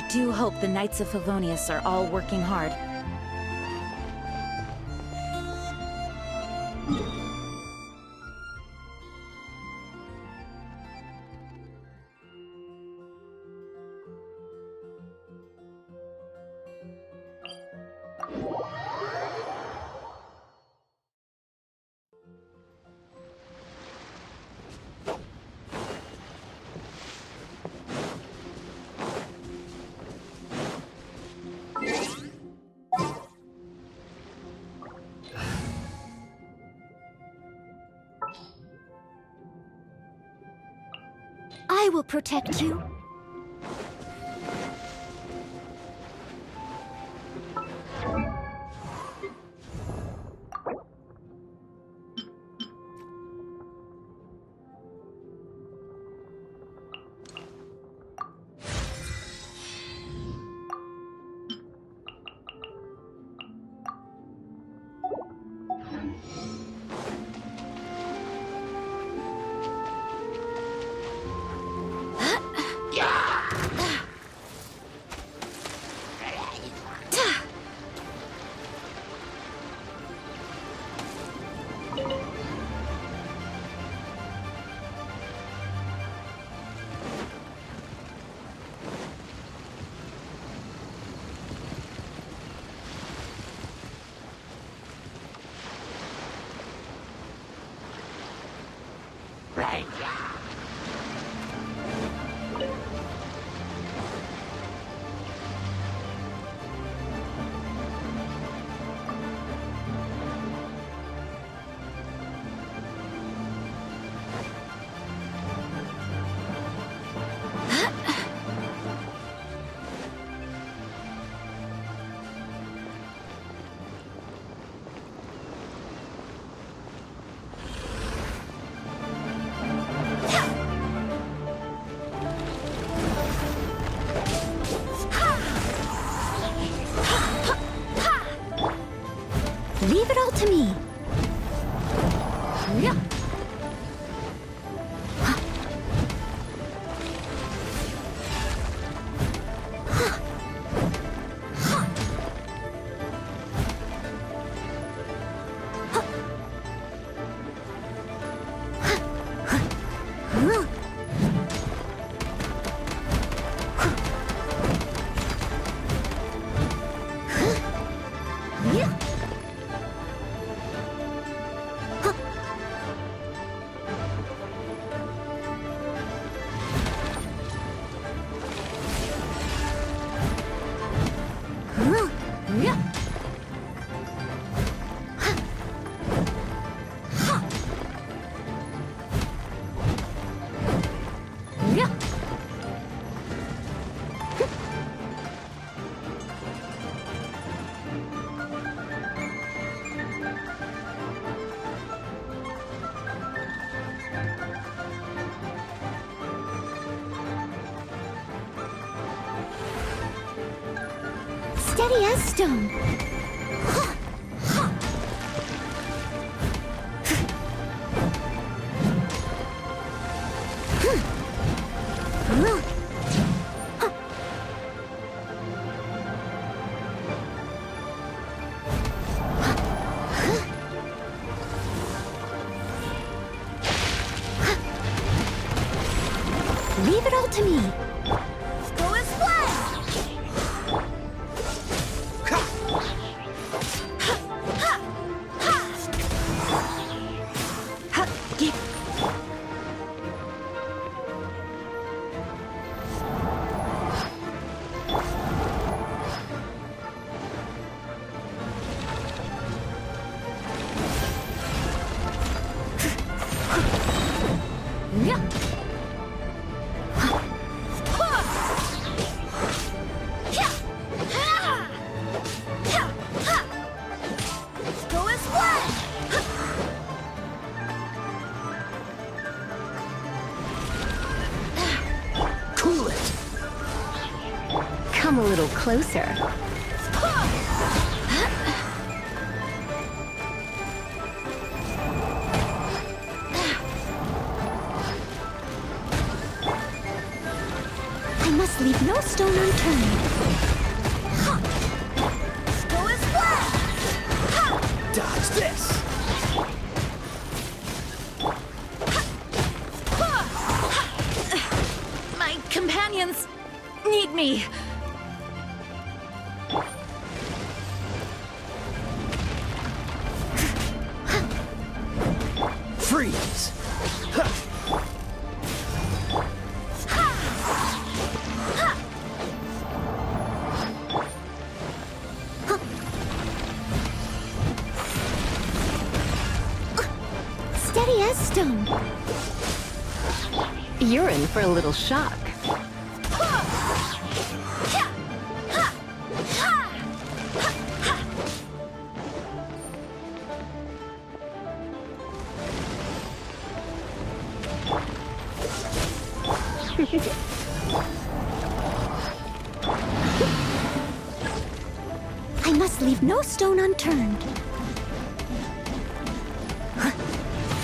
do hope the Knights of Favonius are all working hard. I will protect you. Leave it all to me. Steady as stone. Leave it all to me. Go and splash! Come a little closer. I must must leave no stone unturned. Go as planned. Dodge this! My companions need me. Freeze! Steady as stone. You're in for a little shock. I must leave no stone unturned.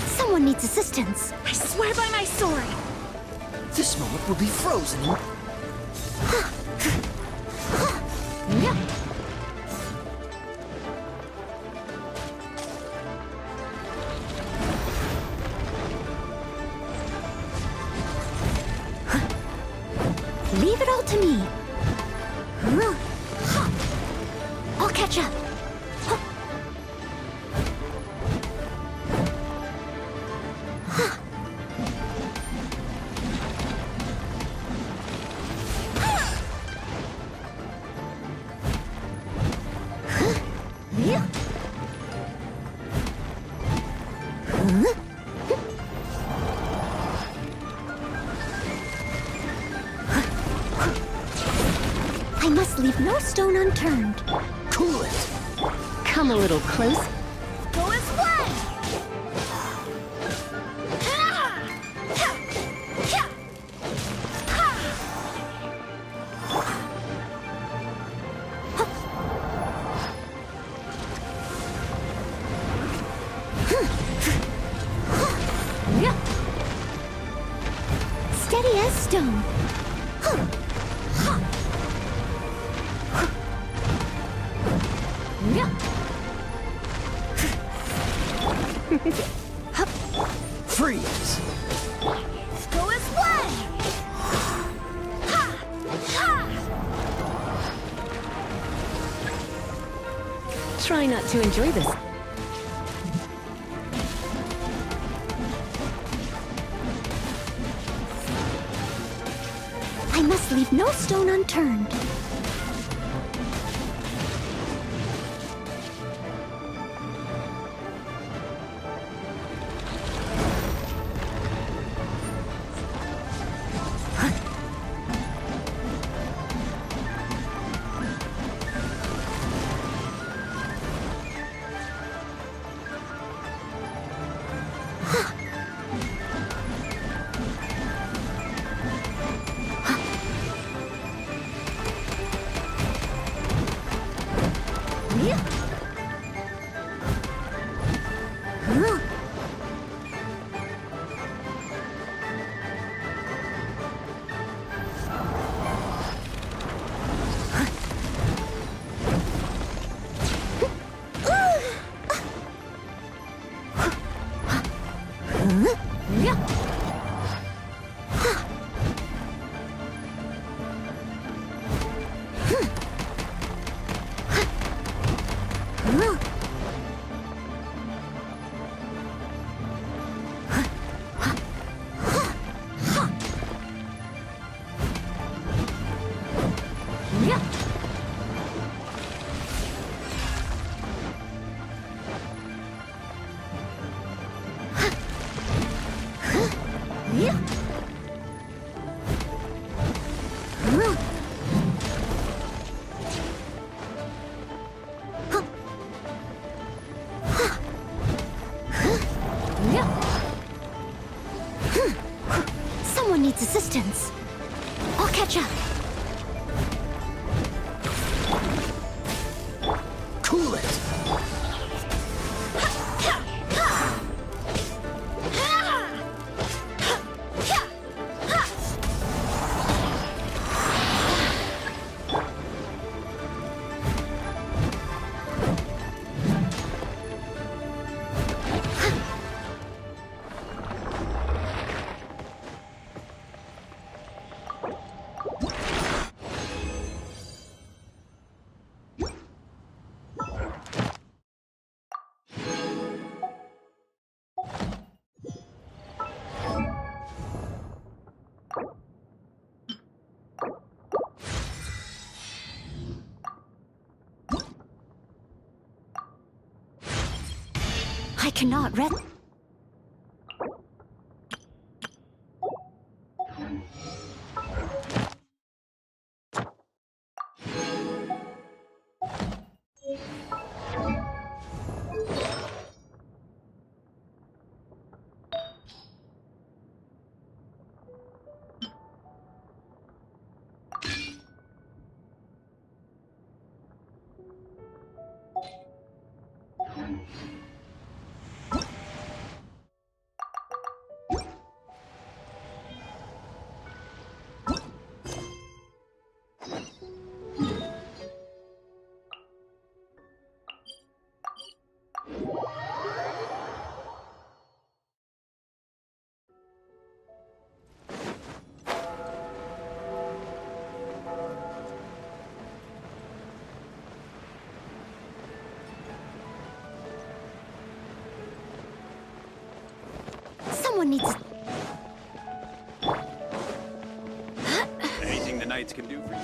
Someone needs assistance. I swear by my sword. This moment will be frozen in... Leave it all to me. I'll catch up. I must leave no stone unturned. Cool it! Come a little close. Go as planned. Steady as stone. Freeze! Go as planned. Try not to enjoy this. I must leave no stone unturned. Someone needs assistance. I'll catch up. Cool it! I cannot rest. Someone needs. Anything the knights can do for you.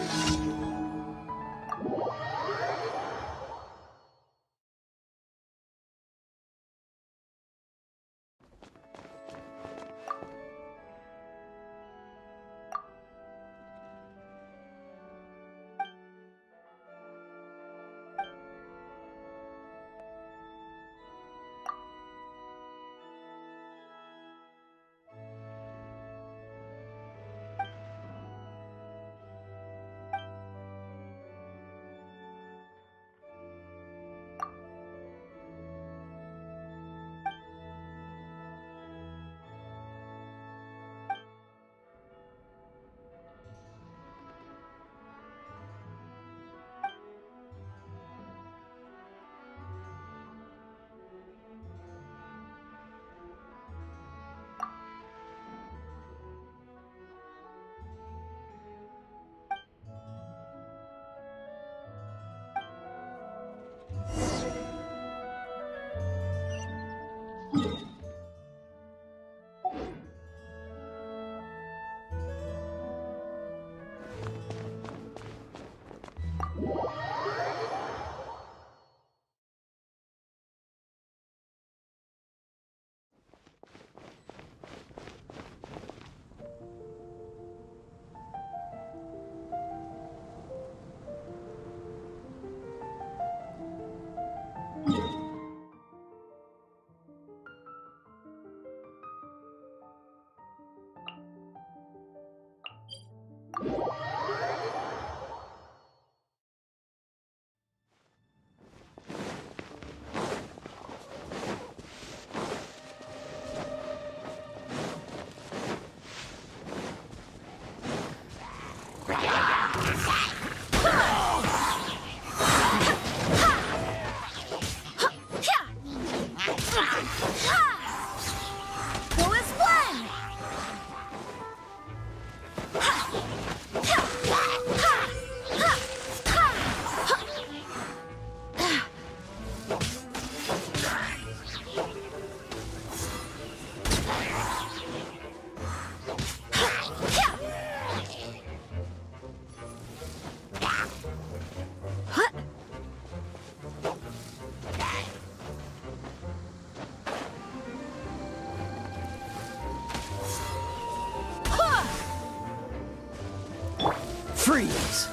Freeze!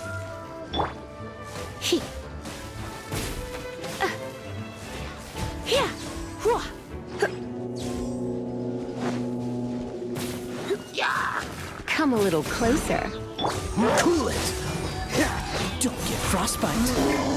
Come a little closer. Cool it! Don't get frostbite.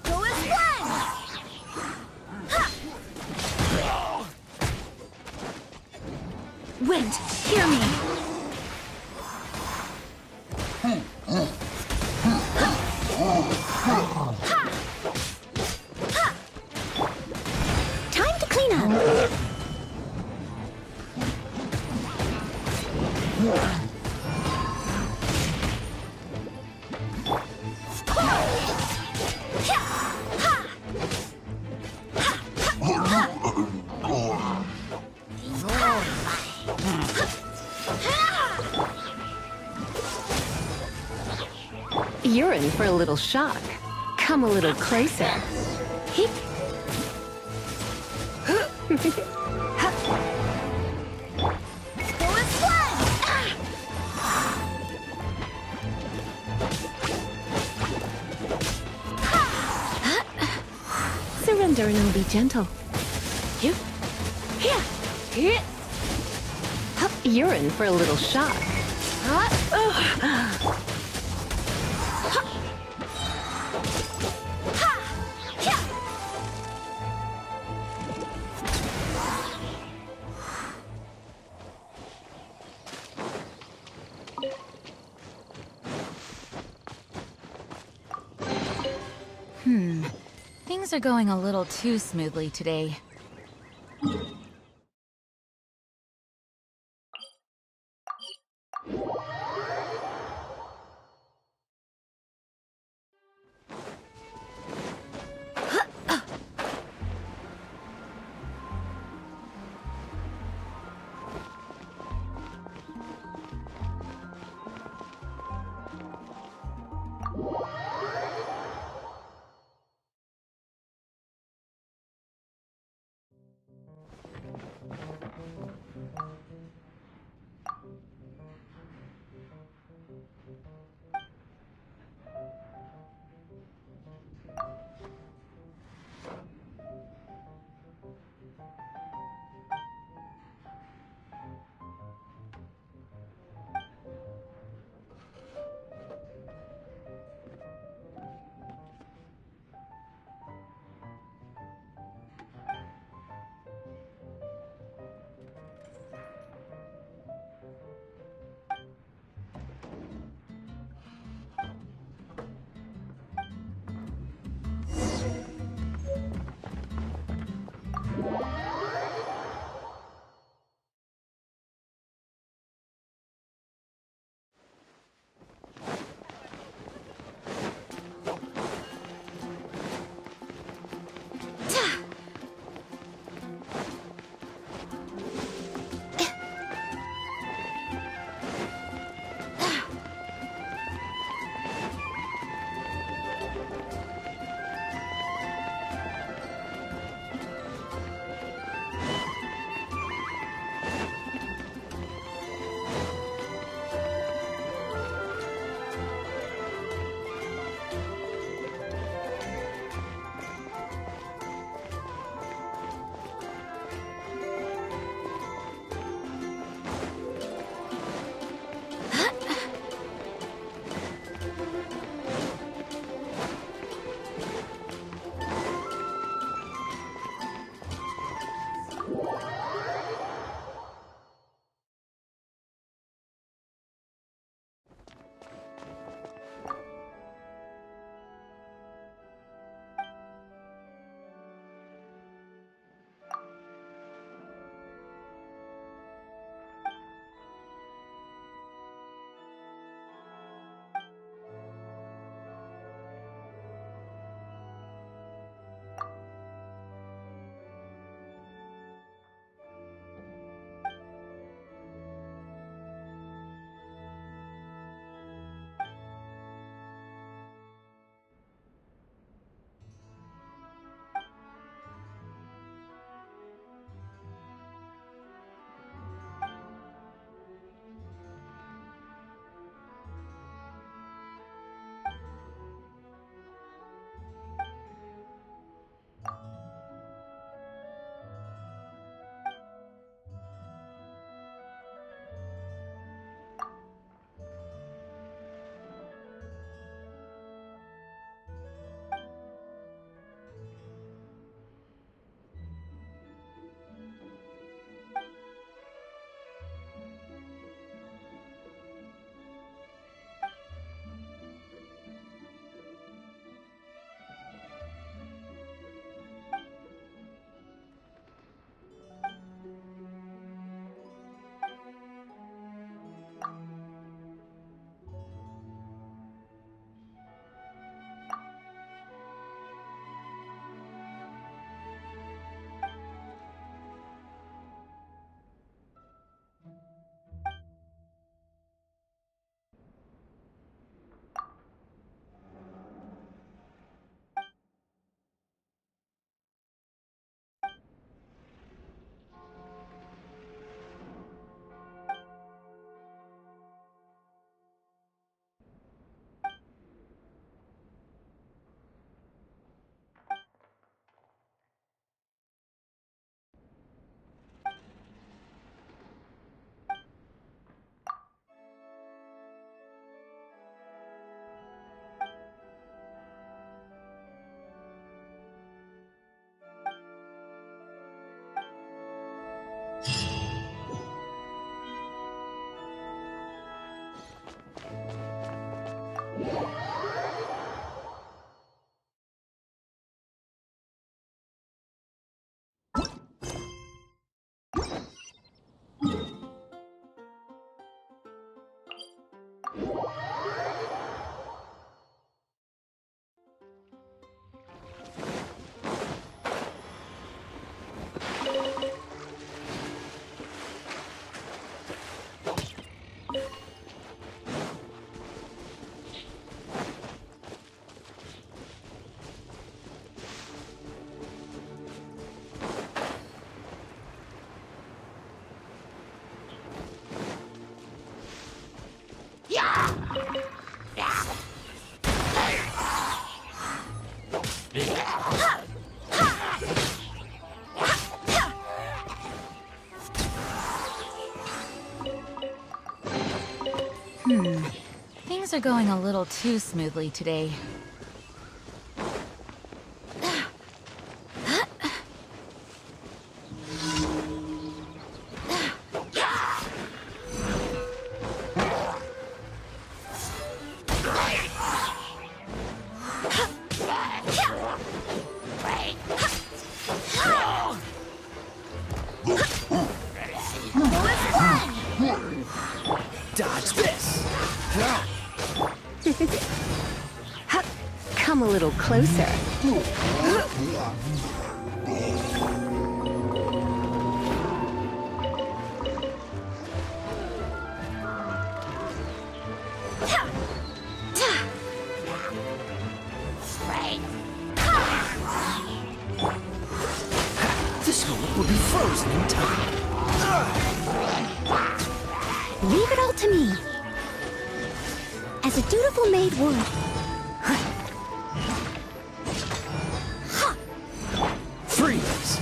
Go as planned! Wind, hear me! Time to clean up! You're in for a little shock. Come a little closer. Hip. Go as planned! Surrender and I'll be gentle. You? Here! Here! You're in for a little shock. Things are going a little too smoothly today. Things are going a little too smoothly today. Dodge this! Come a little closer. This moment will be frozen in time. Leave it all to me. As a dutiful maid would. Freeze!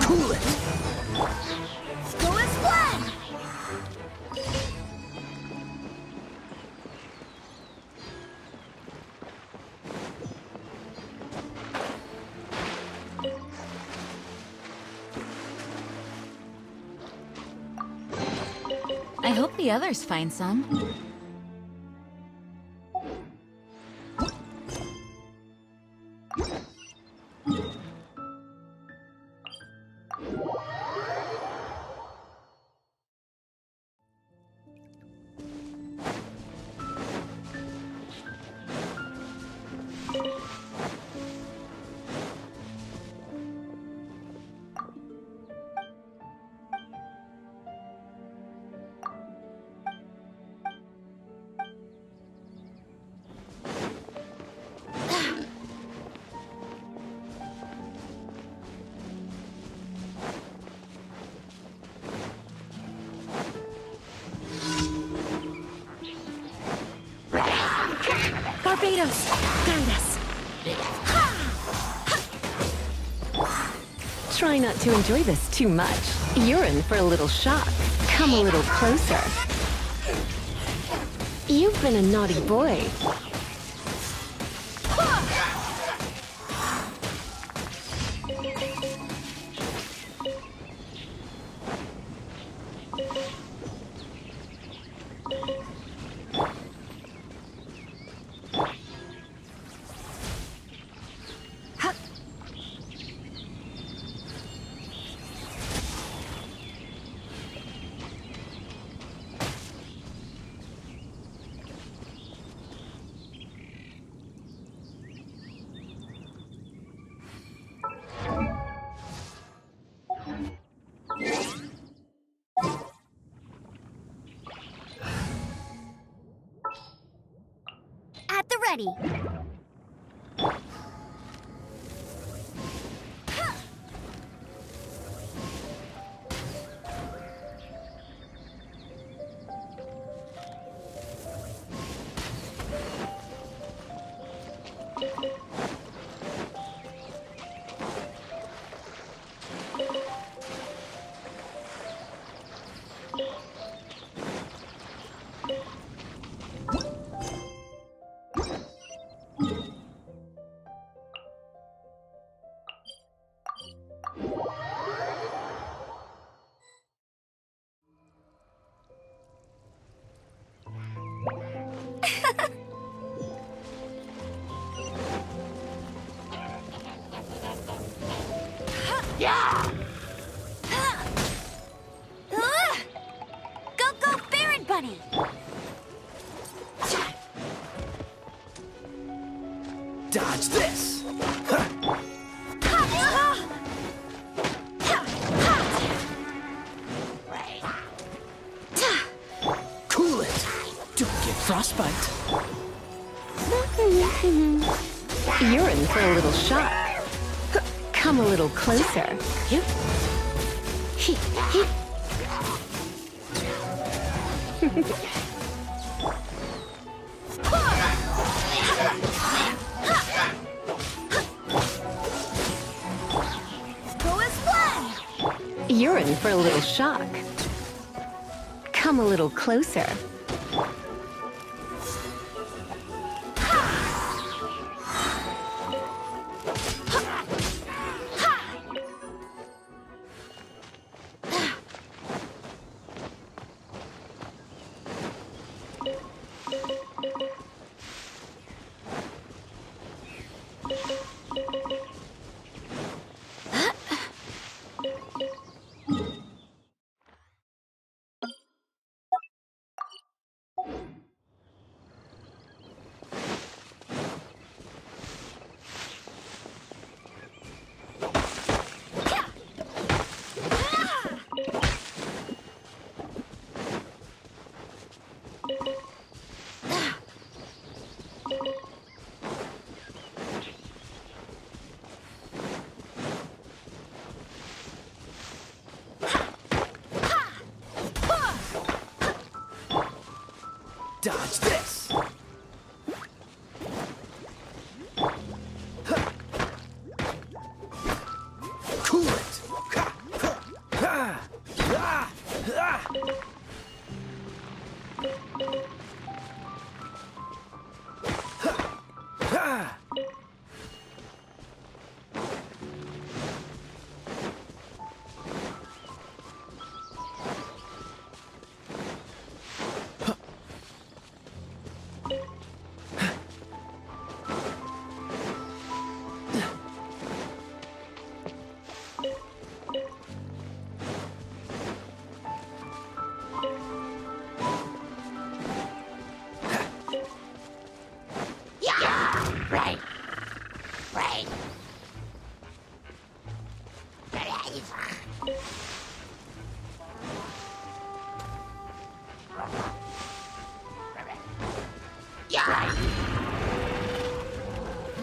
Cool it! Go and splash! I hope the others find some. Barbados, guide us. Try not to enjoy this too much. You're in for a little shock. Come a little closer. You've been a naughty boy. At the ready. Go, go, Baron Bunny! Dodge this! Cool it! Don't get frostbite. You're in for a little shock. Come a little closer. Go as planned! You're in for a little shock. Come a little closer. Dodge this! Cool it!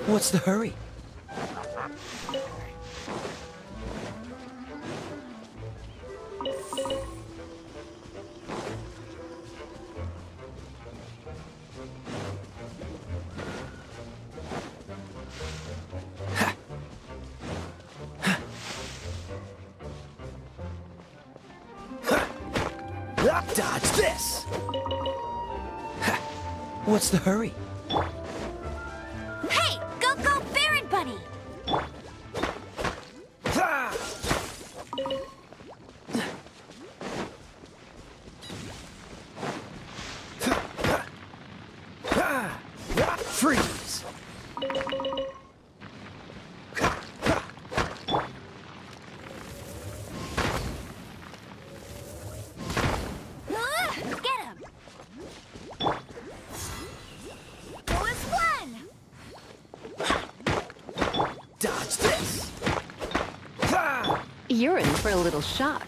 What's the hurry? Dodge this! What's the hurry? Hey, go, go, Baron Bunny! Freeze! Get him! Go as planned! Dodge this! You're in for a little shock.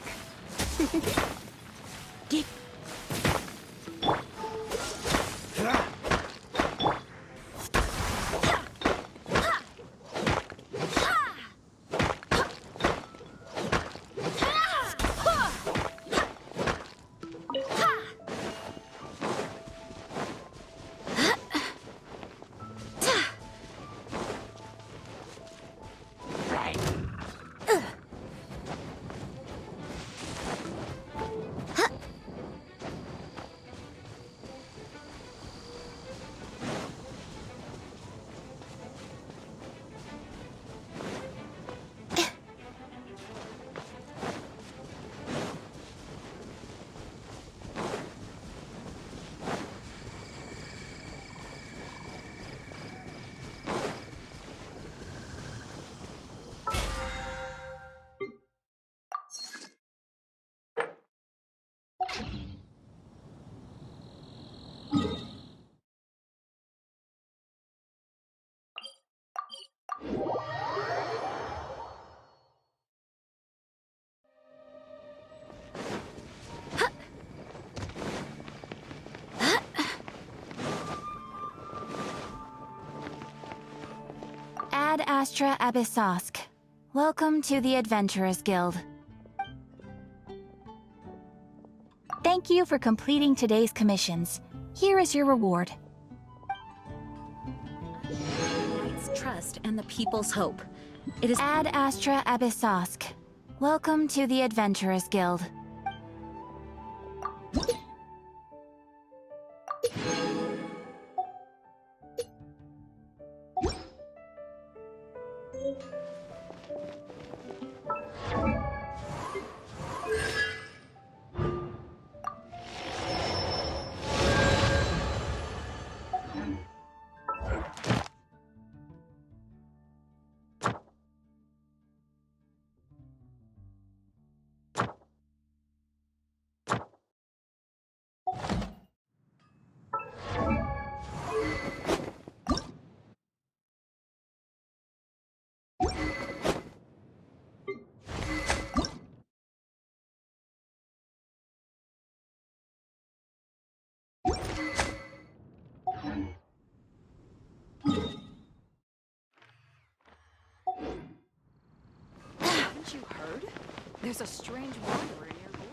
Ad Astra Abyssosk. Welcome to the Adventurers Guild. Thank you for completing today's commissions. Here is your reward. Knight's trust and the people's hope. It is Ad Astra Abyssosk. Welcome to the Adventurers Guild. Haven't you heard? There's a strange wanderer near you.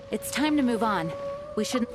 It's time to move on. We shouldn't...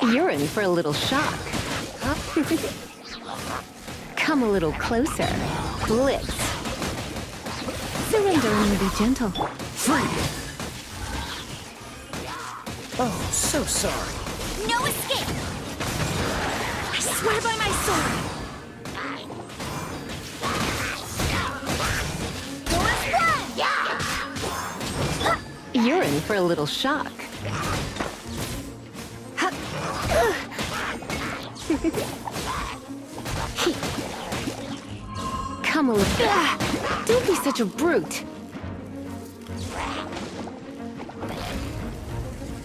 You're in for a little shock. Come a little closer. Blitz. Surrender and be gentle. Free! Oh, so sorry. No escape! I swear by my sword! You're in for a little shock. Come a little. Don't be such a brute.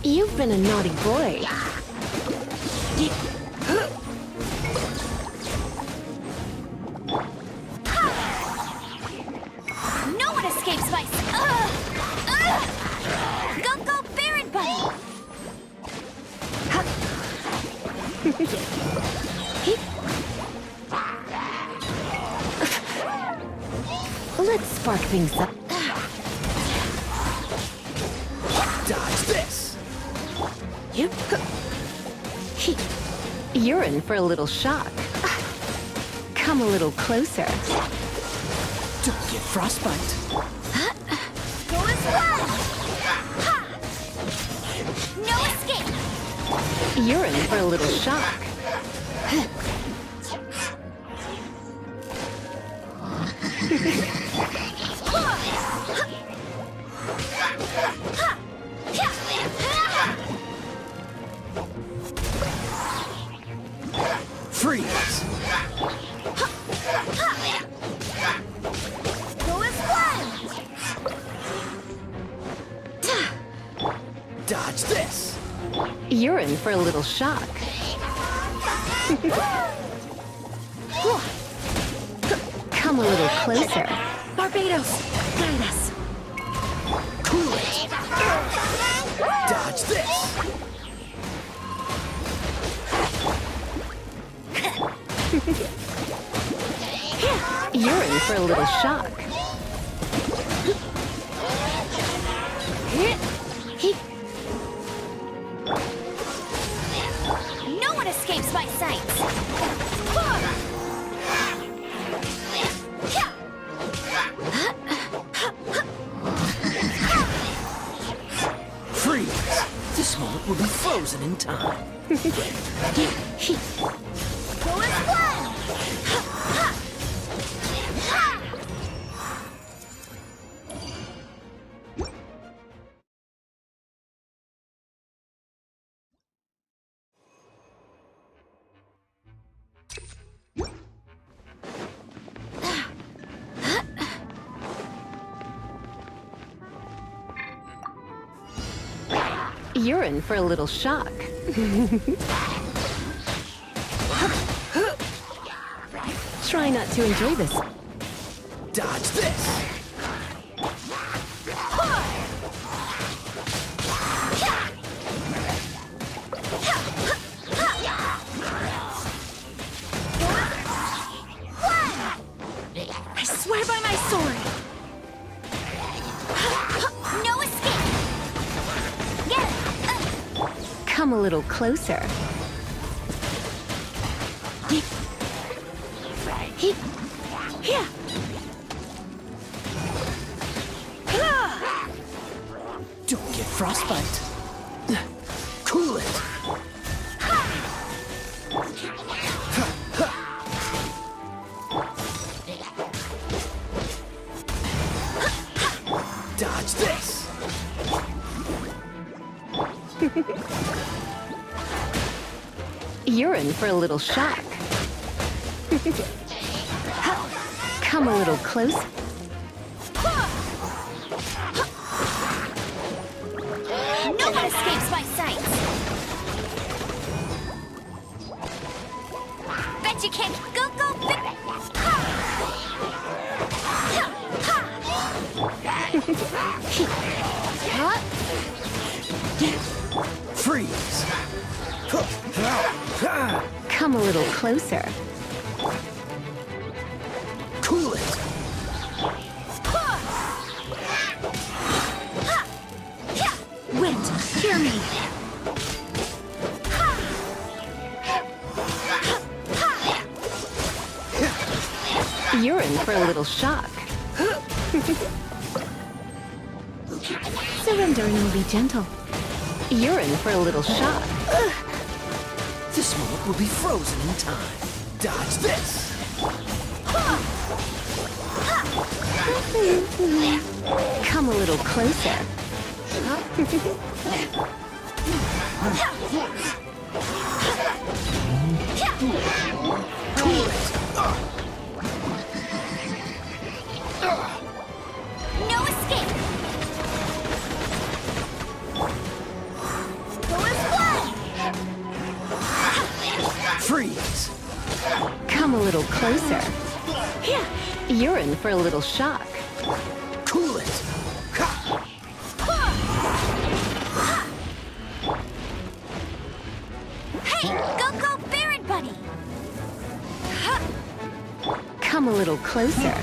You've been a naughty boy. No one escapes my... Go, Baron Bunny! Let's spark things up. Dodge this! You're in for a little shock. Come a little closer. Don't get frostbite. Go as well! No escape! You're in for a little shock. Freeze! Go as well! Dodge this! You're in for a little shock. Come a little closer. Barbados, guide us. Cool it! Dodge this! You're in for a little shock. No one escapes my sights! Freeze! This moment will be frozen in time. Go as well! You're in for a little shock. Try not to enjoy this. Dodge this! I swear by my sword! No escape! Get it! Come a little closer. Don't get frostbite. Cool it! Dodge this! You're in for a little shock. Come a little close. No one escapes my sights! Bet you can't... Go, Freeze! Come a little closer. Cool it! hear me! You're in for a little shock. Surrender and you'll be gentle. You're in for a little shock. This moment will be frozen in time. Dodge this! Come a little closer. No escape! Go as one! Freeze! Come a little closer. You're in for a little shock. Cool it! Hey, go Baron Buddy! Come a little closer.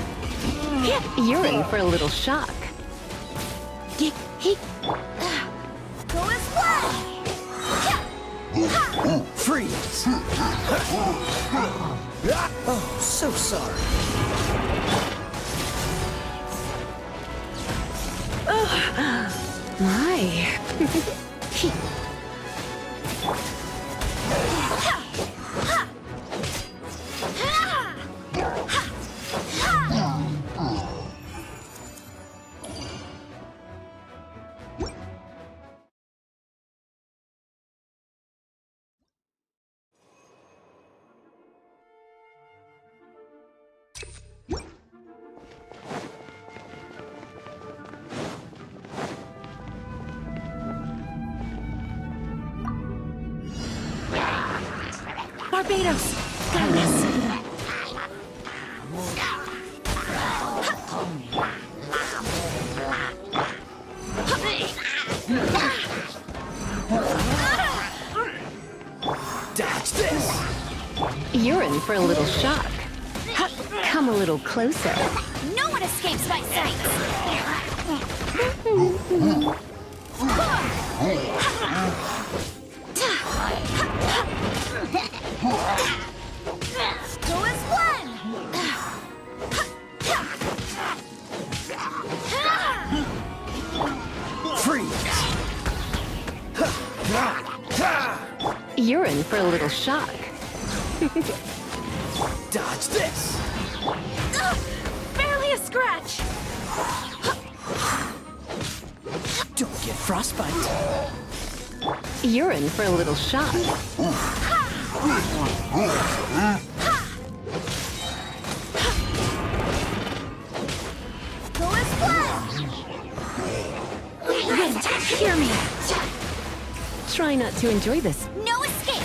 You're in for a little shock. Go as one! Freeze! Oh, so sorry. My. Barbados! Got this! Dodge this! You're in for a little shock. Come a little closer. No one escapes my sight! Go as one! Freeze! You're in for a little shock. Dodge this! Barely a scratch! Don't get frostbite! You're in for a little shock. Go as one! Wind, hear me! Try not to enjoy this. No escape!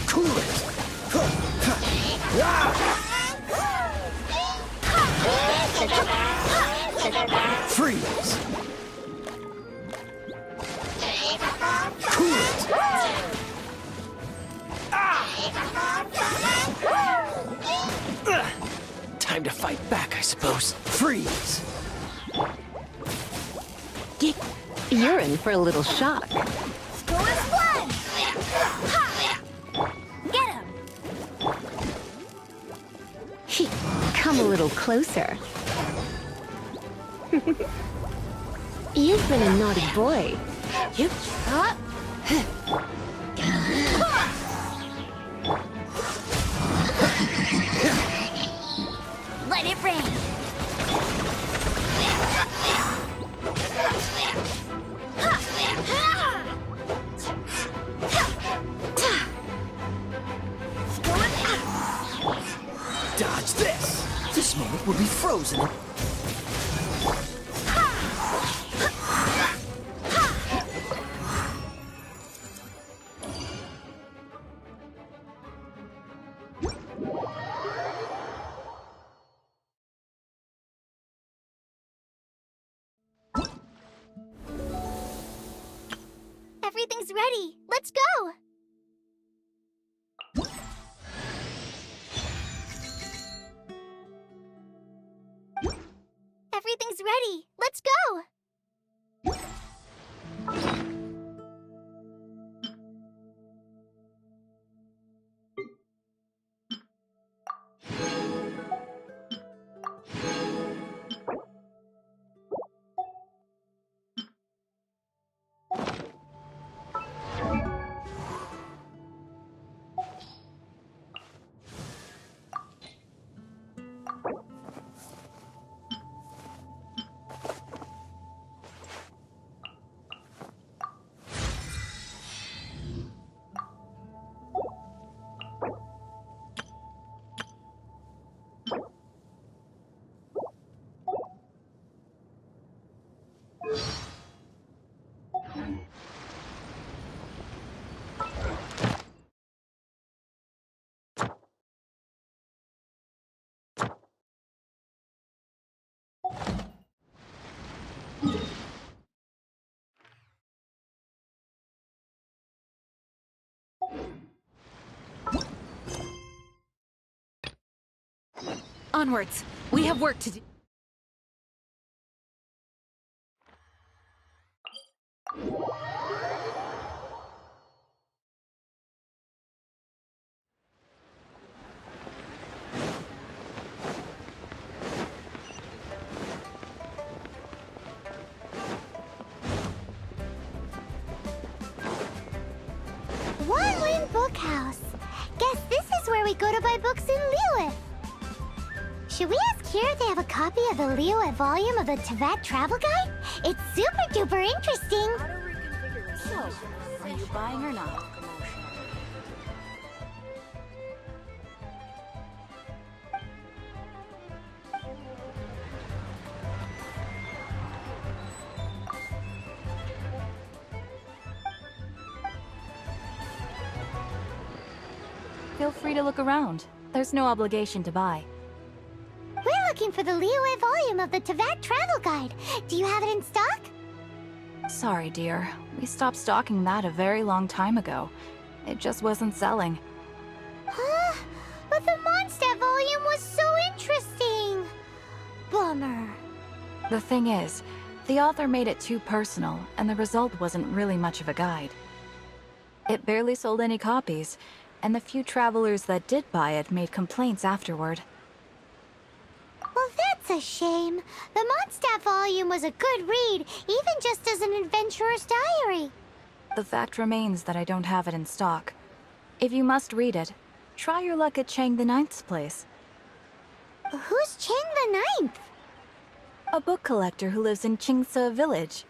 Cool it! Freeze! Cool it! Time to fight back, I suppose. Freeze! You're in for a little shock. Go as one! Get him! Come a little closer. You've been a naughty boy. Let it rain! Dodge this! This moment will be frozen. Everything's ready. Let's go! Everything's ready. Let's go! Onwards! We have work to do. One Wing Bookhouse. Guess this is where we go to buy books in Liyue. Should we ask here if they have a copy of the Liyue volume of the Teyvat travel guide? It's super duper interesting. So, are you buying or not? Feel free to look around. There's no obligation to buy. We're looking for the Liyue volume of the Teyvat travel guide. Do you have it in stock? Sorry, dear. We stopped stocking that a very long time ago. It just wasn't selling. Huh? But the Mondstadt volume was so interesting. Bummer. The thing is, the author made it too personal, and the result wasn't really much of a guide. It barely sold any copies, and the few travelers that did buy it made complaints afterward. Well, that's a shame. The Mondstadt volume was a good read, even just as an adventurer's diary. The fact remains that I don't have it in stock. If you must read it, try your luck at Chang the Ninth's place. Who's Chang the Ninth? A book collector who lives in Qingse village.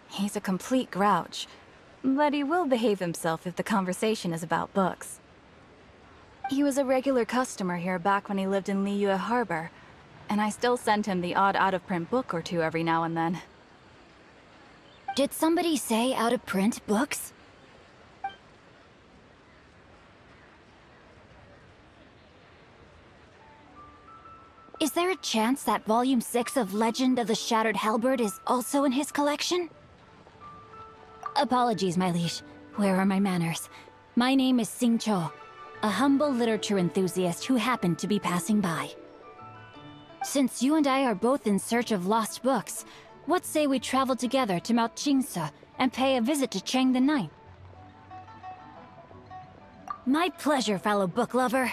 He's a complete grouch, but he will behave himself if the conversation is about books. He was a regular customer here back when he lived in Liyue Harbor, and I still send him the odd out-of-print book or two every now and then. Did somebody say out-of-print books? Is there a chance that Volume 6 of Legend of the Shattered Halberd is also in his collection? Apologies, my liege. Where are my manners? My name is Sing Cho, a humble literature enthusiast who happened to be passing by. Since you and I are both in search of lost books, what say we travel together to Mount Qingse and pay a visit to Chang the Ninth? My pleasure, fellow book lover.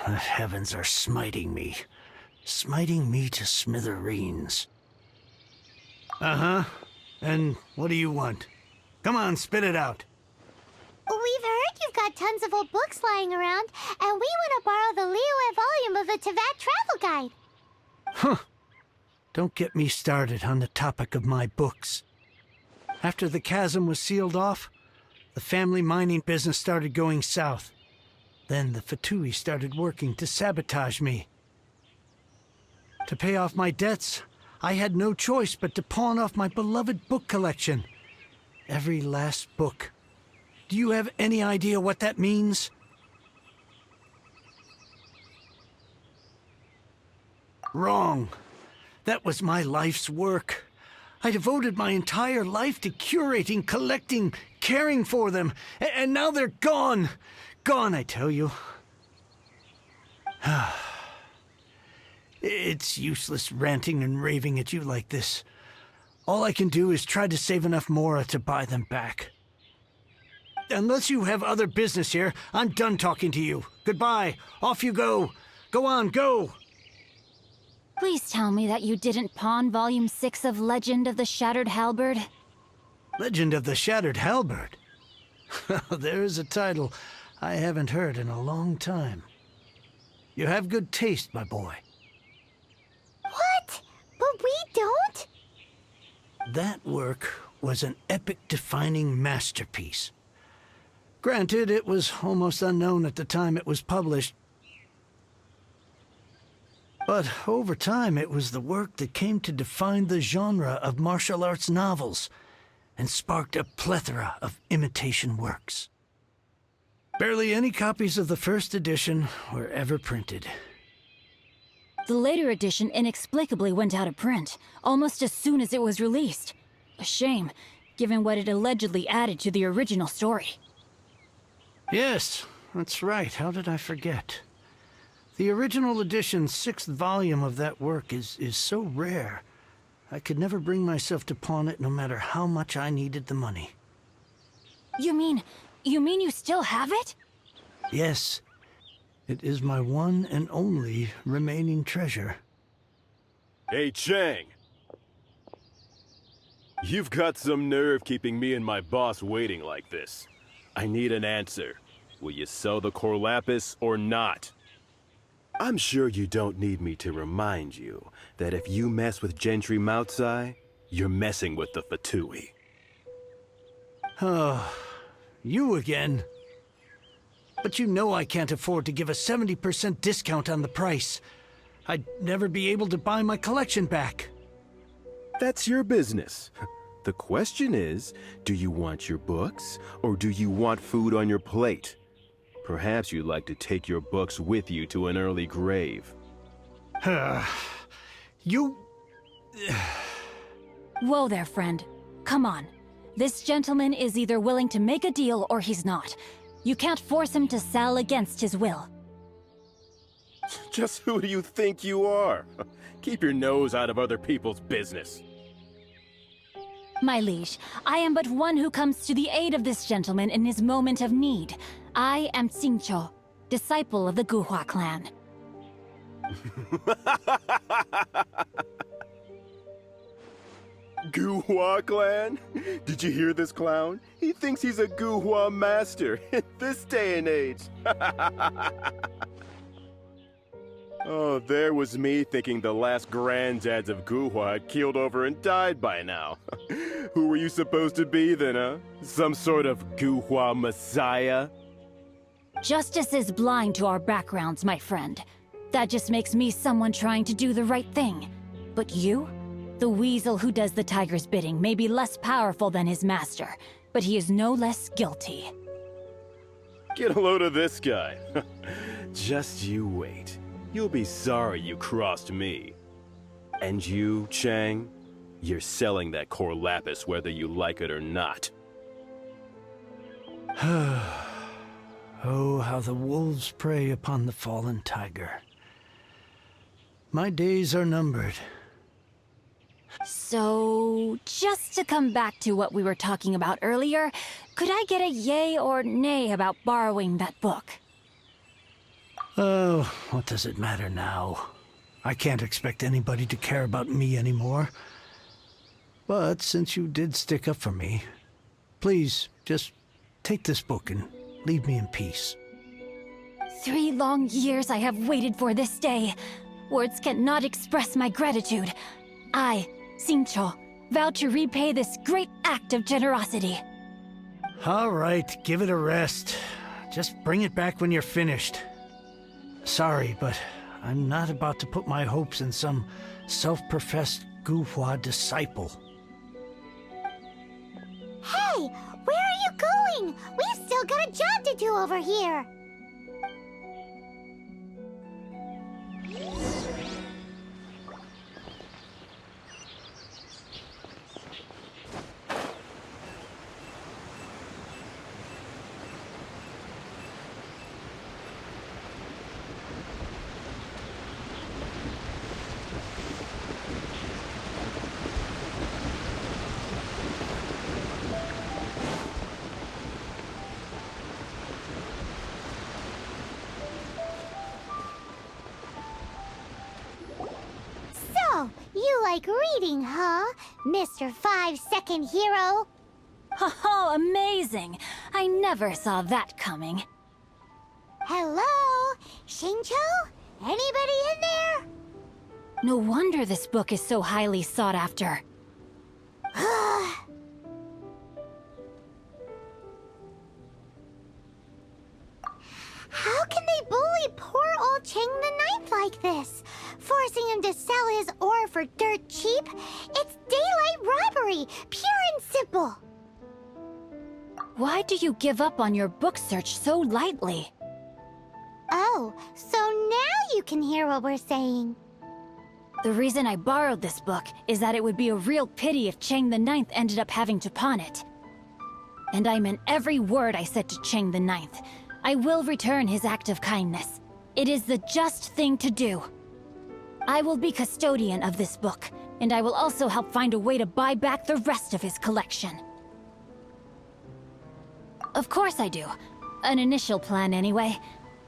The heavens are smiting me. Smiting me to smithereens. Uh-huh. And what do you want? Come on, spit it out. We've heard you've got tons of old books lying around, and we want to borrow the Liyue volume of the Teyvat Travel Guide. Huh. Don't get me started on the topic of my books. After the chasm was sealed off, the family mining business started going south. Then the Fatui started working to sabotage me. To pay off my debts, I had no choice but to pawn off my beloved book collection. Every last book. Do you have any idea what that means? Wrong. That was my life's work. I devoted my entire life to curating, collecting, caring for them, and now they're gone. Gone, I tell you. It's useless ranting and raving at you like this. All I can do is try to save enough Mora to buy them back. Unless you have other business here, I'm done talking to you. Goodbye. Off you go. Go on, go! Please tell me that you didn't pawn Volume 6 of Legend of the Shattered Halberd. Legend of the Shattered Halberd? There's a title I haven't heard in a long time. You have good taste, my boy. What? But we don't? That work was an epic-defining masterpiece. Granted, it was almost unknown at the time it was published. But over time, it was the work that came to define the genre of martial arts novels and sparked a plethora of imitation works. Barely any copies of the first edition were ever printed. The later edition inexplicably went out of print, almost as soon as it was released. A shame, given what it allegedly added to the original story. Yes, that's right. How did I forget? The original edition's 6th volume of that work is so rare, I could never bring myself to pawn it no matter how much I needed the money. You mean you still have it? Yes. It is my one and only remaining treasure. Hey, Chang! You've got some nerve keeping me and my boss waiting like this. I need an answer. Will you sell the core lapis or not? I'm sure you don't need me to remind you that if you mess with Gentry Moutsai, you're messing with the Fatui. Oh, you again. But you know I can't afford to give a 70% discount on the price. I'd never be able to buy my collection back. That's your business. The question is, do you want your books, or do you want food on your plate? Perhaps you'd like to take your books with you to an early grave. You... Whoa there, friend. Come on. This gentleman is either willing to make a deal or he's not. You can't force him to sell against his will. Just who do you think you are? Keep your nose out of other people's business. My liege, I am but one who comes to the aid of this gentleman in his moment of need. I am Xingqiu, disciple of the Guhua clan. Guhua clan? Did you hear this clown? He thinks he's a Guhua master in this day and age. Oh, there was me thinking the last granddads of Guhua had keeled over and died by now. Who were you supposed to be then, huh? Some sort of Guhua messiah? Justice is blind to our backgrounds, my friend. That just makes me someone trying to do the right thing. But you? The weasel who does the tiger's bidding may be less powerful than his master, but he is no less guilty. Get a load of this guy. Just you wait. You'll be sorry you crossed me. And you, Chang, you're selling that core lapis whether you like it or not. Oh, how the wolves prey upon the fallen tiger. My days are numbered. So, just to come back to what we were talking about earlier, could I get a yay or nay about borrowing that book? Oh, what does it matter now? I can't expect anybody to care about me anymore. But since you did stick up for me, please, just Take this book and leave me in peace. 3 long years I have waited for this day. Words cannot express my gratitude. I, Xingqiu, vow to repay this great act of generosity. All right, give it a rest. Just bring it back when you're finished. Sorry, but I'm not about to put my hopes in some self-professed Guhua disciple. Hey, where are you going? We've still got a job to do over here. So, you like reading, huh, Mr. 5-second hero? Oh, amazing! I never saw that coming. Hello? Xingqiu? Anybody in there? No wonder this book is so highly sought after. How can they bully poor old Cheng the Ninth like this? Forcing him to sell his ore for dirt cheap? It's daylight robbery, pure and simple. Why do you give up on your book search so lightly? Oh, so now you can hear what we're saying. The reason I borrowed this book is that it would be a real pity if Cheng the Ninth ended up having to pawn it. And I meant every word I said to Cheng the Ninth. I will return his act of kindness. It is the just thing to do. I will be custodian of this book, and I will also help find a way to buy back the rest of his collection. Of course I do. An initial plan anyway.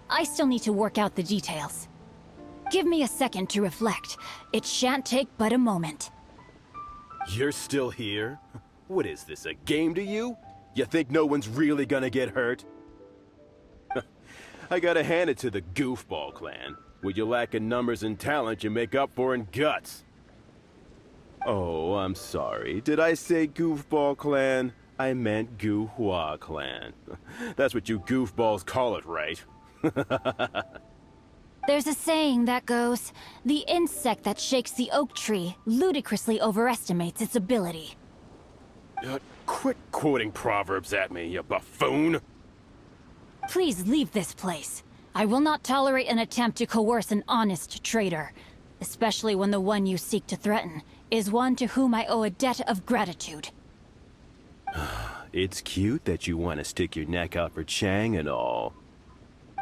I still need to work out the details. Give me a second to reflect. It shan't take but a moment. You're still here? What is this, a game to you? You think no one's really gonna get hurt? I gotta hand it to the Goofball clan. What you lack in numbers and talent, you make up for in guts. Oh, I'm sorry. Did I say Goofball clan? I meant Guhua clan. That's what you goofballs call it, right? There's a saying that goes, the insect that shakes the oak tree ludicrously overestimates its ability. Quit quoting proverbs at me, you buffoon! Please leave this place. I will not tolerate an attempt to coerce an honest trader, especially when the one you seek to threaten is one to whom I owe a debt of gratitude. It's cute that you want to stick your neck out for Chang and all.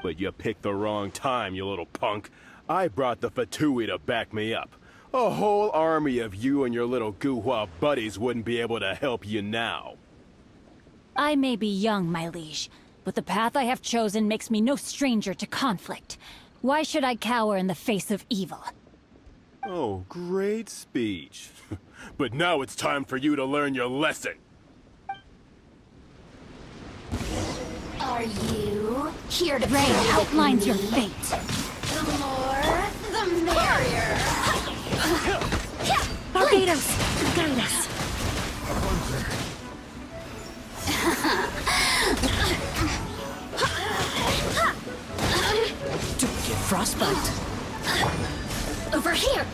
But you picked the wrong time, you little punk. I brought the Fatui to back me up. A whole army of you and your little Guhua buddies wouldn't be able to help you now. I may be young, my liege, but the path I have chosen makes me no stranger to conflict. Why should I cower in the face of evil? Oh, great speech. But now it's time for you to learn your lesson. Are you here to Rain outlines your fate. The more, the merrier. Barbados, guide us. Don't get frostbite. Over here.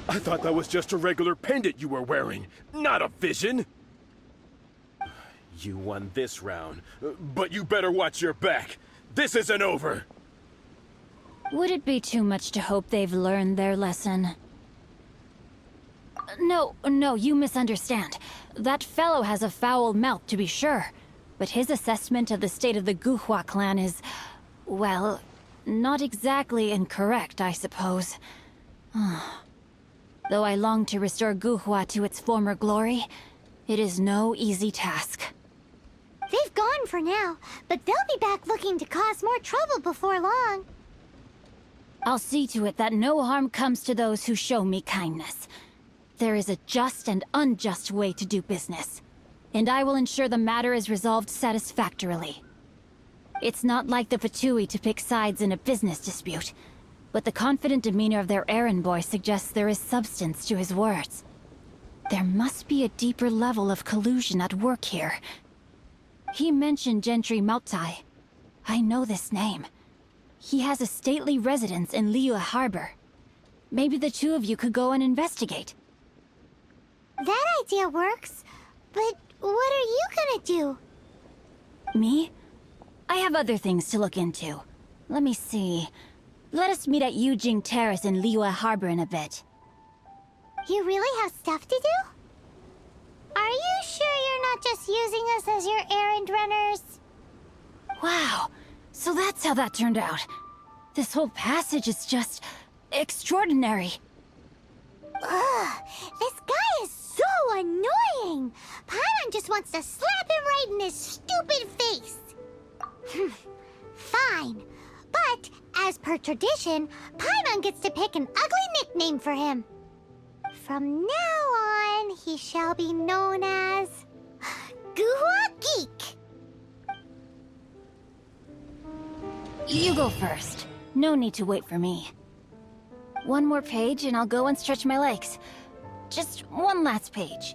I thought that was just a regular pendant you were wearing, not a vision. You won this round, but you better watch your back. This isn't over. Would it be too much to hope they've learned their lesson? No, you misunderstand. That fellow has a foul mouth, to be sure. But his assessment of the state of the Guhua clan is, well, not exactly incorrect, I suppose. Though I long to restore Guhua to its former glory, it is no easy task. They've gone for now, but they'll be back looking to cause more trouble before long. I'll see to it that no harm comes to those who show me kindness. There is a just and unjust way to do business, and I will ensure the matter is resolved satisfactorily. It's not like the Fatui to pick sides in a business dispute, but the confident demeanor of their errand boy suggests there is substance to his words. There must be a deeper level of collusion at work here. He mentioned Gentry Mautai. I know this name. He has a stately residence in Liyue Harbor. Maybe the two of you could go and investigate. That idea works, but what are you gonna do? Me? I have other things to look into. Let me see. Let us meet at Yujing Terrace in Liyue Harbor in a bit. You really have stuff to do? Are you sure you're not just using us as your errand runners? Wow, so that's how that turned out. This whole passage is just extraordinary. Ugh, this guy is so annoying! Paimon just wants to slap him right in his stupid face! Fine, but as per tradition, Paimon gets to pick an ugly nickname for him. From now on, he shall be known as... Guhua Geek! You go first. No need to wait for me. One more page and I'll go and stretch my legs. Just one last page.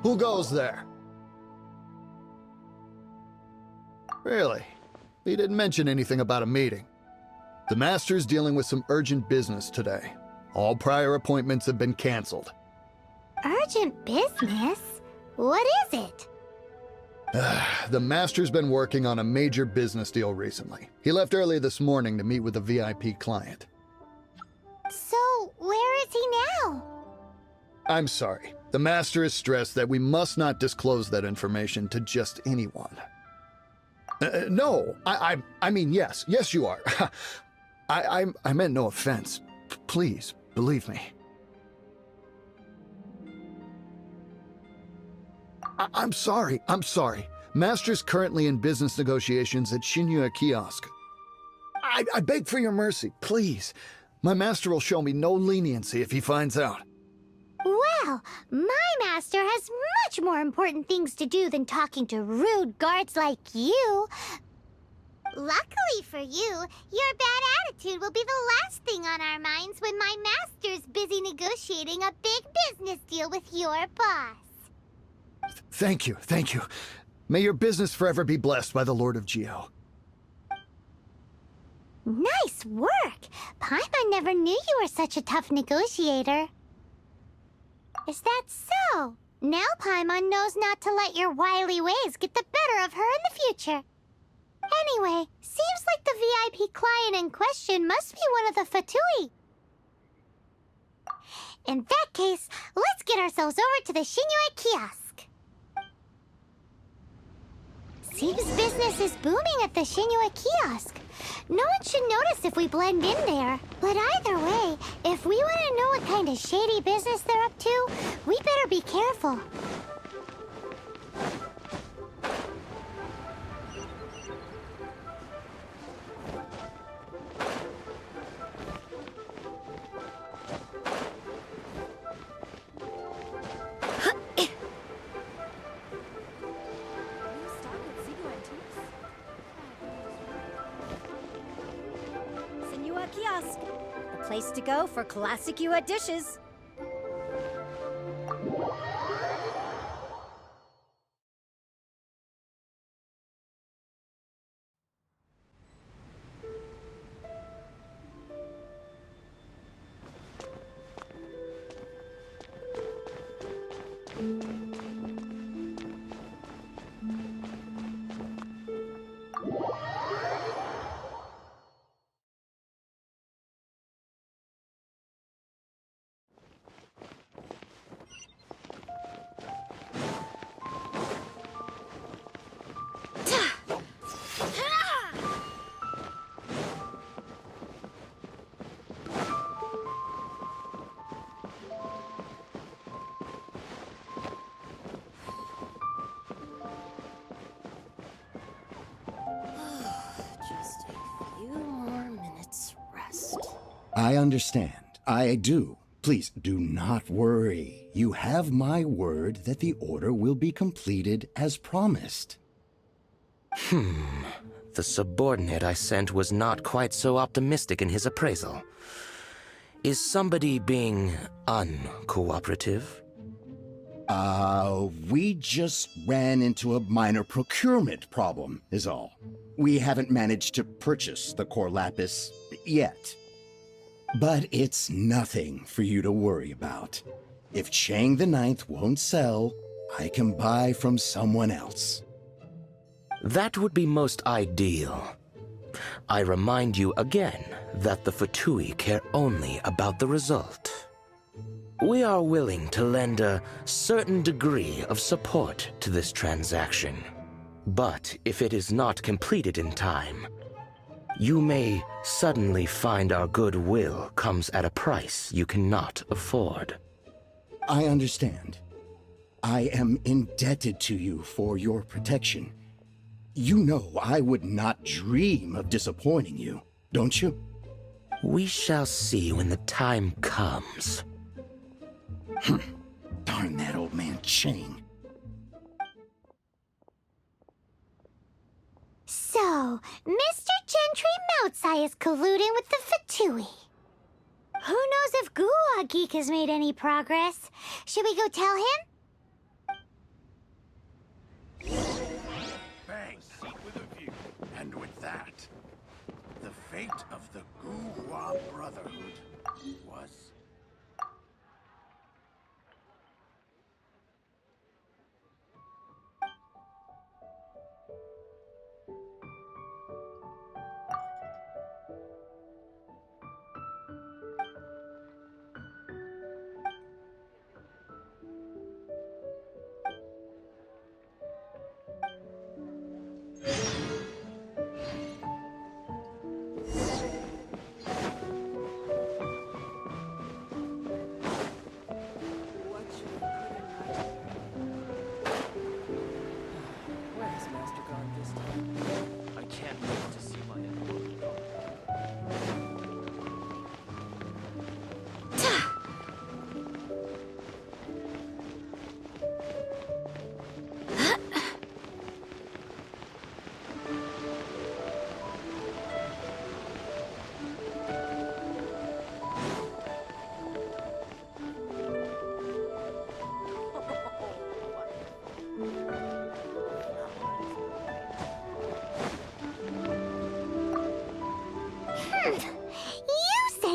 Who goes there? Really? He didn't mention anything about a meeting. The Master's dealing with some urgent business today. All prior appointments have been cancelled. Urgent business? What is it? The Master's been working on a major business deal recently. He left early this morning to meet with a VIP client. So, where is he now? I'm sorry. The Master is stressed that we must not disclose that information to just anyone. No, I mean, yes. Yes, you are. I meant no offense. Please, believe me. I'm sorry. Master's currently in business negotiations at Shinya Kiosk. I beg for your mercy, please. My master will show me no leniency if he finds out. Well, my master has much more important things to do than talking to rude guards like you. Luckily for you, your bad attitude will be the last thing on our minds when my master's busy negotiating a big business deal with your boss. Thank you. May your business forever be blessed by the Lord of Geo. Nice work! Paimon never knew you were such a tough negotiator. Is that so? Now Paimon knows not to let your wily ways get the better of her in the future. Anyway, seems like the VIP client in question must be one of the Fatui. In that case, let's get ourselves over to the Shinyue Kiosk. Seems business is booming at the Shinyue Kiosk. No one should notice if we blend in there. But either way, if we want to know what kind of shady business they're up to, we better be careful. Kiosk, the place to go for classic Yue dishes. I understand. I do. Please do not worry. You have my word that the order will be completed as promised. The subordinate I sent was not quite so optimistic in his appraisal. Is somebody being uncooperative? We just ran into a minor procurement problem, is all. We haven't managed to purchase the core lapis yet. But it's nothing for you to worry about. If Chang the Ninth won't sell, I can buy from someone else. That would be most ideal. I remind you again that the Fatui care only about the result. We are willing to lend a certain degree of support to this transaction. But if it is not completed in time, you may suddenly find our goodwill comes at a price you cannot afford. I understand. I am indebted to you for your protection. You know I would not dream of disappointing you, don't you? We shall see when the time comes. Darn that old man Chang. So, Mr. Gentry Moutsai is colluding with the Fatui. Who knows if Gulag Geek has made any progress? Should we go tell him? Bang, seat with a view. And with that, the fate of the Guhua Brotherhood was...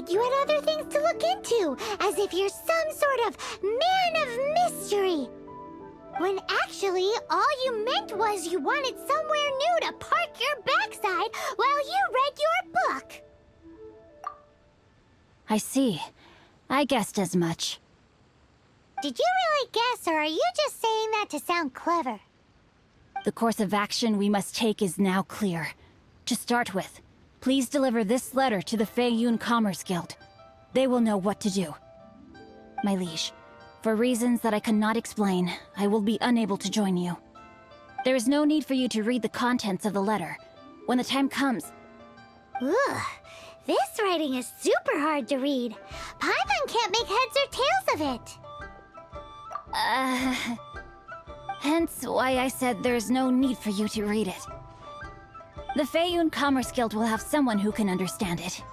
You had other things to look into, as if you're some sort of man of mystery. When actually, all you meant was you wanted somewhere new to park your backside while you read your book. I see. I guessed as much. Did you really guess, or are you just saying that to sound clever? The course of action we must take is now clear. To start with, please deliver this letter to the Feiyun Commerce Guild. They will know what to do. My liege, for reasons that I cannot explain, I will be unable to join you. There is no need for you to read the contents of the letter. When the time comes... Ugh, this writing is super hard to read. Paimon can't make heads or tails of it. Hence why I said there's no need for you to read it. The Feiyun Commerce Guild will have someone who can understand it.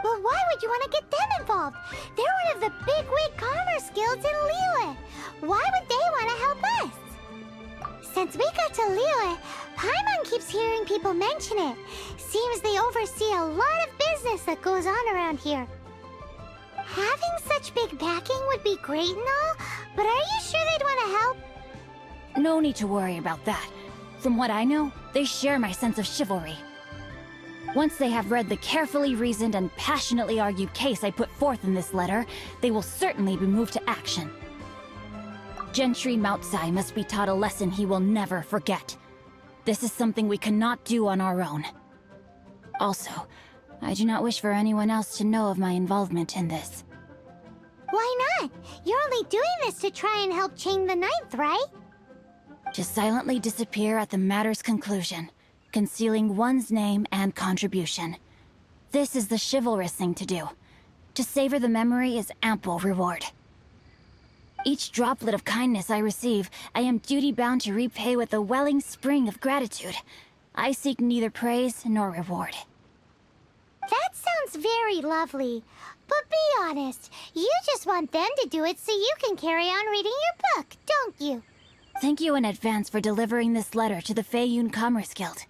But why would you want to get them involved? They're one of the bigwig commerce guilds in Liyue. Why would they want to help us? Since we got to Liyue, Paimon keeps hearing people mention it. Seems they oversee a lot of business that goes on around here. Having such big backing would be great and all, but are you sure they'd want to help? No need to worry about that. From what I know, they share my sense of chivalry. Once they have read the carefully reasoned and passionately argued case I put forth in this letter, they will certainly be moved to action. Gentry Moutsai must be taught a lesson he will never forget. This is something we cannot do on our own. Also, I do not wish for anyone else to know of my involvement in this. Why not? You're only doing this to try and help Chang the Ninth, right? To silently disappear at the matter's conclusion, concealing one's name and contribution. This is the chivalrous thing to do. To savor the memory is ample reward. Each droplet of kindness I receive, I am duty-bound to repay with a welling spring of gratitude. I seek neither praise nor reward. That sounds very lovely. But be honest, you just want them to do it so you can carry on reading your book, don't you? Thank you in advance for delivering this letter to the Feiyun Commerce Guild.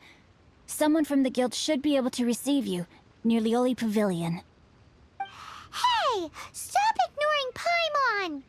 Someone from the guild should be able to receive you near Lioli Pavilion. Hey! Stop ignoring Paimon!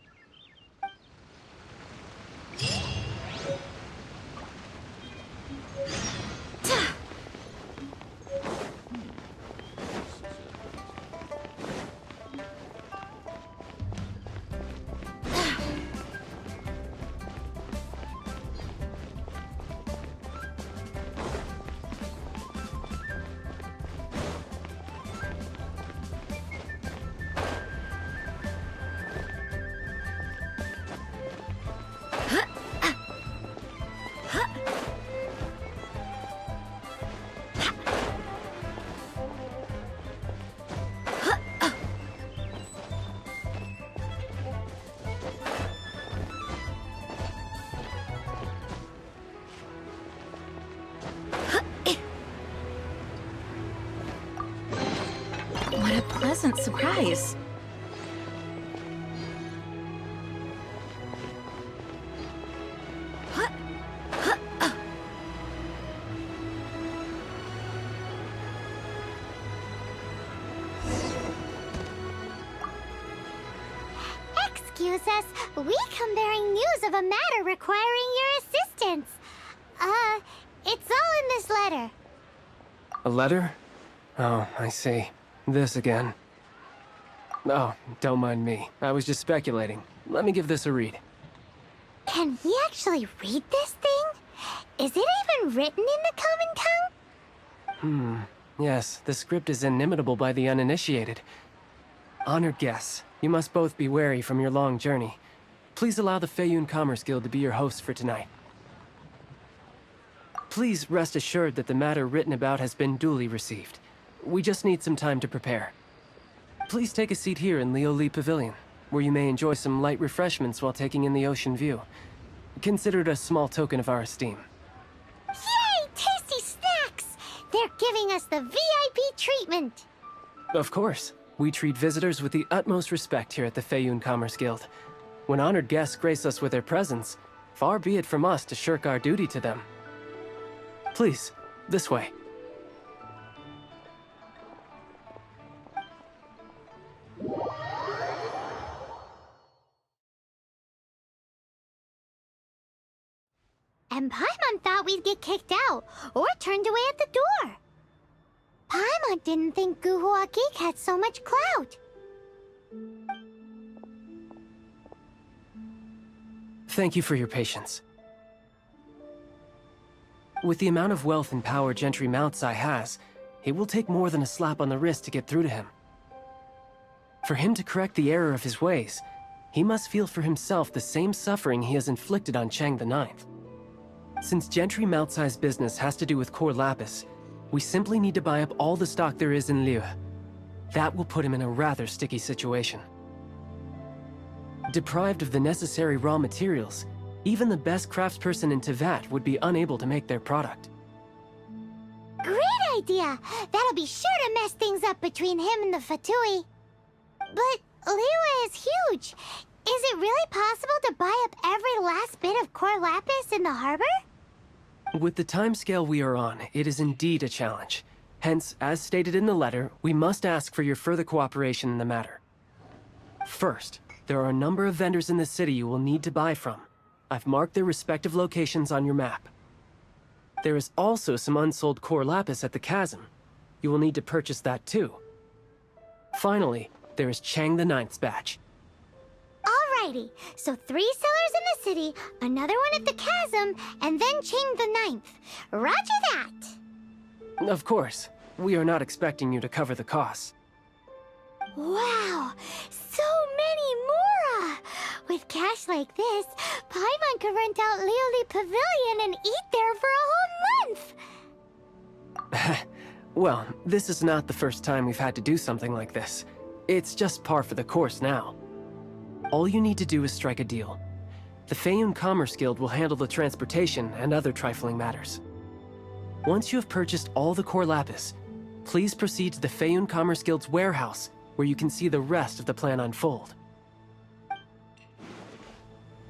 What a pleasant surprise. Excuse us, we come bearing news of a matter requiring your assistance. It's all in this letter. A letter? Oh, I see. This again. Oh, don't mind me. I was just speculating. Let me give this a read. Can we actually read this thing? Is it even written in the common tongue? Yes, the script is inimitable by the uninitiated. Honored guests, you must both be wary from your long journey. Please allow the Feiyun Commerce Guild to be your host for tonight. Please rest assured that the matter written about has been duly received. We just need some time to prepare. Please take a seat here in Lioli Pavilion, where you may enjoy some light refreshments while taking in the ocean view. Consider it a small token of our esteem. Yay! Tasty snacks! They're giving us the VIP treatment! Of course. We treat visitors with the utmost respect here at the Feiyun Commerce Guild. When honored guests grace us with their presence, far be it from us to shirk our duty to them. Please, this way. And Paimon thought we'd get kicked out, or turned away at the door. Paimon didn't think Guhua Geek had so much clout. Thank you for your patience. With the amount of wealth and power Gentry Moutsai has, it will take more than a slap on the wrist to get through to him. For him to correct the error of his ways, he must feel for himself the same suffering he has inflicted on Chang the Ninth. Since Gentry Moutsai's business has to do with core lapis, we simply need to buy up all the stock there is in Liyue. That will put him in a rather sticky situation. Deprived of the necessary raw materials, even the best craftsperson in Teyvat would be unable to make their product. Great idea! That'll be sure to mess things up between him and the Fatui. But Liyue is huge. Is it really possible to buy up every last bit of core lapis in the harbor? With the timescale we are on, it is indeed a challenge. Hence, as stated in the letter, we must ask for your further cooperation in the matter. First, there are a number of vendors in the city you will need to buy from. I've marked their respective locations on your map. There is also some unsold core lapis at the chasm. You will need to purchase that too. Finally, there is Chang the Ninth's batch. Alrighty, so 3 sellers in the city, another one at the chasm, and then Chang the Ninth. Roger that! Of course, we are not expecting you to cover the costs. Wow, so many more! With cash like this, Paimon could rent out Lioli Pavilion and eat there for a whole month! Well, this is not the first time we've had to do something like this. It's just par for the course now. All you need to do is strike a deal. The Feiyun Commerce Guild will handle the transportation and other trifling matters. Once you have purchased all the core lapis, please proceed to the Feiyun Commerce Guild's warehouse, where you can see the rest of the plan unfold.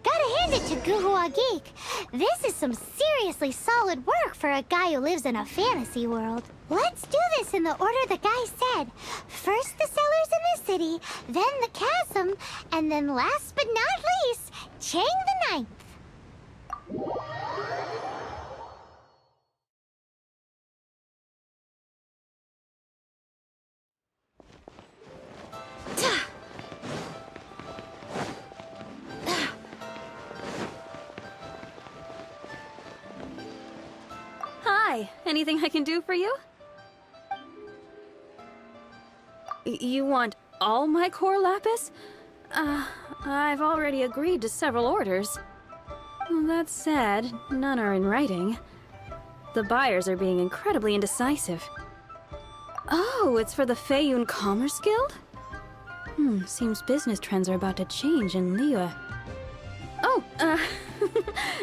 Gotta hand it to Guhua Geek. This is some seriously solid work for a guy who lives in a fantasy world. Let's do this in the order the guy said. First the cellars in the city, then the chasm, and then last but not least, Chang the Ninth. Hi, anything I can do for you? You want all my core lapis? I've already agreed to several orders. That said, none are in writing. The buyers are being incredibly indecisive. Oh, it's for the Feiyun Commerce Guild? Seems business trends are about to change in Liyue. Oh,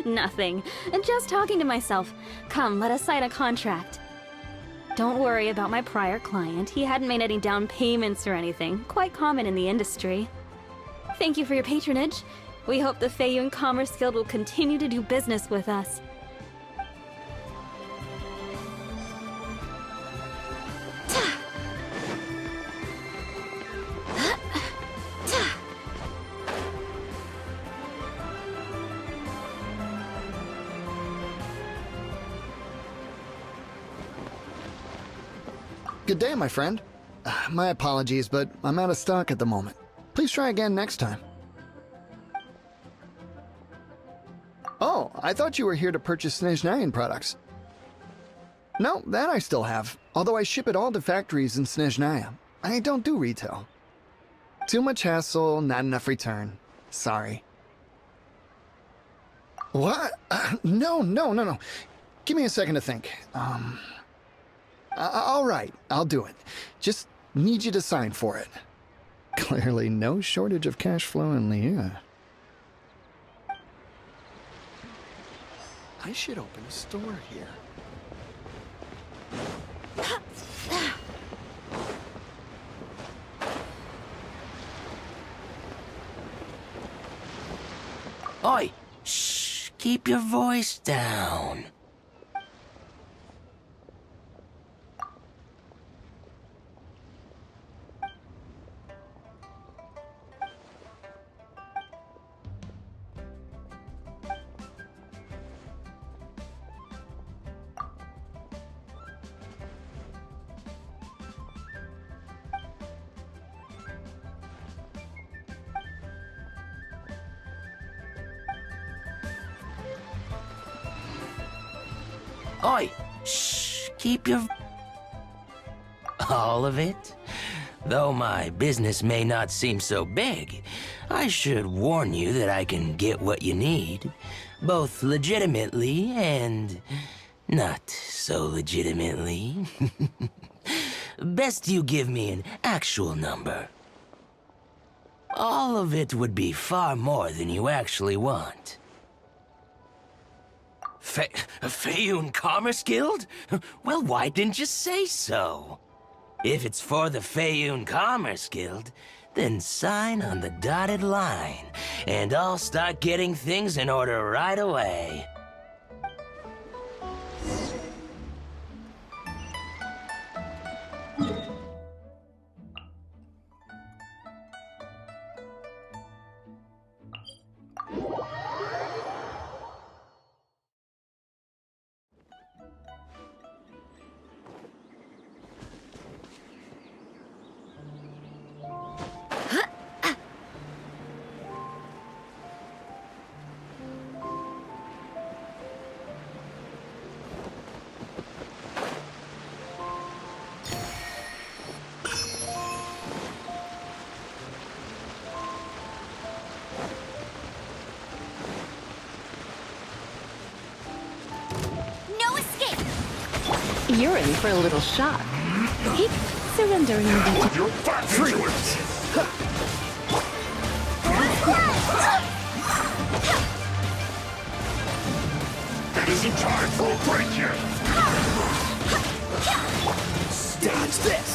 nothing. Just talking to myself. Come, let us sign a contract. Don't worry about my prior client. He hadn't made any down payments or anything. Quite common in the industry. Thank you for your patronage. We hope the Feiyun Commerce Guild will continue to do business with us. Good day, my friend. My apologies, but I'm out of stock at the moment. Please try again next time. Oh, I thought you were here to purchase Snezhnayan products. No, that I still have, although I ship it all to factories in Snezhnaya. I don't do retail. Too much hassle, not enough return. Sorry. What? No. Give me a second to think. All right, I'll do it. Just need you to sign for it. Clearly no shortage of cash flow in Liyue. I should open a store here. Oi! Shh! Keep your voice down. Oi! Shh! Keep your... All of it? Though my business may not seem so big, I should warn you that I can get what you need, both legitimately and not so legitimately. Best you give me an actual number. All of it would be far more than you actually want. Feiyun Commerce Guild? Well, why didn't you say so? If it's for the Feiyun Commerce Guild, then sign on the dotted line, and I'll start getting things in order right away. You're in for a little shock. Keep surrendering the Freeze! It isn't time for a break yet! Dodge this!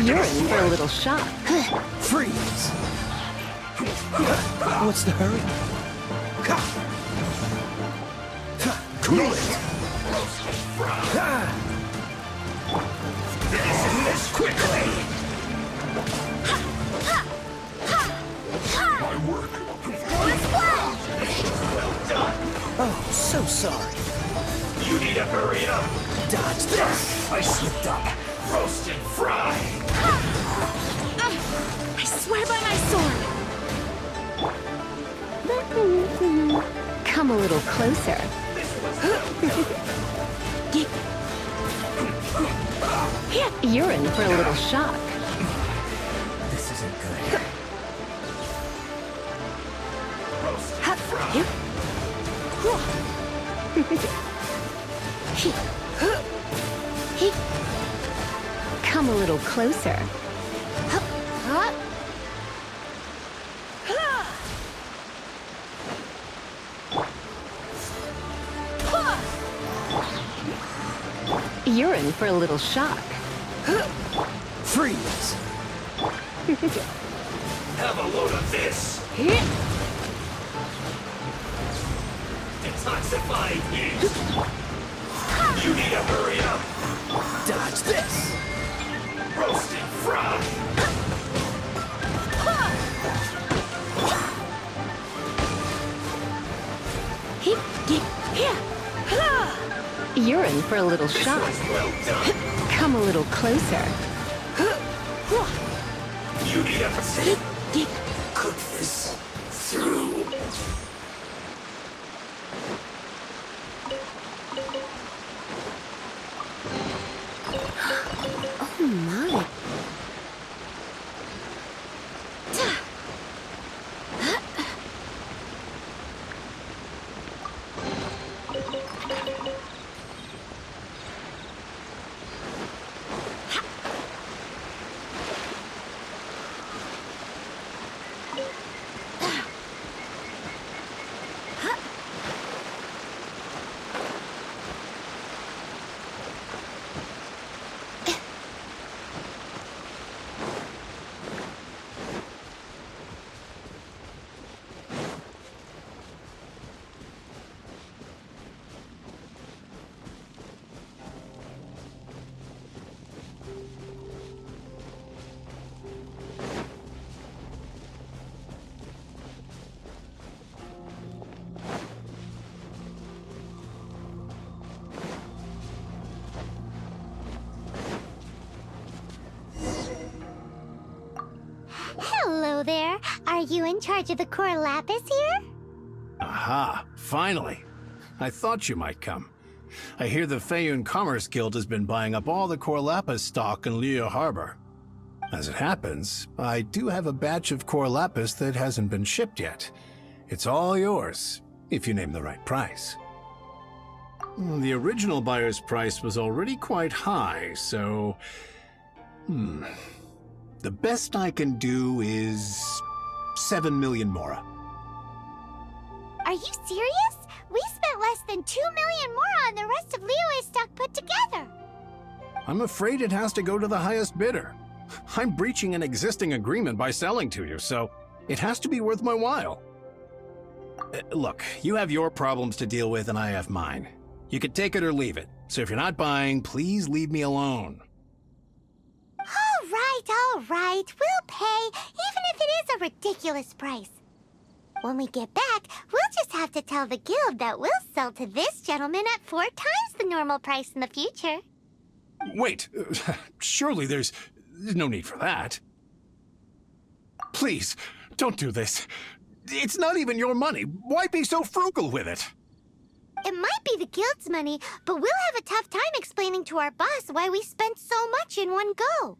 You're in for a little shock. Freeze! What's the hurry? Cool it! Finish this quickly! My work! Well done! Oh, so sorry. You need to hurry up! Dodge this! I slipped up! Roast and fry! I swear by my sword! Come a little closer. You're in for a little shock. This isn't good. Roast and fry! Come a little closer. You're in for a little shock. Freeze! Have a load of this! Detoxifying heat! You need to hurry up! Dodge this! Roast and fry! You're in for a little shock. Well done! Come a little closer. You need to cook this through. Oh my. Hello there. Are you in charge of the core lapis here? Aha, finally. I thought you might come. I hear the Feiyun Commerce Guild has been buying up all the core lapis stock in Liyue Harbor. As it happens, I do have a batch of core lapis that hasn't been shipped yet. It's all yours, if you name the right price. The original buyer's price was already quite high, so... The best I can do is 7 million mora. Are you serious? We spent less than 2 million more on the rest of Liyue's stock put together. I'm afraid it has to go to the highest bidder. I'm breaching an existing agreement by selling to you, so it has to be worth my while. Look, you have your problems to deal with and I have mine. You can take it or leave it, so if you're not buying, please leave me alone. All right. We'll pay, even if it is a ridiculous price. When we get back, we'll just have to tell the guild that we'll sell to this gentleman at 4 times the normal price in the future. Wait, surely there's no need for that. Please, don't do this. It's not even your money. Why be so frugal with it? It might be the guild's money, but we'll have a tough time explaining to our boss why we spent so much in one go.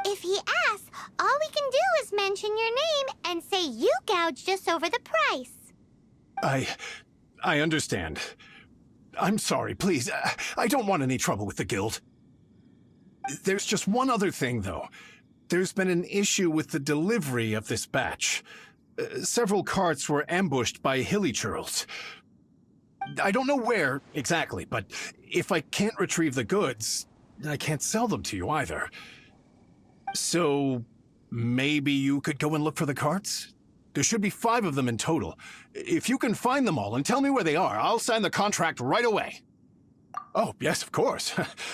If he asks, all we can do is mention your name and say you gouged us over the price. I understand. I'm sorry, please. I don't want any trouble with the guild. There's just one other thing, though. There's been an issue with the delivery of this batch. Several carts were ambushed by hilly churls. I don't know where exactly, but if I can't retrieve the goods, I can't sell them to you either. So maybe you could go and look for the carts? There should be 5 of them in total. If you can find them all and tell me where they are, I'll sign the contract right away. Oh, yes, of course.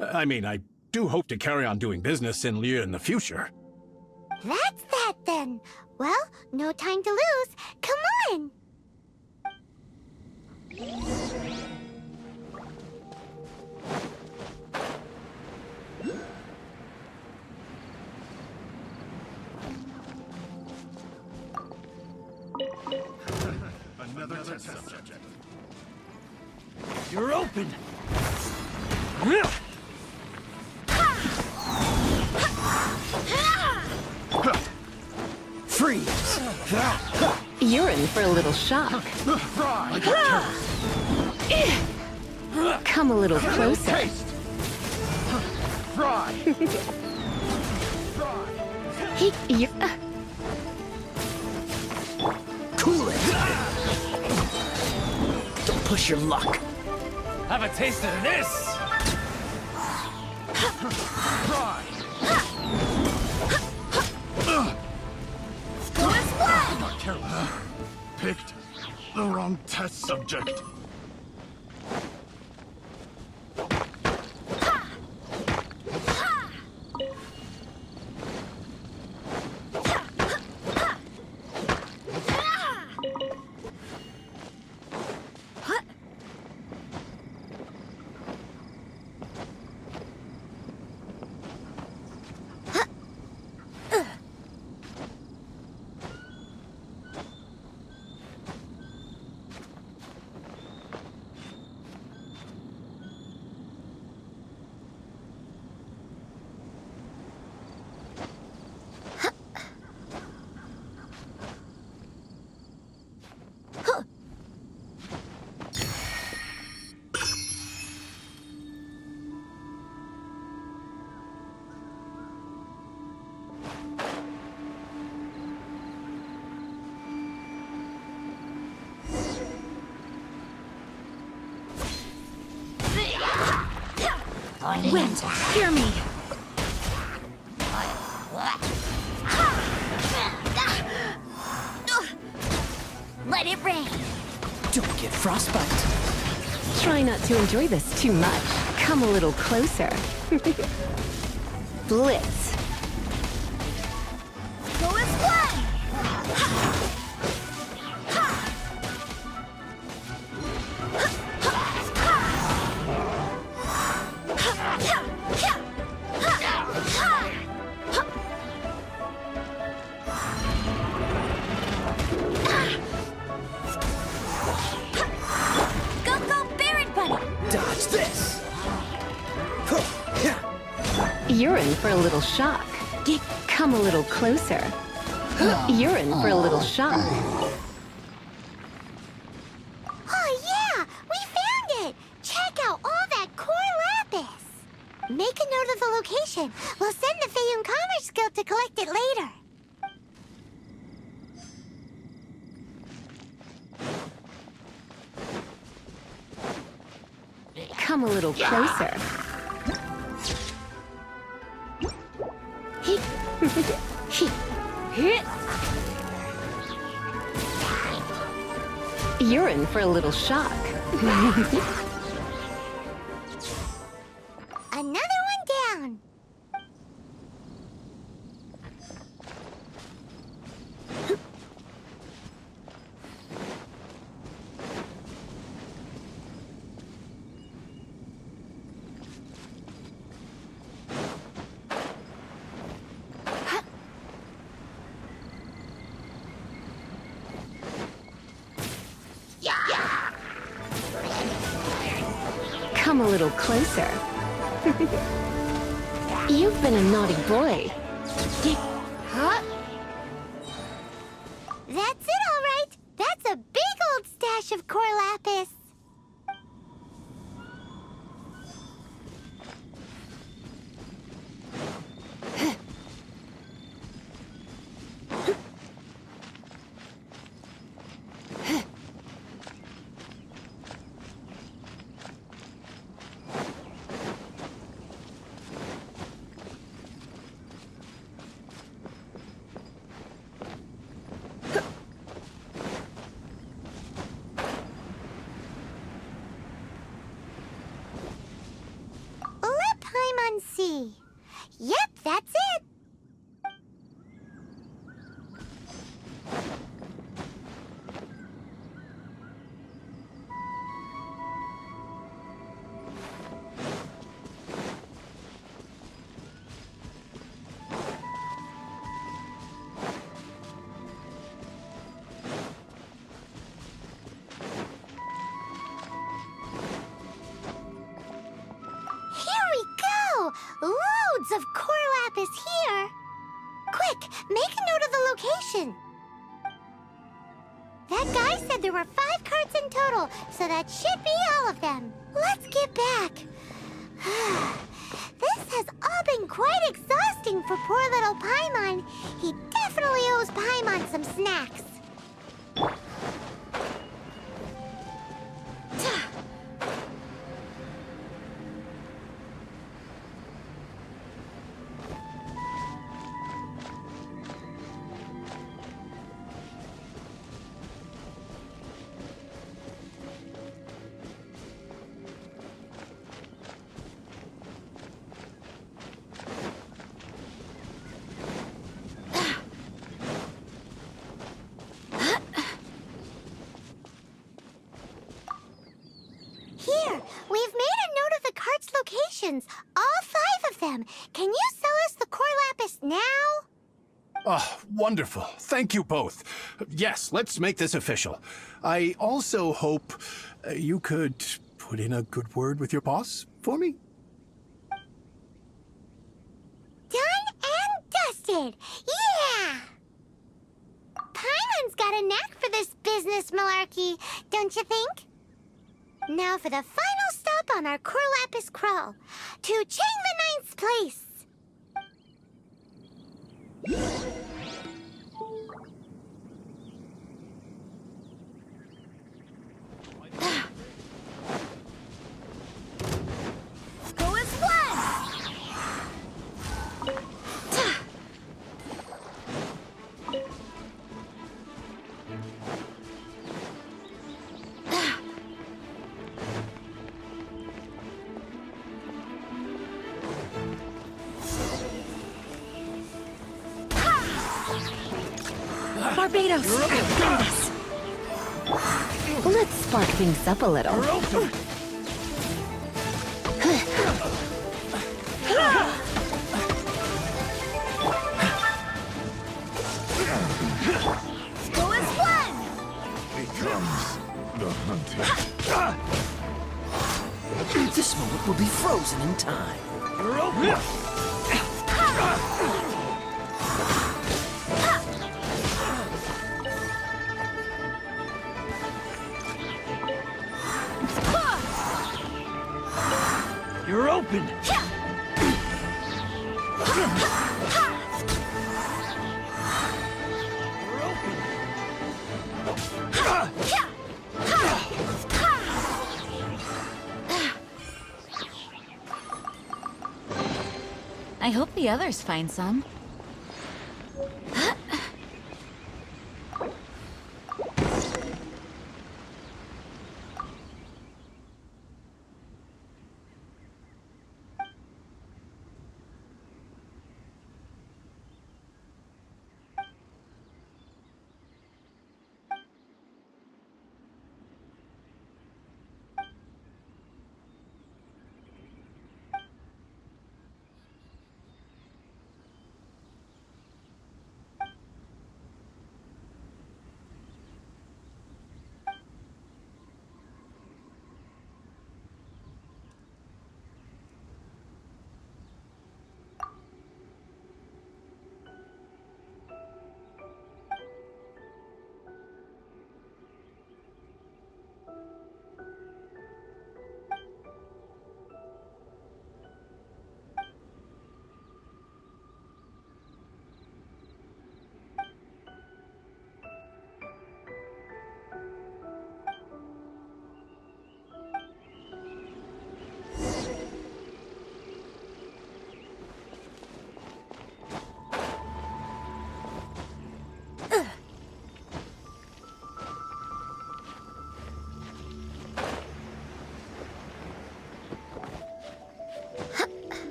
I mean, I do hope to carry on doing business in Liyue in the future. That's that then. Well, no time to lose. Come on! Another test subject. You're open! Freeze! You're in for a little shock. Come a little closer. Cool it! Don't push your luck. Have a taste of this! Not careless. Picked the wrong test subject. Wind, hear me! Let it rain! Don't get frostbite. Try not to enjoy this too much. Come a little closer. Blitz. Go and play! You're in for a little shock. Come a little closer. You're in for a little shock. Oh yeah! We found it! Check out all that core lapis! Make a note of the location. We'll send the Feiyun Commerce Guild to collect it later. Come a little closer. You're in for a little shock. Another one down. Come a little closer. You've been a naughty boy. Huh? That's it, all right. That's a big old stack stash of core lapis. See. Yep, that's it. Loads of core lapis here. Quick, make a note of the location. That guy said there were 5 carts in total, so that should be all of them. Let's get back. This has all been quite exhausting for poor little Paimon. He definitely owes Paimon some snacks. All 5 of them. Can you sell us the core lapis now? Oh, wonderful. Thank you both. Yes, let's make this official. I also hope you could put in a good word with your boss for me. Done and dusted. Yeah! Paimon's got a knack for this business malarkey, don't you think? Now for the final stop on our core lapis crawl, to Chain the Ninth's place. Go as one! Barbados! Barbados! Let's spark things up a little. Go as one! Becomes the hunted. This moment will be frozen in time. You're open! I hope the others find some.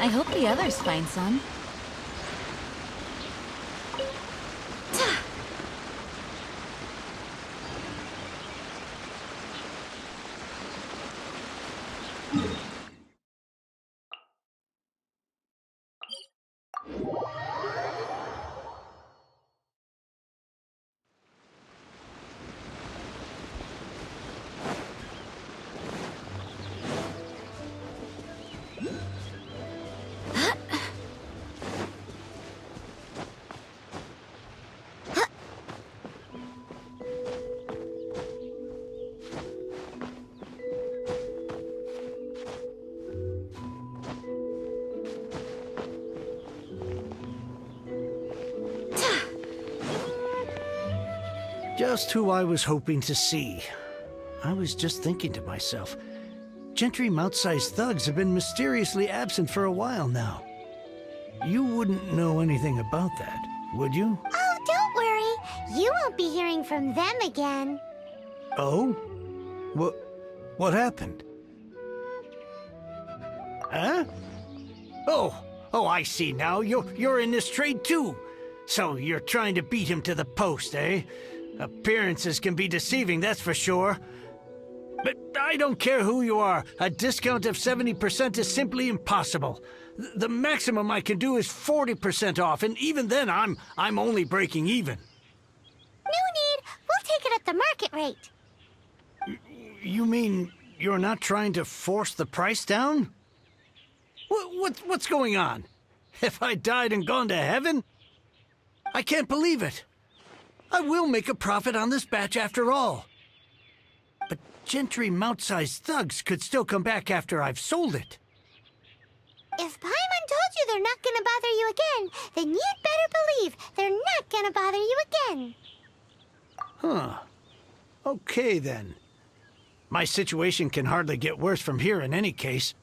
I hope the others find some. Just who I was hoping to see. I was just thinking to myself, Gentry Mount-sized thugs have been mysteriously absent for a while now. You wouldn't know anything about that, would you? Oh, don't worry. You won't be hearing from them again. Oh? What happened? Huh? Oh, I see now. You're in this trade too. So you're trying to beat him to the post, eh? Appearances can be deceiving, that's for sure. But I don't care who you are. A discount of 70% is simply impossible. The maximum I can do is 40% off, and even then I'm only breaking even. No need. We'll take it at the market rate. You mean you're not trying to force the price down? What's going on? Have I died and gone to heaven? I can't believe it. I will make a profit on this batch after all. But Gentry Mount-sized thugs could still come back after I've sold it. If Paimon told you they're not gonna bother you again, then you'd better believe they're not gonna bother you again. Huh. Okay, then. My situation can hardly get worse from here in any case.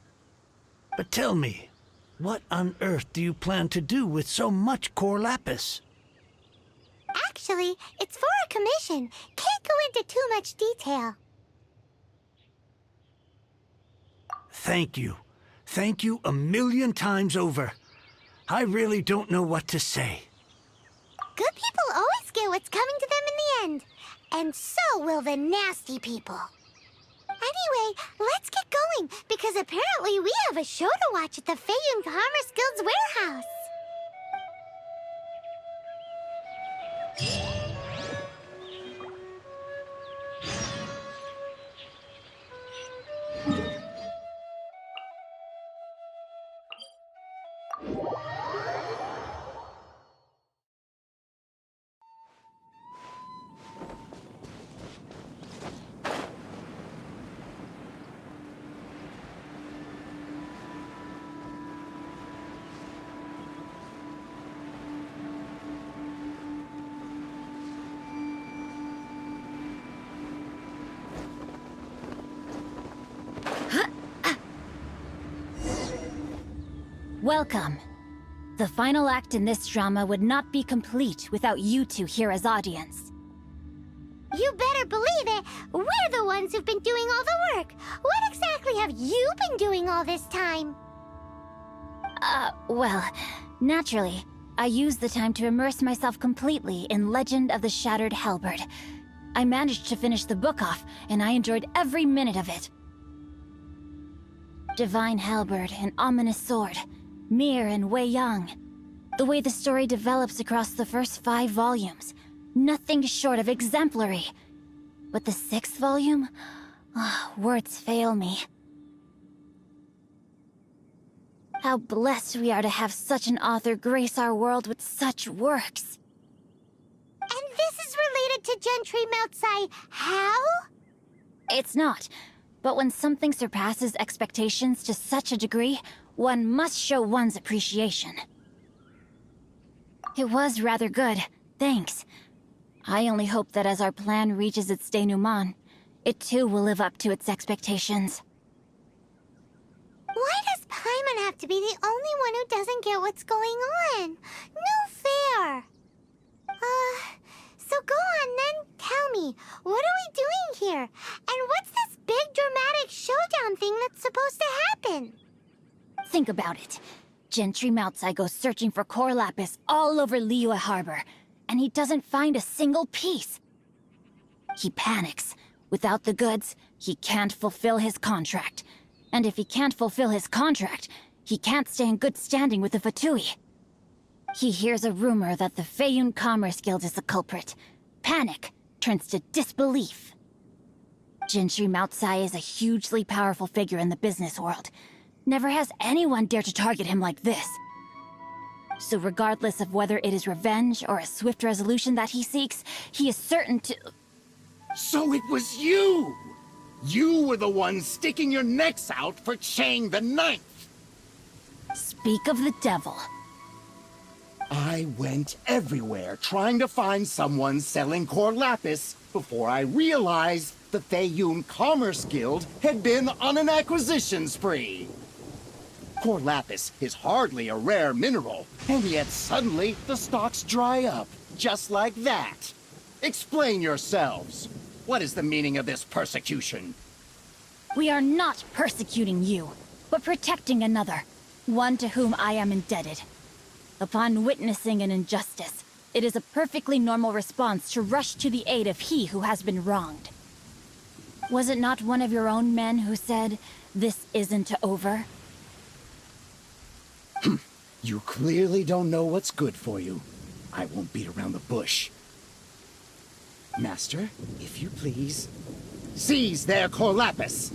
But tell me, what on earth do you plan to do with so much core lapis? Actually, it's for a commission. Can't go into too much detail. Thank you. Thank you a million times over. I really don't know what to say. Good people always get what's coming to them in the end. And so will the nasty people. Anyway, let's get going, because apparently we have a show to watch at the Feiyun Commerce Guild's warehouse. Welcome. The final act in this drama would not be complete without you two here as audience. You better believe it. We're the ones who've been doing all the work. What exactly have you been doing all this time? Well, naturally, I used the time to immerse myself completely in Legend of the Shattered Halberd. I managed to finish the book off, and I enjoyed every minute of it. Divine Halberd, an ominous sword. Mir and Wei Yang. The way the story develops across the first 5 volumes. Nothing short of exemplary. But the 6th volume? Words fail me. How blessed we are to have such an author grace our world with such works. And this is related to Gentry Mount-sai how? It's not. But when something surpasses expectations to such a degree, one must show one's appreciation. It was rather good, thanks. I only hope that as our plan reaches its denouement, it too will live up to its expectations. Why does Paimon have to be the only one who doesn't get what's going on? No fair. So go on then, tell me, what are we doing here? And what's this big dramatic showdown thing that's supposed to happen? Think about it. Gentry Moutsai goes searching for core lapis all over Liyue Harbor, and he doesn't find a single piece. He panics. Without the goods, he can't fulfill his contract. And if he can't fulfill his contract, he can't stay in good standing with the Fatui. He hears a rumor that the Feiyun Commerce Guild is the culprit. Panic turns to disbelief. Gentry Moutsai is a hugely powerful figure in the business world. Never has anyone dared to target him like this. So regardless of whether it is revenge or a swift resolution that he seeks, he is certain to... So it was you! You were the one sticking your necks out for Chang the Ninth! Speak of the devil. I went everywhere trying to find someone selling core lapis before I realized the Feiyun Commerce Guild had been on an acquisition spree. Core lapis is hardly a rare mineral, and yet suddenly the stocks dry up, just like that. Explain yourselves. What is the meaning of this persecution? We are not persecuting you, but protecting another, one to whom I am indebted. Upon witnessing an injustice, it is a perfectly normal response to rush to the aid of he who has been wronged. Was it not one of your own men who said, "This isn't over"? You clearly don't know what's good for you. I won't beat around the bush. Master, if you please, seize their core lapis.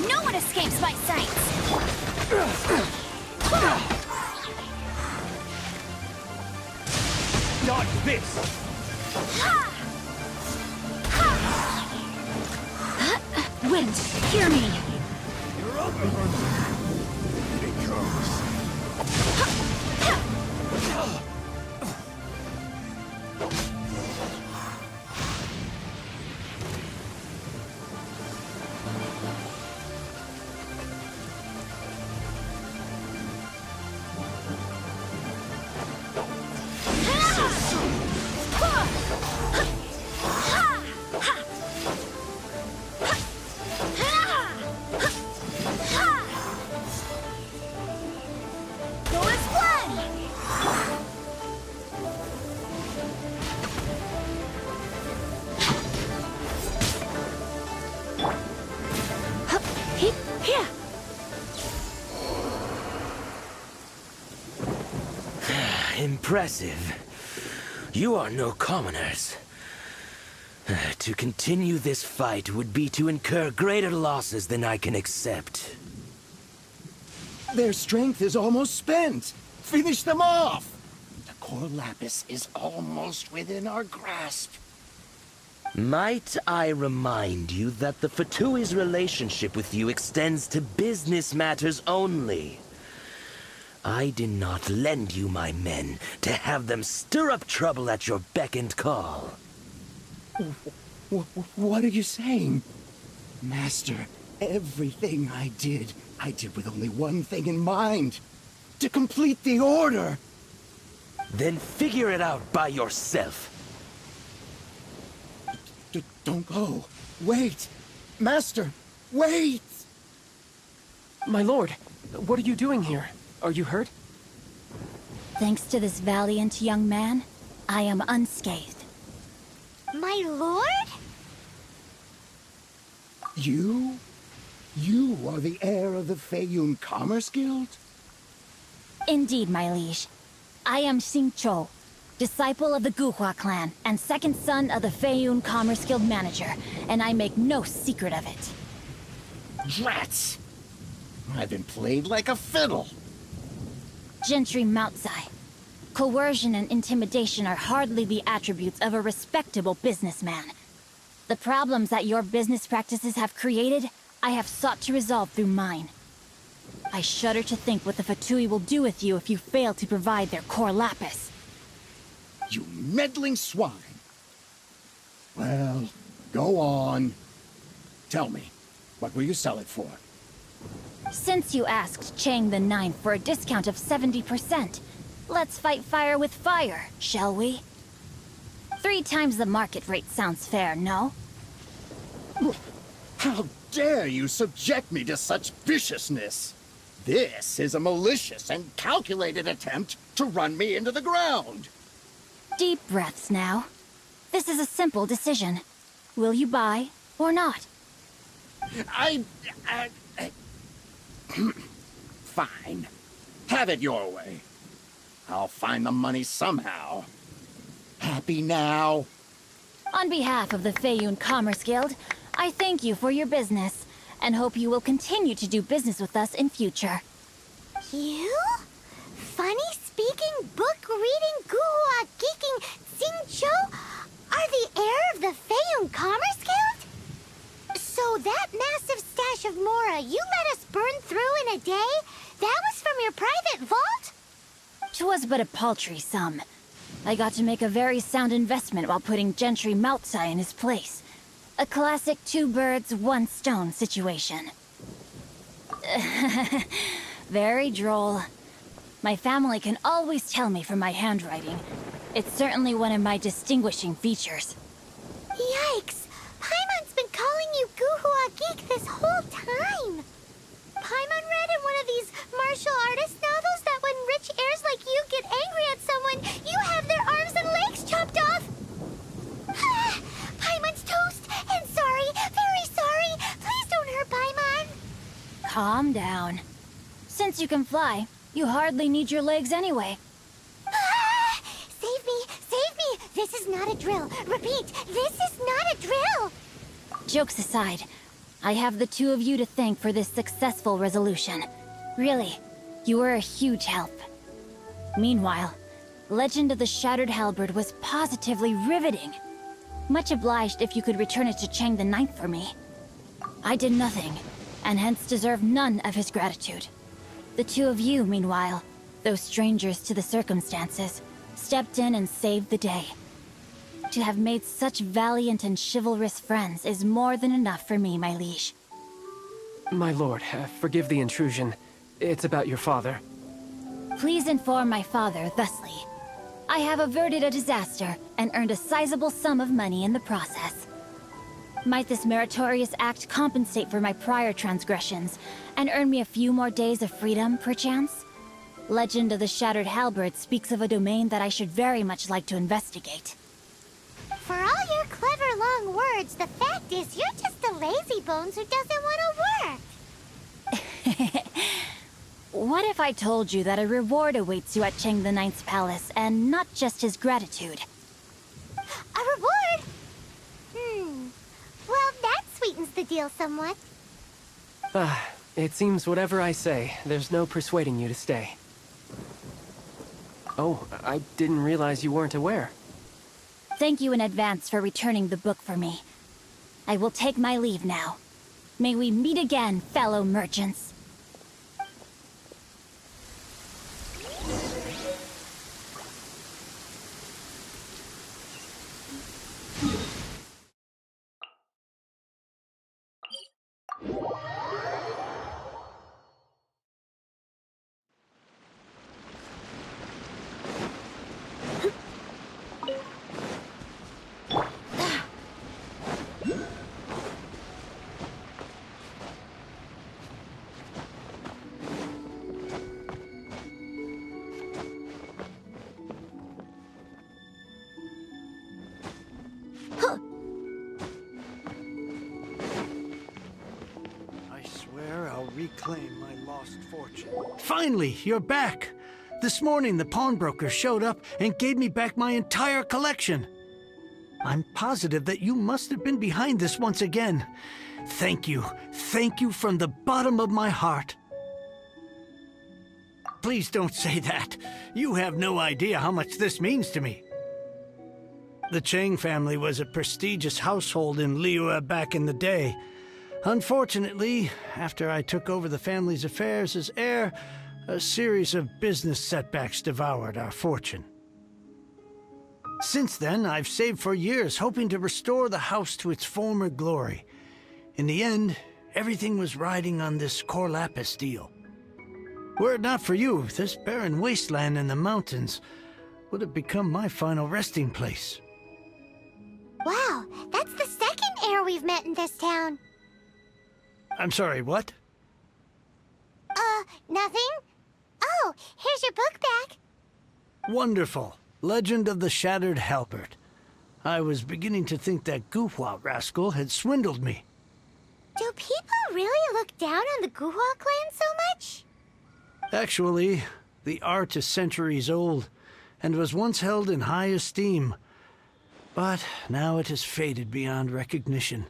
No one escapes my sights! Dodge this! Wind, hear me! You're up! It comes. Impressive. You are no commoners. To continue this fight would be to incur greater losses than I can accept. Their strength is almost spent. Finish them off. The core lapis is almost within our grasp. Might I remind you that the Fatui's relationship with you extends to business matters only? I did not lend you my men to have them stir up trouble at your beck and call. What are you saying? Master, everything I did with only one thing in mind. To complete the order. Then figure it out by yourself. Don't go. Wait. Master, wait! My lord, what are you doing here? Are you hurt? Thanks to this valiant young man, I am unscathed. My lord? You? You are the heir of the Feiyun Commerce Guild? Indeed, my liege. I am Xingqiu, disciple of the Guhua clan, and second son of the Feiyun Commerce Guild manager, and I make no secret of it. Rats! I've been played like a fiddle. Gentry Moutsai. Coercion and intimidation are hardly the attributes of a respectable businessman. The problems that your business practices have created, I have sought to resolve through mine. I shudder to think what the Fatui will do with you if you fail to provide their core lapis. You meddling swine. Well, go on. Tell me, what will you sell it for? Since you asked Chang the Ninth for a discount of 70%, let's fight fire with fire, shall we? 3 times the market rate sounds fair, no? How dare you subject me to such viciousness? This is a malicious and calculated attempt to run me into the ground. Deep breaths now. This is a simple decision. Will you buy or not? Fine. Have it your way. I'll find the money somehow. Happy now? On behalf of the Feiyun Commerce Guild, I thank you for your business, and hope you will continue to do business with us in future. You? Funny-speaking, book-reading, guhua geeking Xingqiu are the heir of the Feiyun Commerce Guild? So that massive stash of Mora you let us burn through in a day, that was from your private vault? 'Twas but a paltry sum. I got to make a very sound investment while putting Gentry Moutsai in his place. A classic 2 birds, 1 stone situation. Very droll. My family can always tell me from my handwriting. It's certainly one of my distinguishing features. Yikes! Paimon's been calling you Guhua Geek this whole time! Paimon read in one of these martial artist novels that when rich heirs like you get angry at someone, you have their arms and legs chopped off! Paimon's toast! And sorry, very sorry! Please don't hurt Paimon! Calm down. Since you can fly, you hardly need your legs anyway. Save me! Save me! This is not a drill! Repeat, this is not a drill! Jokes aside, I have the 2 of you to thank for this successful resolution. Really, you were a huge help. Meanwhile, Legend of the Shattered Halberd was positively riveting. Much obliged if you could return it to Chang the Ninth for me. I did nothing, and hence deserve none of his gratitude. The 2 of you, meanwhile, though strangers to the circumstances, stepped in and saved the day. To have made such valiant and chivalrous friends is more than enough for me, my liege. My lord, forgive the intrusion. It's about your father. Please inform my father thusly. I have averted a disaster and earned a sizable sum of money in the process. Might this meritorious act compensate for my prior transgressions and earn me a few more days of freedom, perchance? Legend of the Shattered Halberd speaks of a domain that I should very much like to investigate. For all your clever long words, the fact is you're just a lazy bones who doesn't want to work. What if I told you that a reward awaits you at Chang the Ninth's palace, and not just his gratitude? A reward? Well, that sweetens the deal somewhat. It seems whatever I say, there's no persuading you to stay. Oh, I didn't realize you weren't aware. Thank you in advance for returning the book for me. I will take my leave now. May we meet again, fellow merchants. Reclaim my lost fortune. Finally, you're back! This morning, the pawnbroker showed up and gave me back my entire collection. I'm positive that you must have been behind this once again. Thank you. Thank you from the bottom of my heart. Please don't say that. You have no idea how much this means to me. The Chang family was a prestigious household in Liyue back in the day. Unfortunately, after I took over the family's affairs as heir, a series of business setbacks devoured our fortune. Since then, I've saved for years, hoping to restore the house to its former glory. In the end, everything was riding on this Core Lapis deal. Were it not for you, this barren wasteland in the mountains would have become my final resting place. we've met in this town. I'm sorry, what? Nothing? Oh, here's your book back. Wonderful. Legend of the Shattered Halberd. I was beginning to think that Guhua rascal had swindled me. Do people really look down on the Guhua clan so much? Actually, the art is centuries old, and was once held in high esteem. But now it has faded beyond recognition.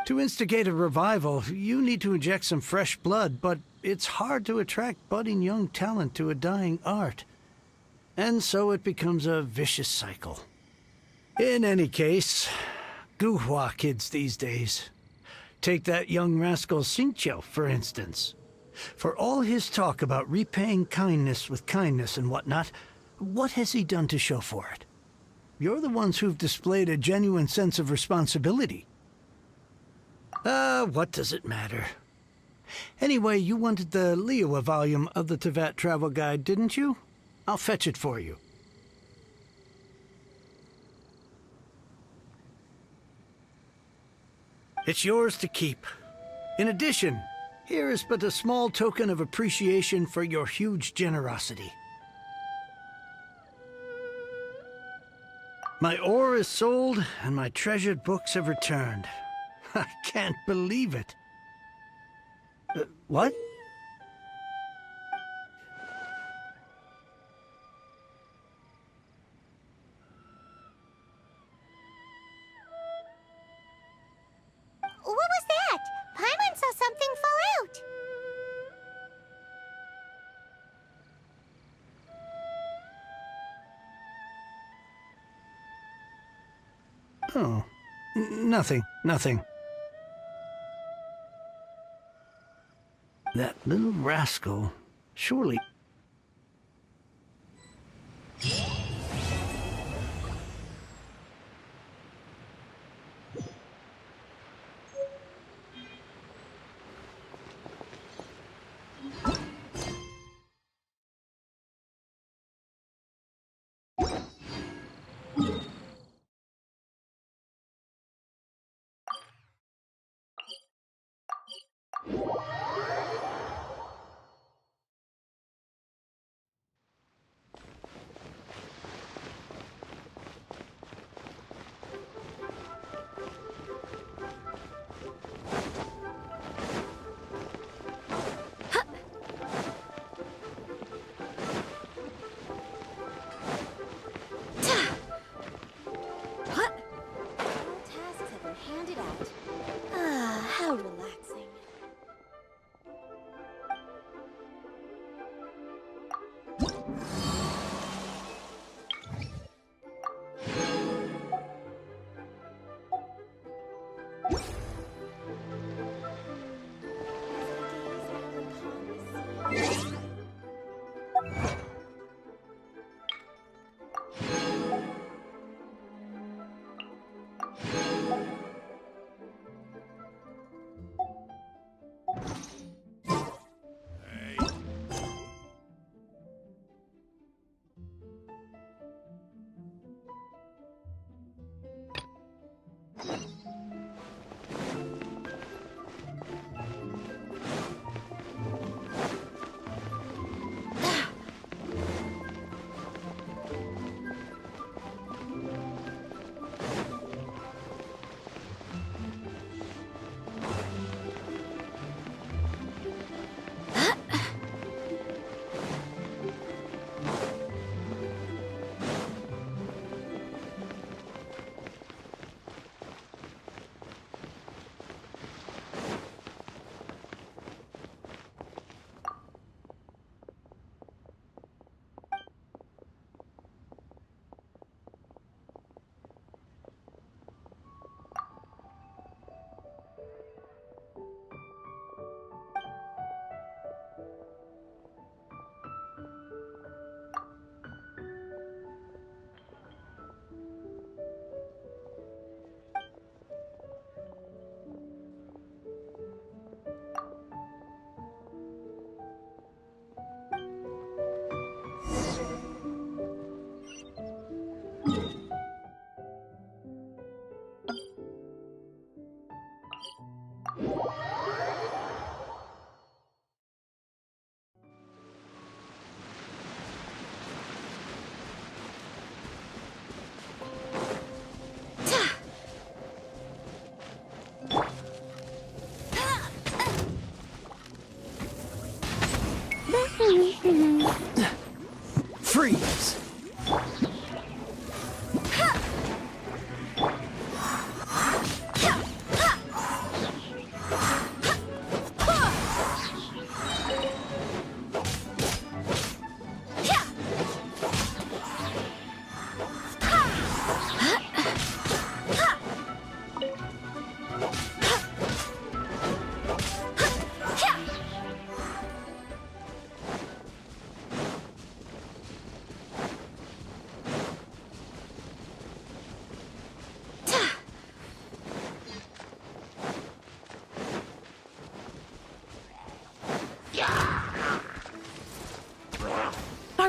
To instigate a revival, you need to inject some fresh blood, but it's hard to attract budding young talent to a dying art. And so it becomes a vicious cycle. In any case, Guhua kids these days. Take that young rascal Xingqiu, for instance. For all his talk about repaying kindness with kindness and whatnot, what has he done to show for it? You're the ones who've displayed a genuine sense of responsibility. What does it matter? Anyway, you wanted the Liyue volume of the Teyvat travel guide, didn't you? I'll fetch it for you. It's yours to keep. In addition, here is but a small token of appreciation for your huge generosity. My ore is sold, and my treasured books have returned. I can't believe it. What? What was that? Paimon saw something fall out. Oh, nothing. That little rascal, surely... Handed out. Ah, how relaxing.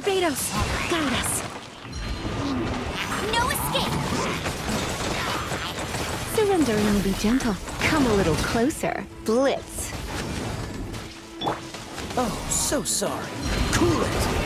Barbados! Guide us! No escape! Surrendering will be gentle. Come a little closer. Blitz. Oh, so sorry. Cool it!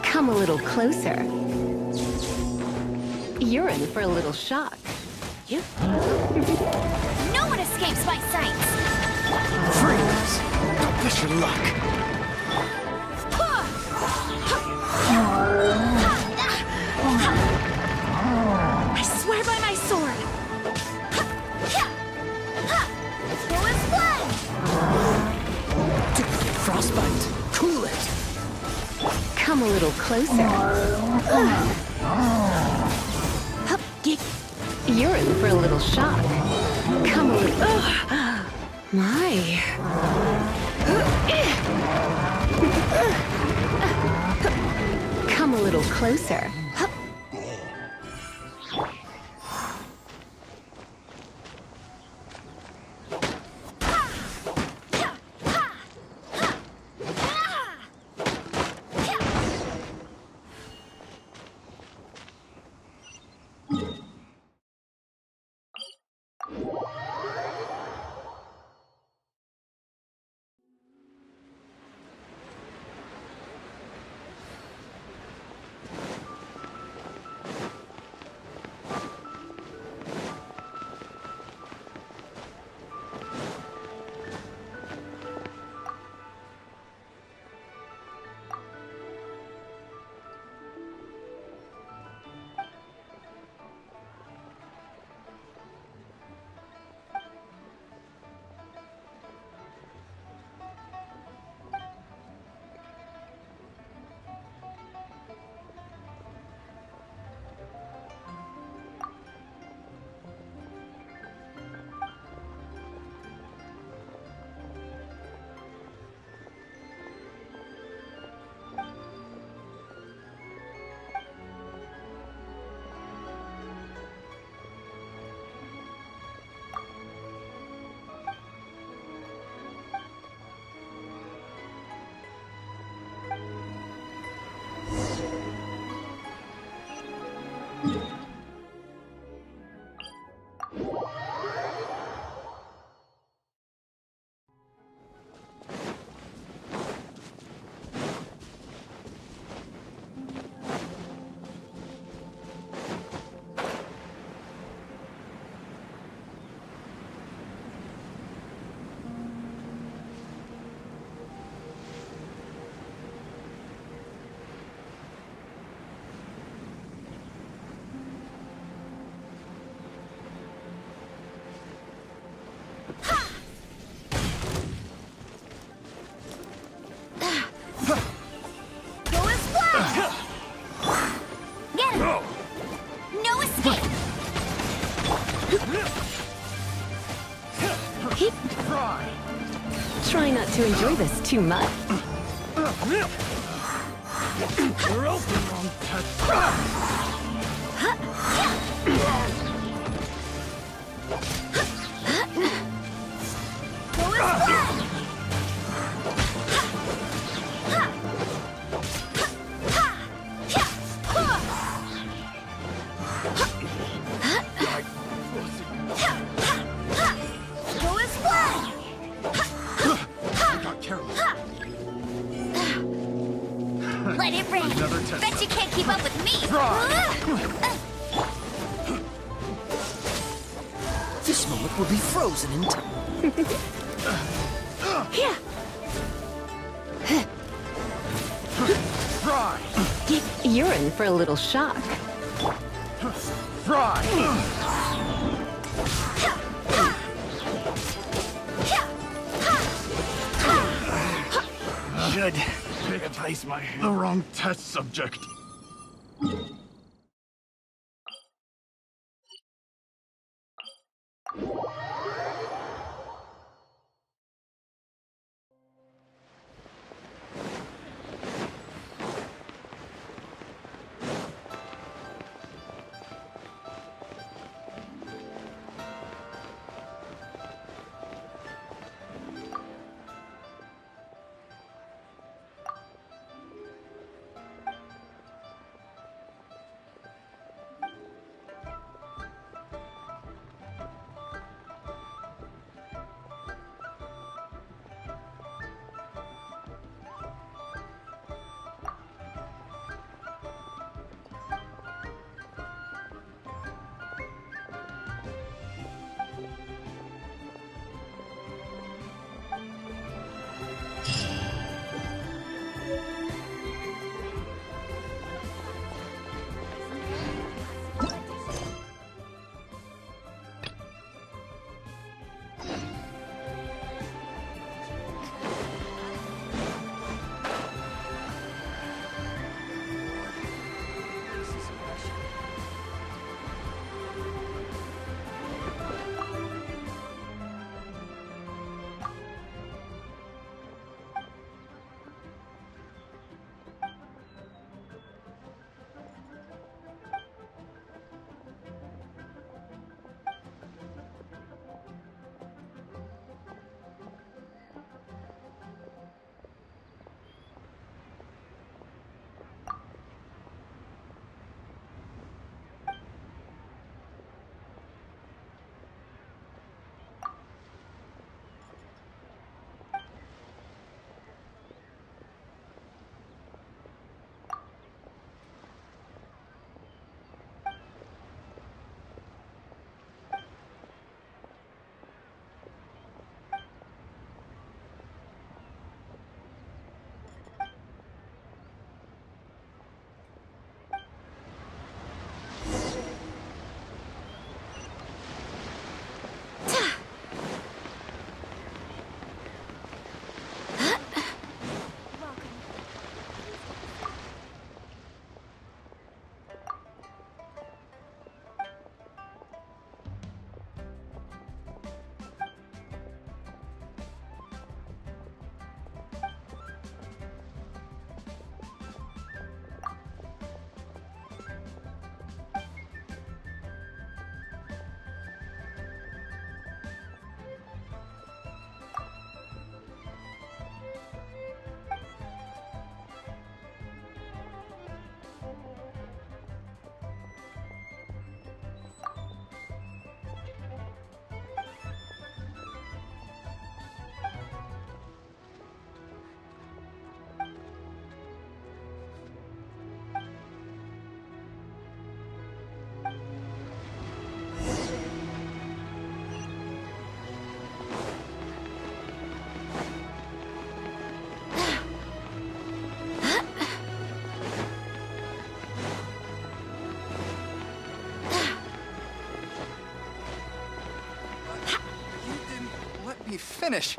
Come a little closer. You're in for a little shock. No one escapes my sights! Freeze! Don't push your luck. I swear by my sword! Frostbite! Cool it! Come a little closer. Hup, you're in for a little shock. Come a little... My... Come a little closer. Hup. Try not to enjoy this too much. We're open, wrong Let it rain! Bet you can't keep up with me! This moment will be frozen in time. Yeah. You're in for a little shock. Should have Place the wrong test subject. Me finish.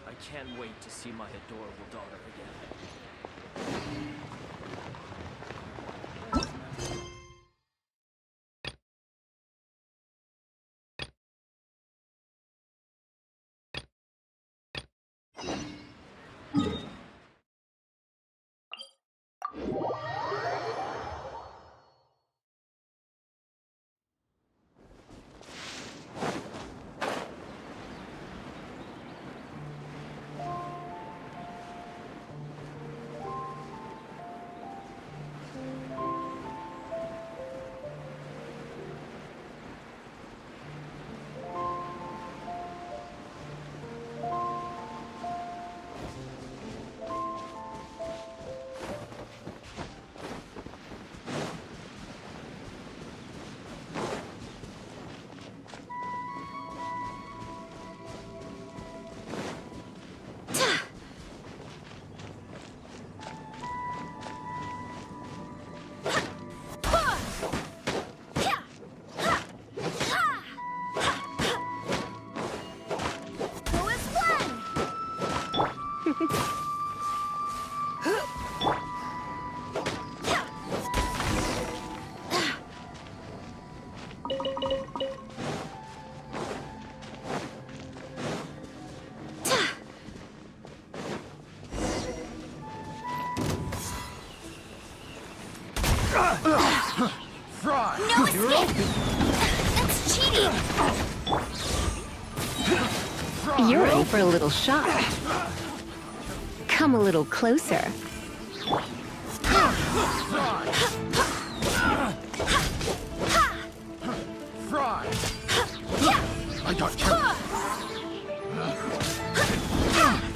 I can't wait to see my adorable daughter again. Fraud! No escape! That's cheating! You're in for a little shock. Come a little closer. Fraud! I got carried.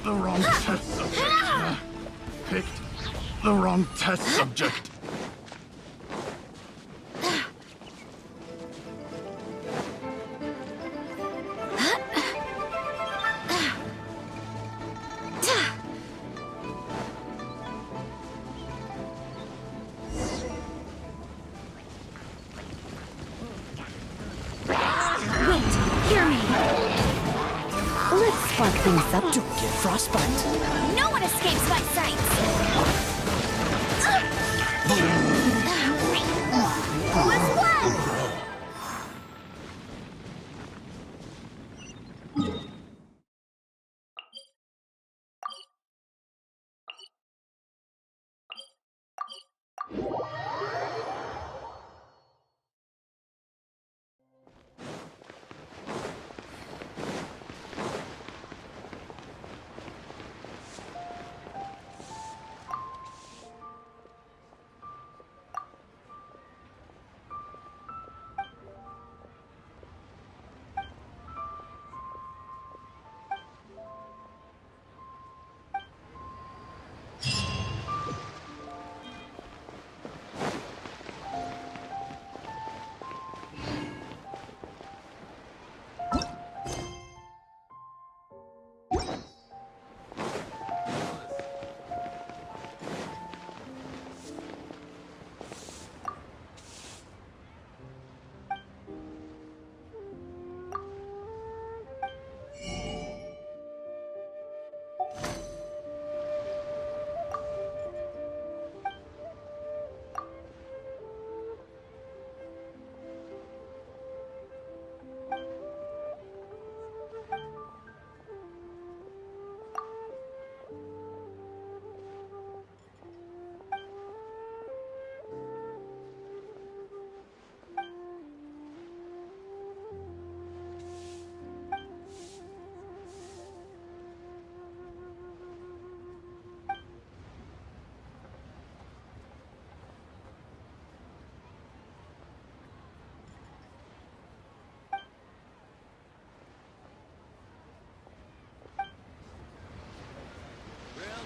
The wrong test subject. Picked the wrong test subject. Wait, hear me. Let's spark things up. Don't get frostbite. No one escapes my sight! What's one?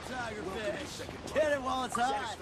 Tiger fish. Get it while it's hot.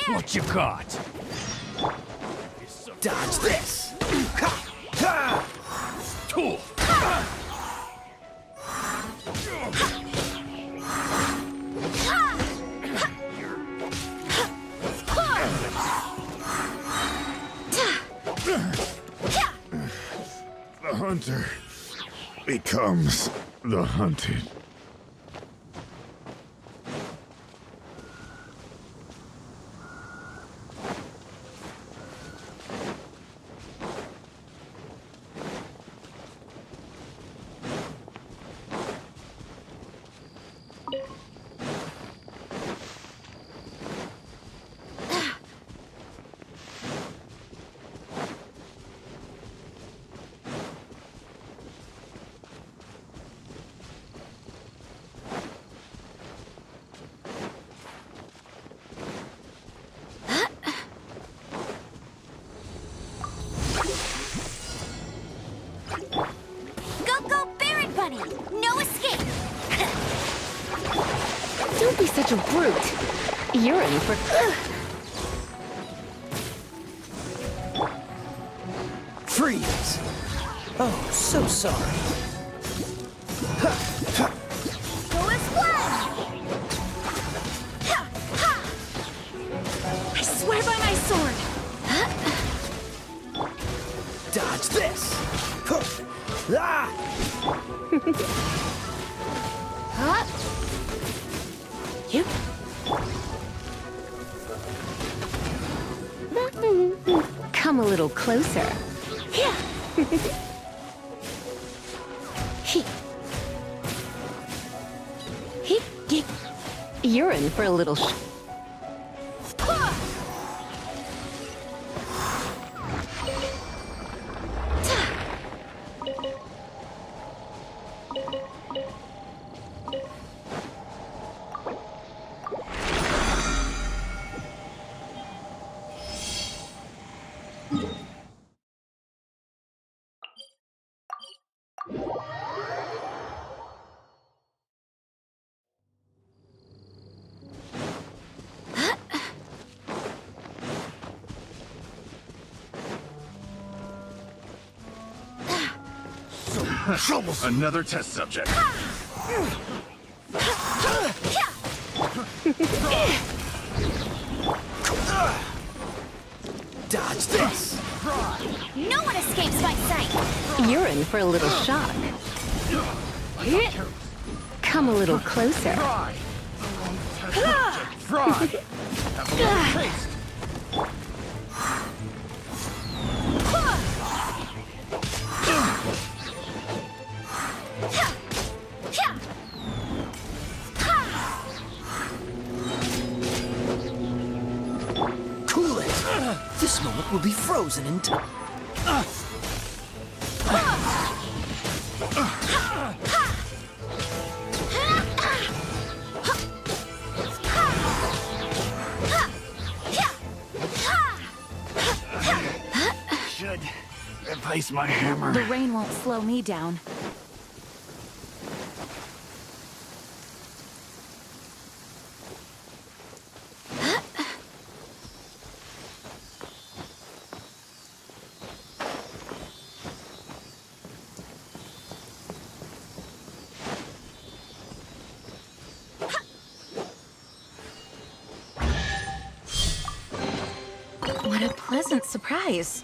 What you got? Dodge this! Tool! The hunter becomes the hunted. Don't be such a brute. You're in for... Freeze! Oh, so sorry. Go and splash! I swear by my sword! Dodge this! Ah! You... Come a little closer. Yeah. You're in for a little Another test subject. Dodge this! No one escapes my sight! You're in for a little shock. Come a little closer. Fry! Have a little taste. Cool it! This moment will be frozen in time. Should replace my hammer. The rain won't slow me down. What a pleasant surprise.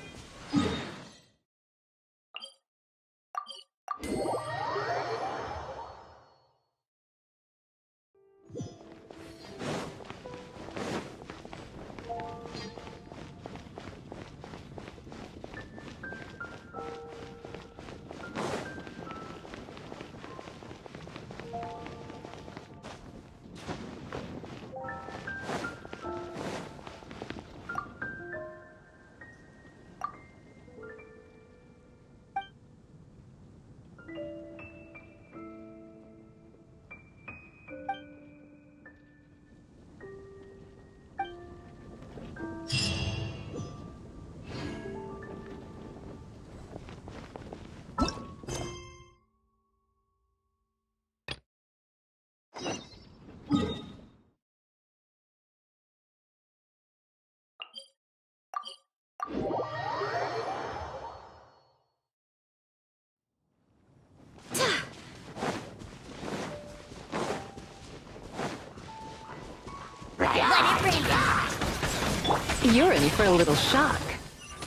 You're in for a little shock.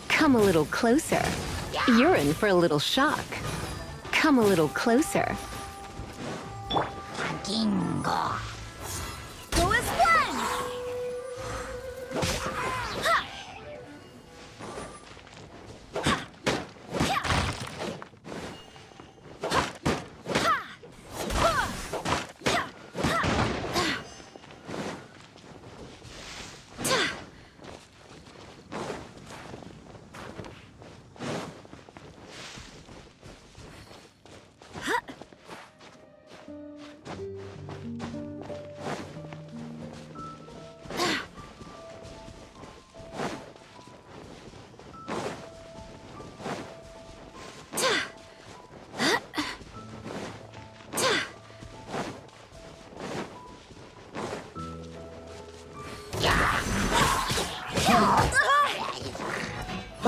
Come a little closer. You're in for a little shock. Come a little closer. Gingo. Go as one!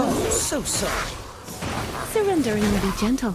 Oh, so sorry. Surrendering will be gentle.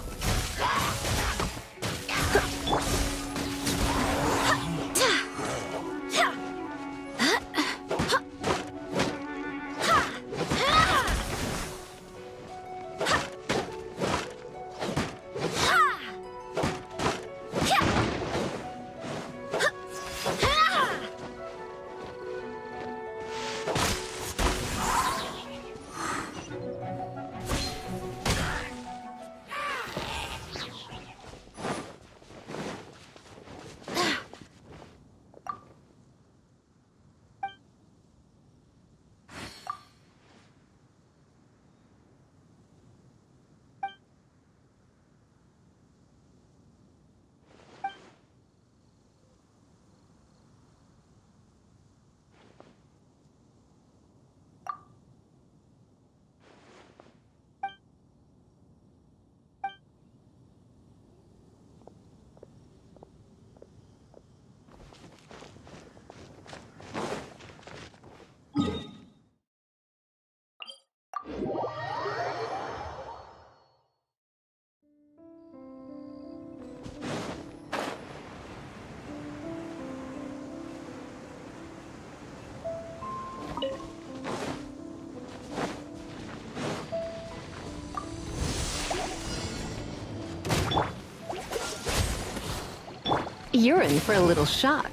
You're in for a little shock.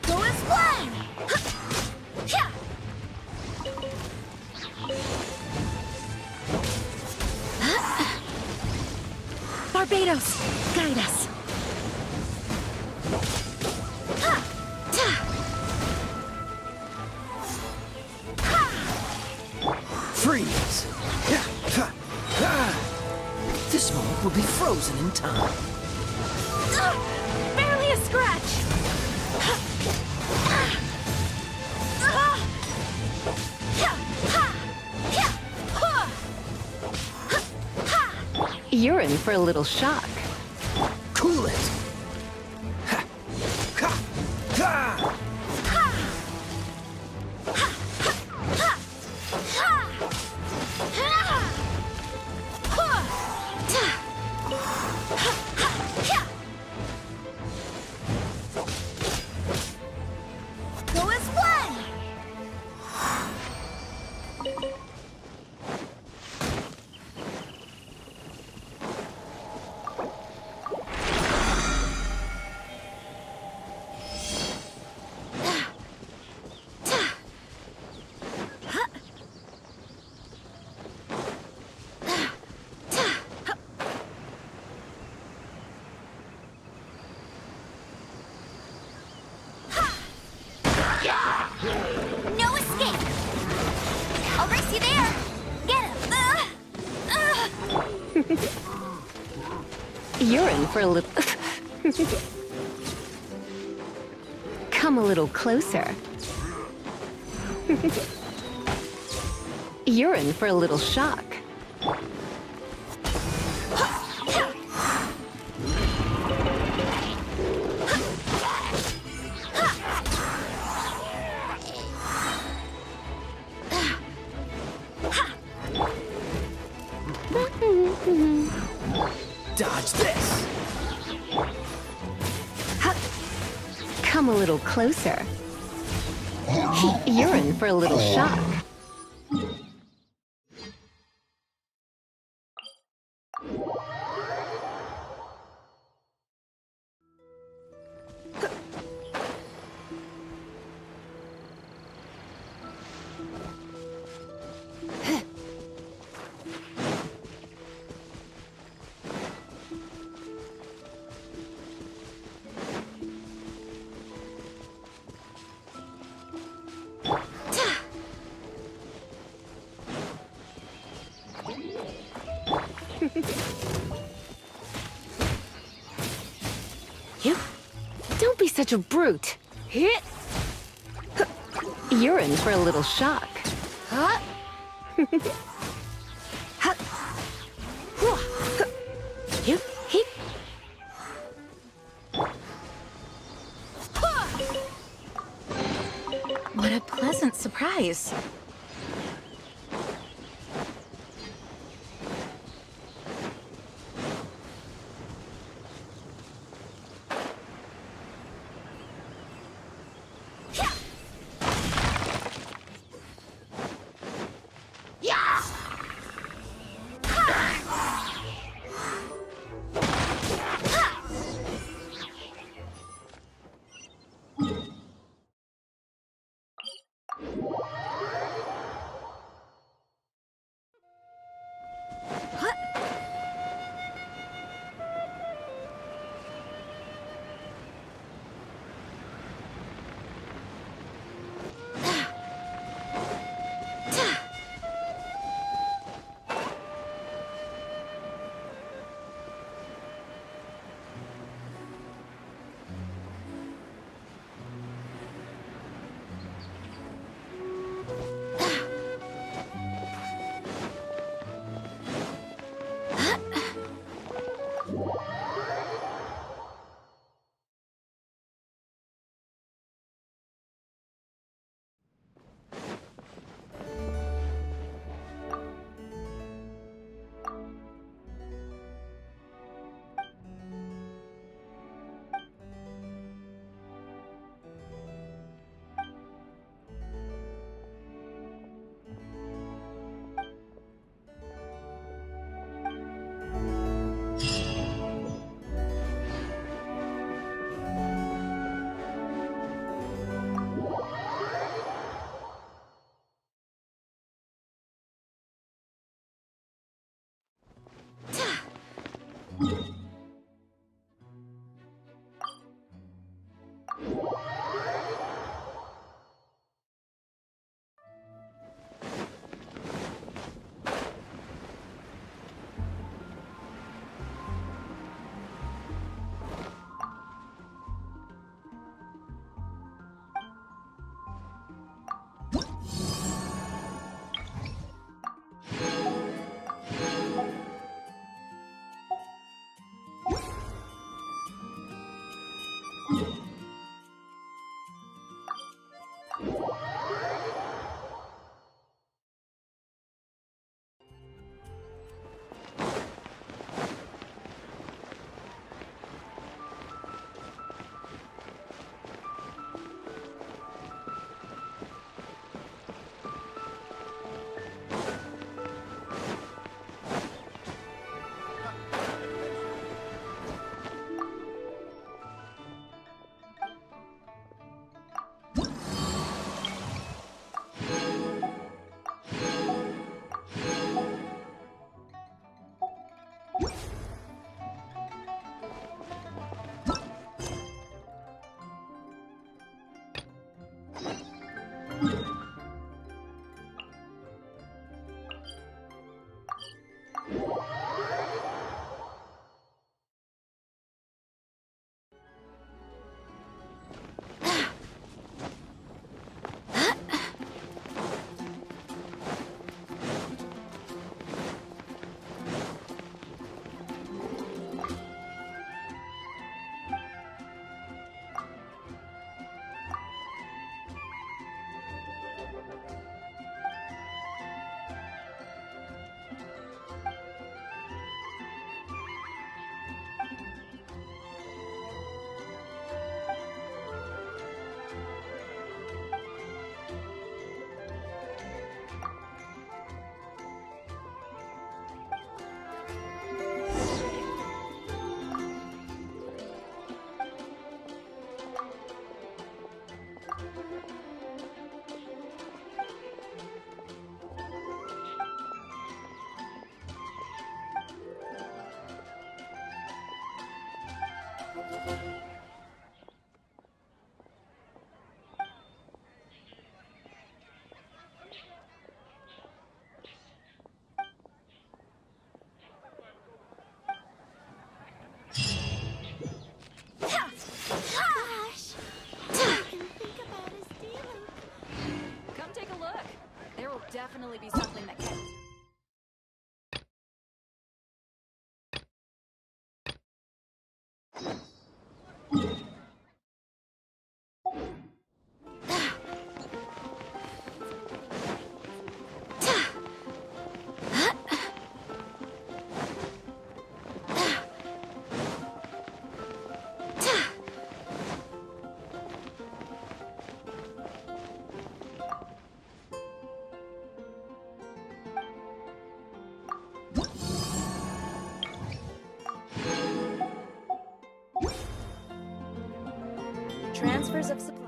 Go as one! Barbados, guide us. Freeze! This moment will be frozen in time. Barely a scratch. You're in for a little shock. Cool it! Go as one! No escape! I'll race you there! Get him! You're in for a little... come a little closer. You're in for a little shock. Dodge this! Come a little closer. You're in for a little shock. You don't be such a brute. Hit. You're in for a little shock. Huh? You hit. What a pleasant surprise. Come take a look. There will definitely be something that can. Transfers of supply.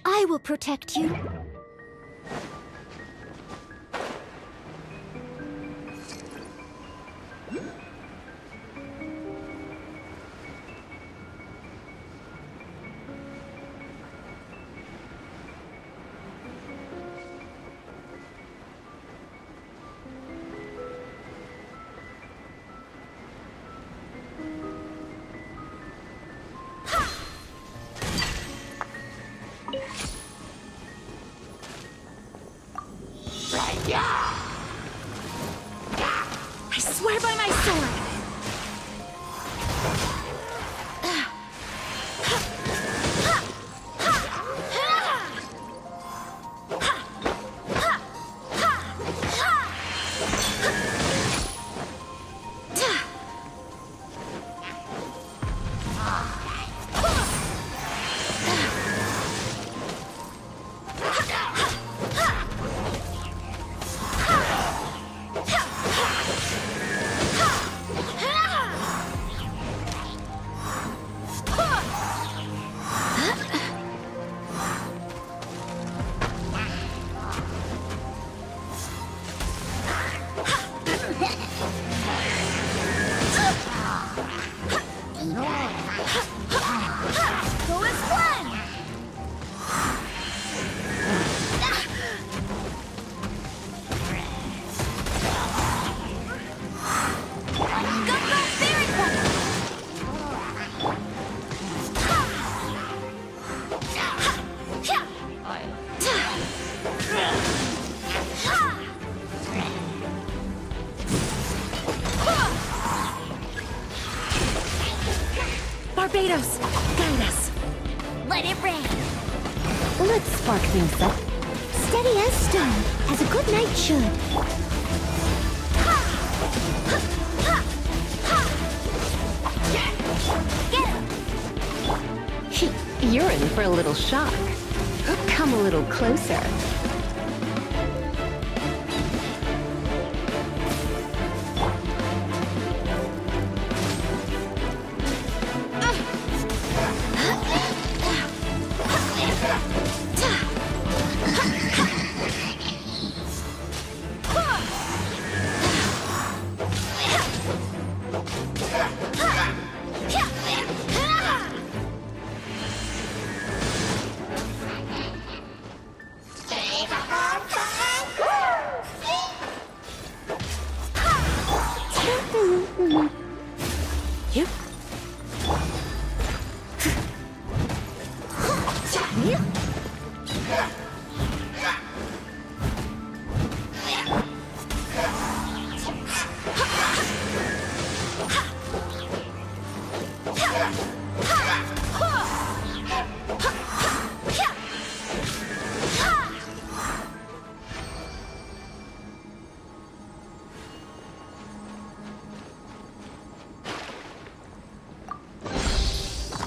I will protect you. I swear by my sword! Barbados, guide us. Let it rain. Let's spark things up. Steady as stone, as a good knight should. You're in for a little shock. Come a little closer.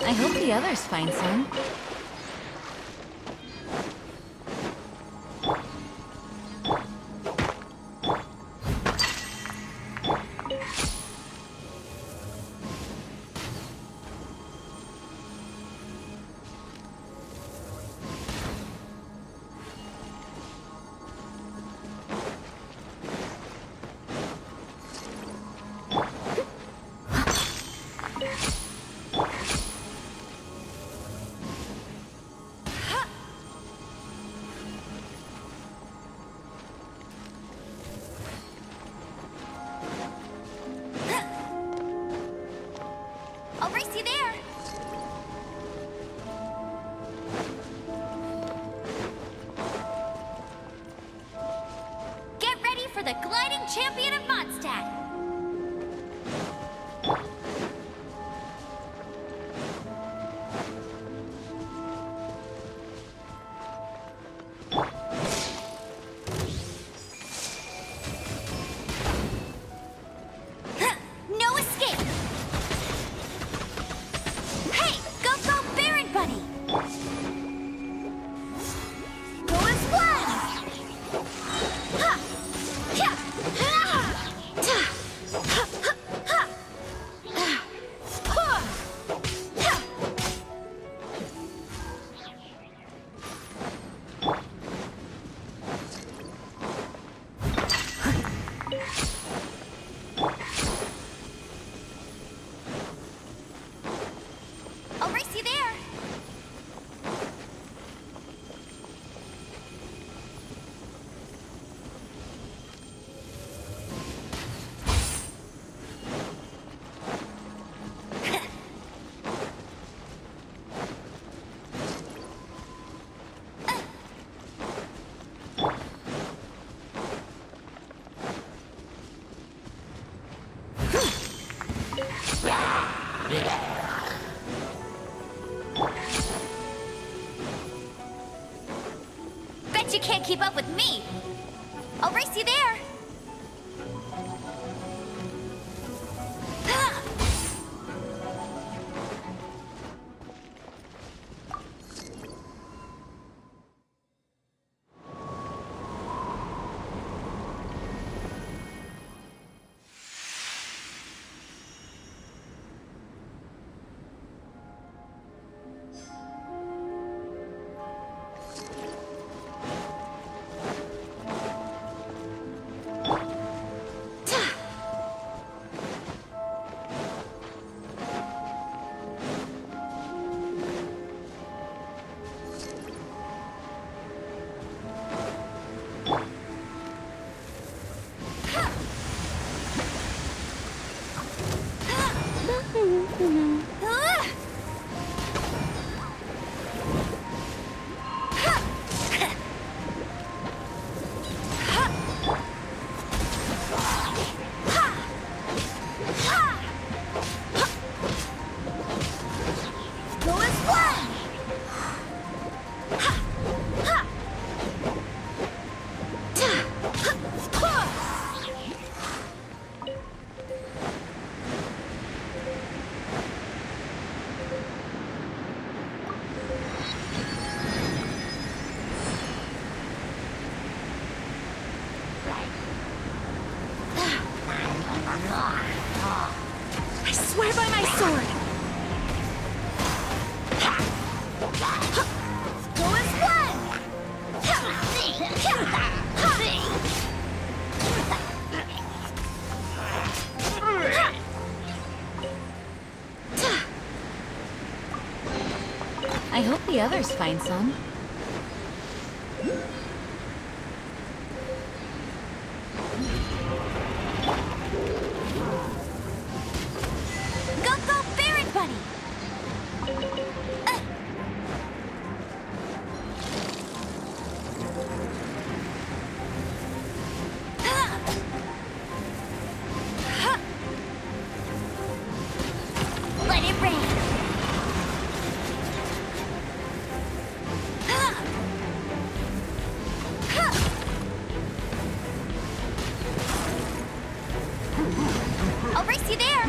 I hope the others find some. Bet you can't keep up with me! I'll race you there! I swear by my sword! Go as one! I hope the others find some. Go, go, Barret Bunny! Let it rain! I'll race you there!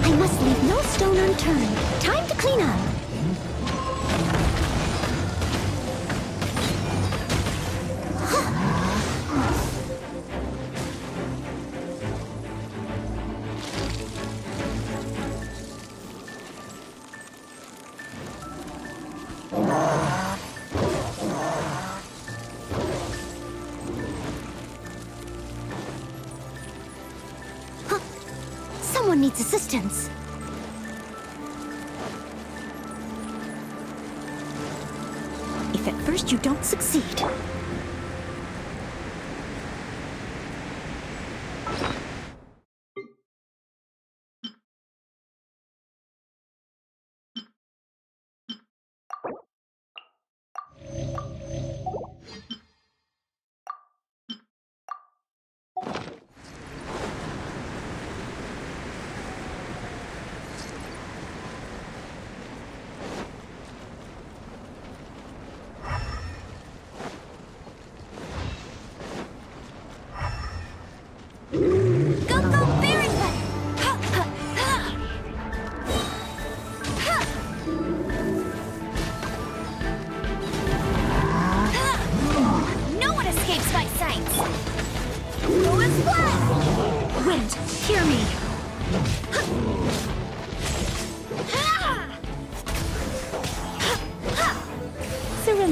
I must leave no stone unturned. Time to clean up. Someone needs assistance. If at first you don't succeed.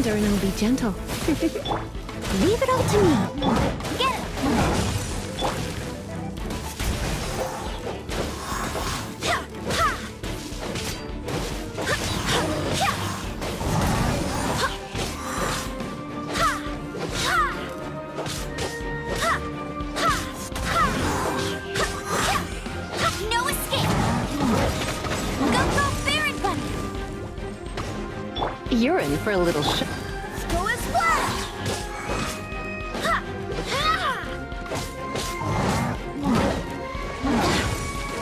surrender and I'll be gentle. Leave it all to me. Get it! No escape! Go, Baron Bunny! You're in for a little shock. Go as flash! Ha! Ha!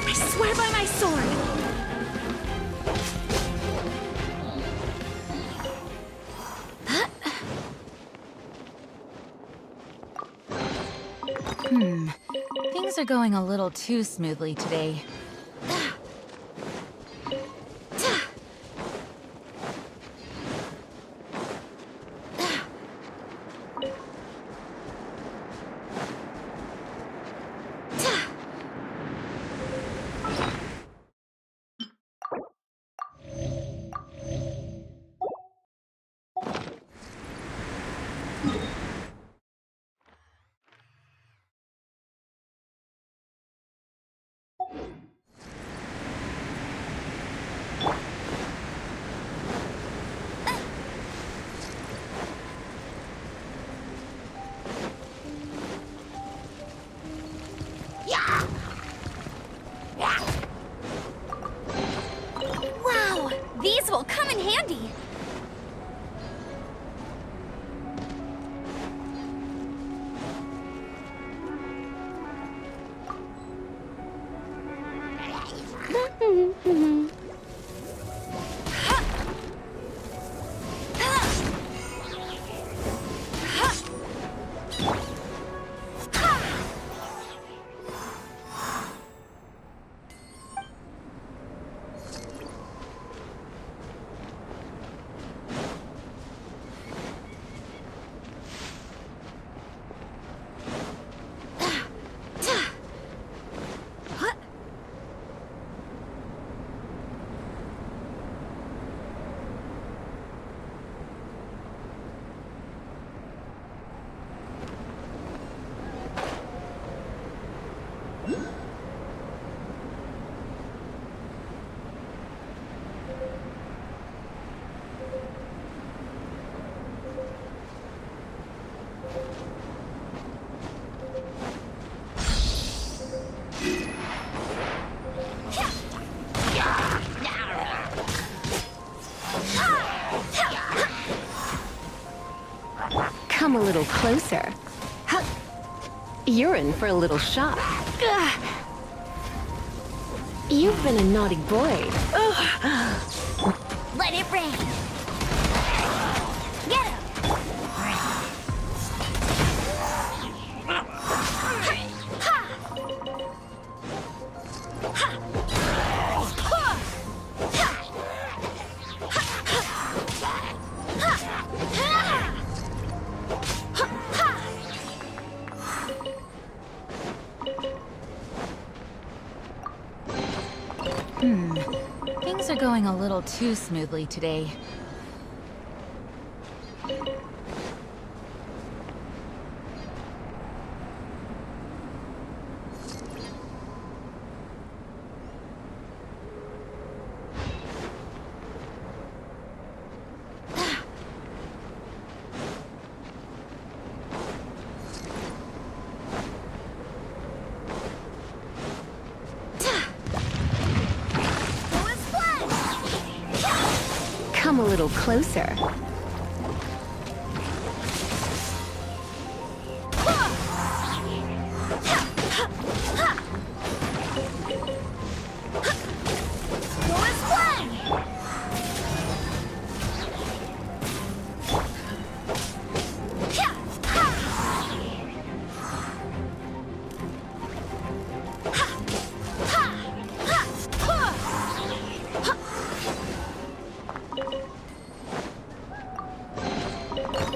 I swear by my sword! Things are going a little too smoothly today. Wow! These will come in handy! Come a little closer. You're in for a little shock. You've been a naughty boy. Let it rain! Get him! Things are going a little too smoothly today. Come a little closer.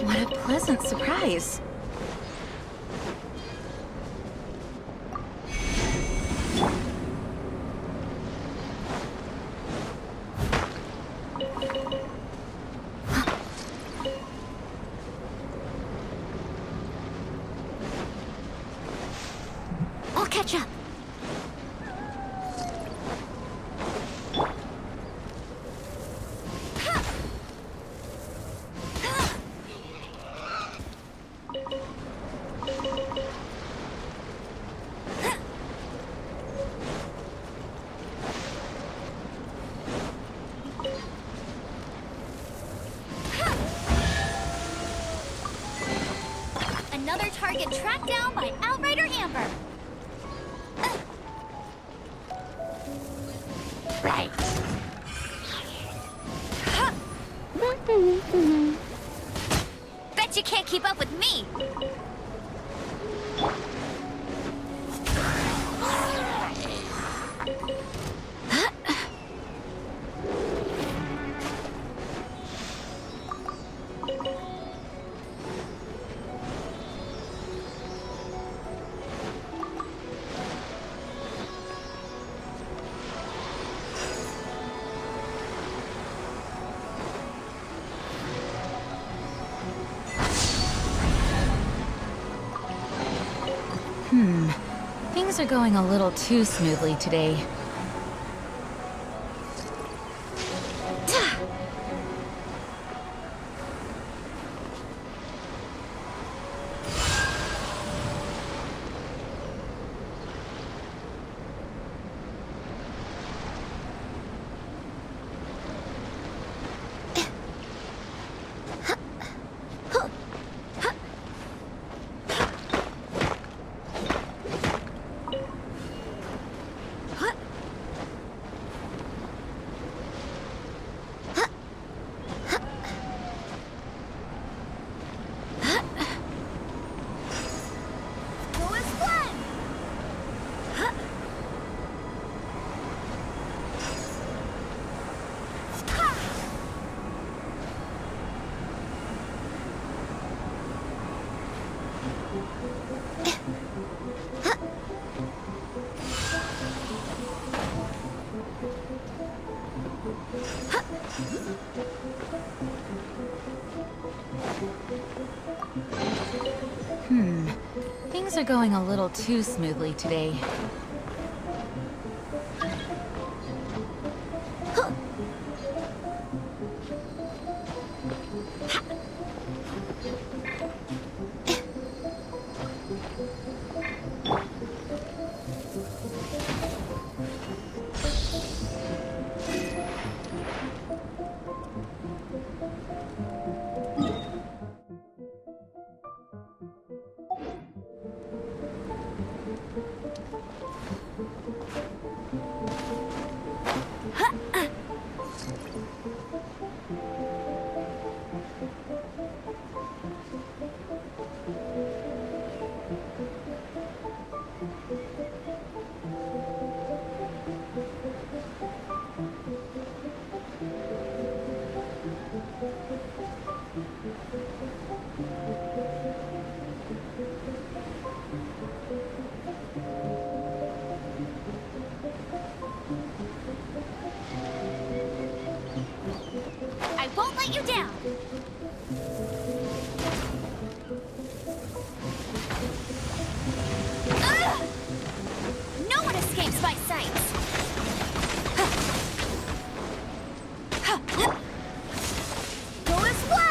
What a pleasant surprise. get tracked down by Outrider Amber. Right. Bet you can't keep up with me. Things are going a little too smoothly today. Things are going a little too smoothly today. I won't let you down. Ugh! No one escapes my sights. Go as one.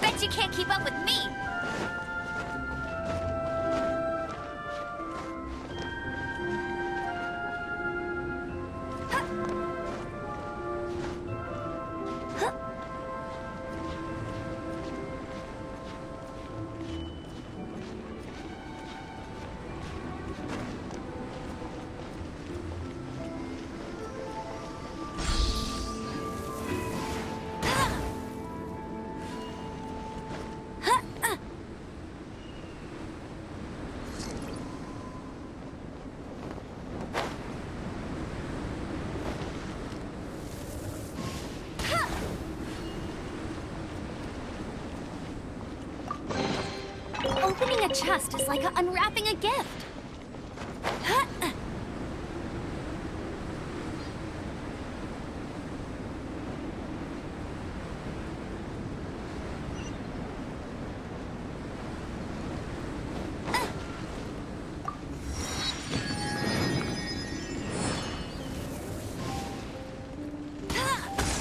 Bet you can't keep up with me! Opening a chest is like unwrapping a gift.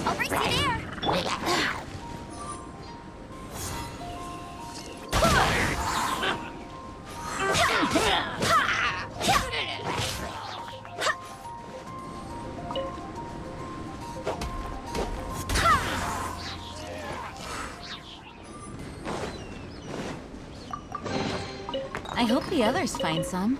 I'll race you there. I hope the others find some.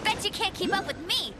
Bet you can't keep up with me!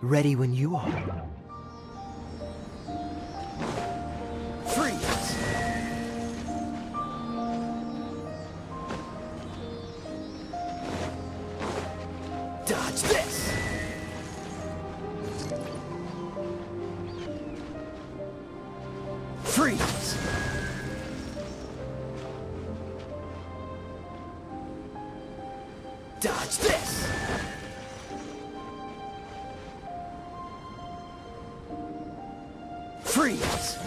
Ready when you are. Freeze! Dodge this! Freeze! Dodge this! Freeze!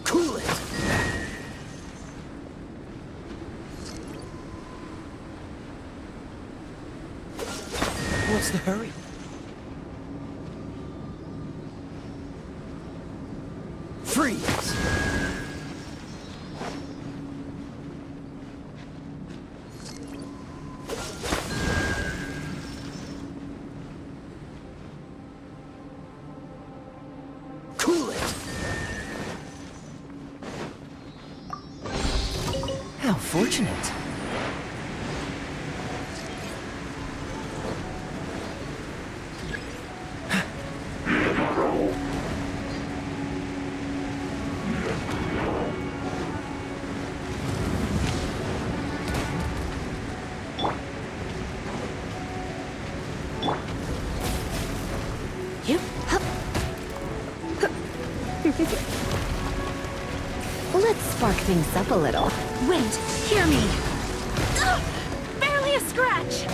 Cool it! What's the hurry? Freeze! Cool it! How fortunate. Yep. Hup. Let's spark things up a little. Wait, hear me. Ugh, barely a scratch.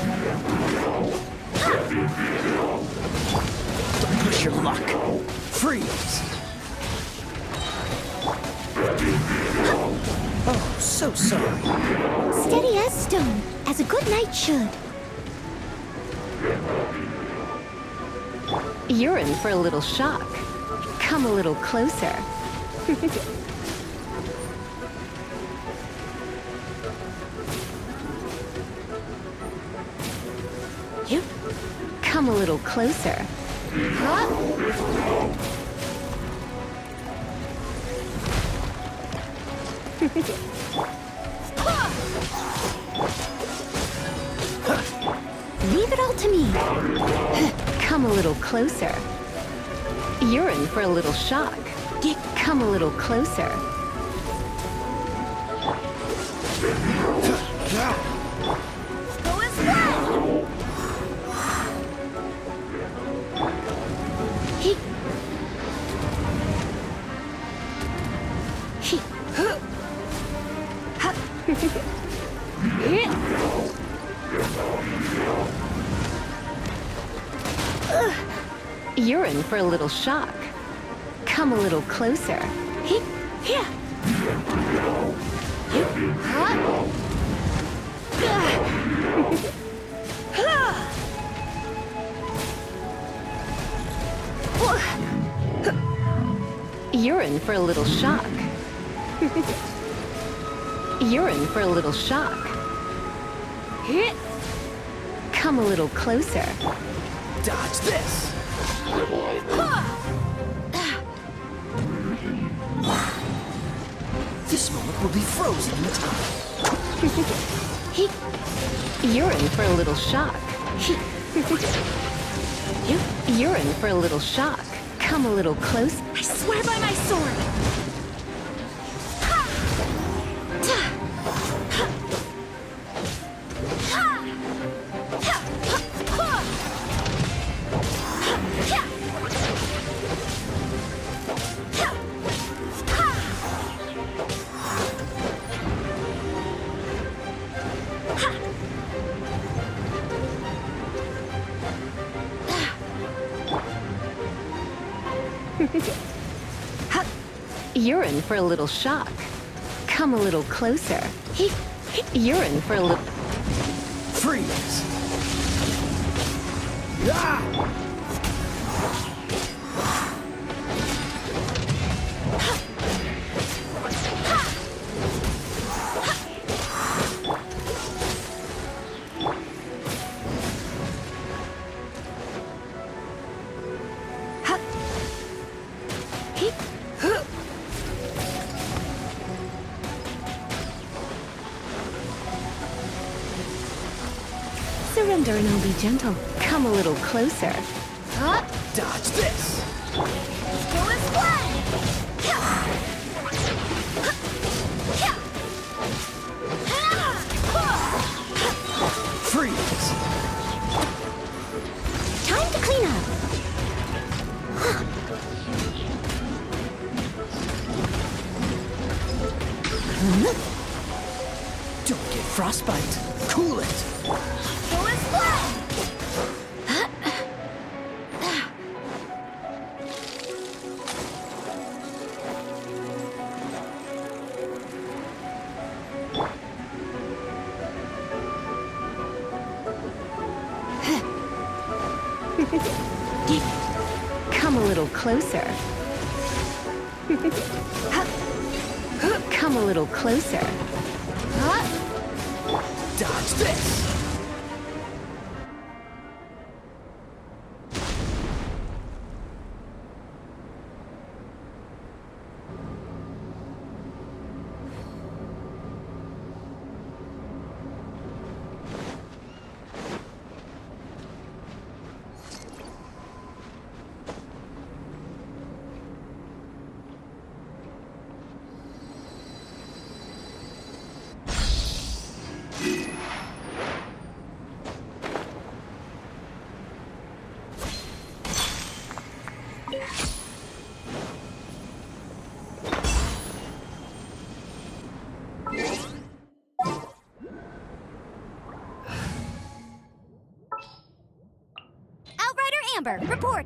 Don't push your luck. Freeze! Oh, so sorry. Steady as stone, as a good knight should. You're in for a little shock. Come a little closer. Yep. Come a little closer. Leave it all to me. Come a little closer. You're in for a little shock. Come a little closer. Go as well! You're in for a little shock. Come a little closer. You're in for a little shock. You're in for a little shock. Come a little closer. Dodge this! This moment will be frozen in time. You're in for a little shock. You're in for a little shock. Come a little close. I swear by my sword. You're in for a little shock. Come a little closer. You're in for a little... Freeze! Ah! Surrender and I'll be gentle. Come a little closer. Dodge this! Go and play! Freeze! Time to clean up. Don't get frostbite. Cool it! Go and play! Come a little closer. Come a little closer. Dodge this! Outrider Amber, report!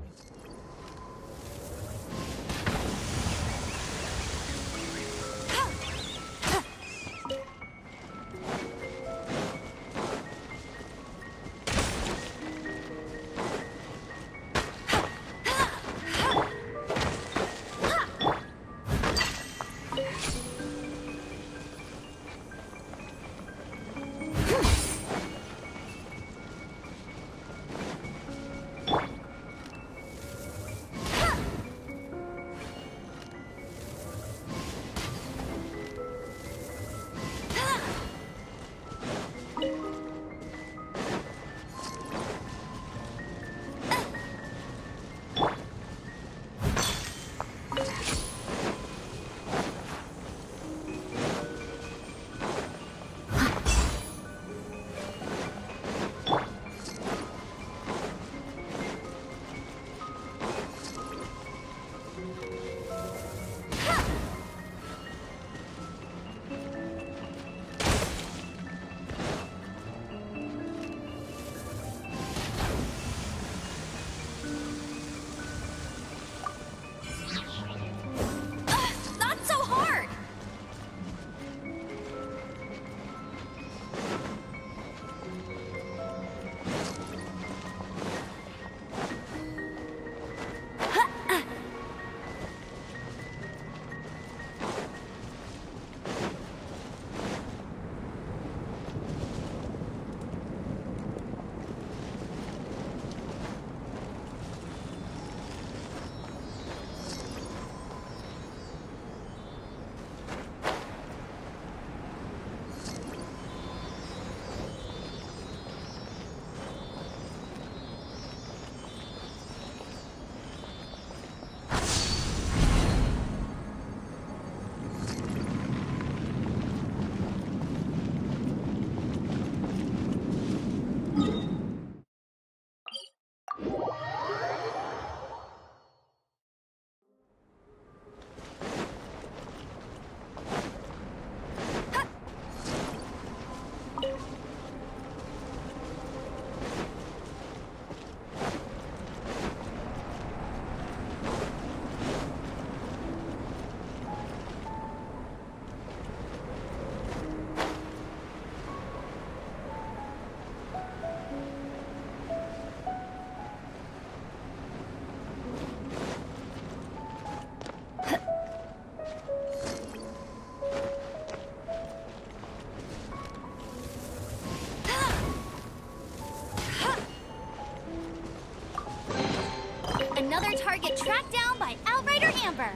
Another target tracked down by Outrider Amber.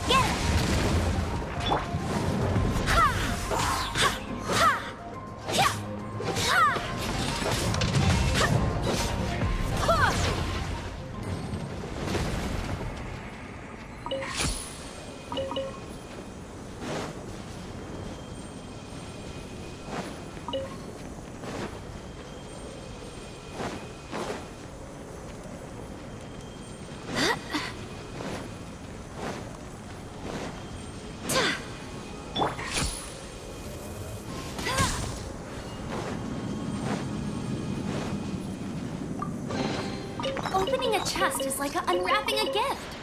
Get it! Ha! Ha! Ha! Yeah! Ha! Ha! Opening a chest is like unwrapping a gift.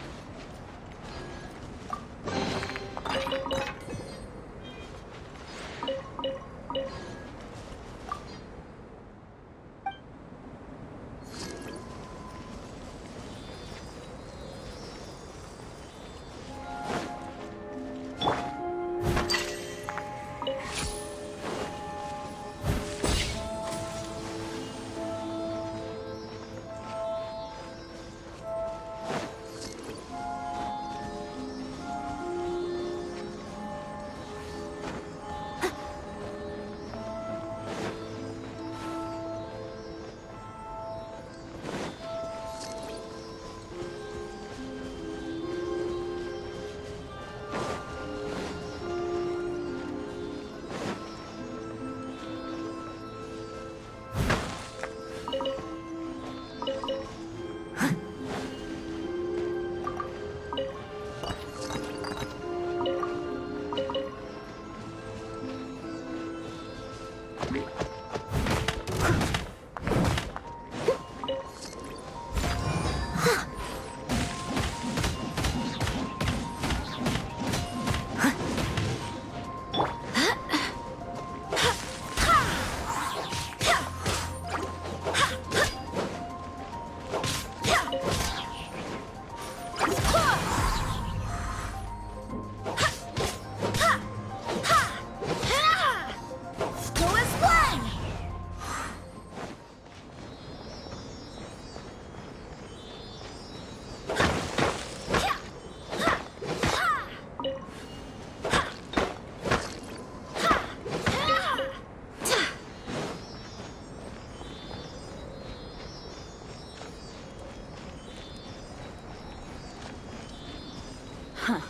Huh.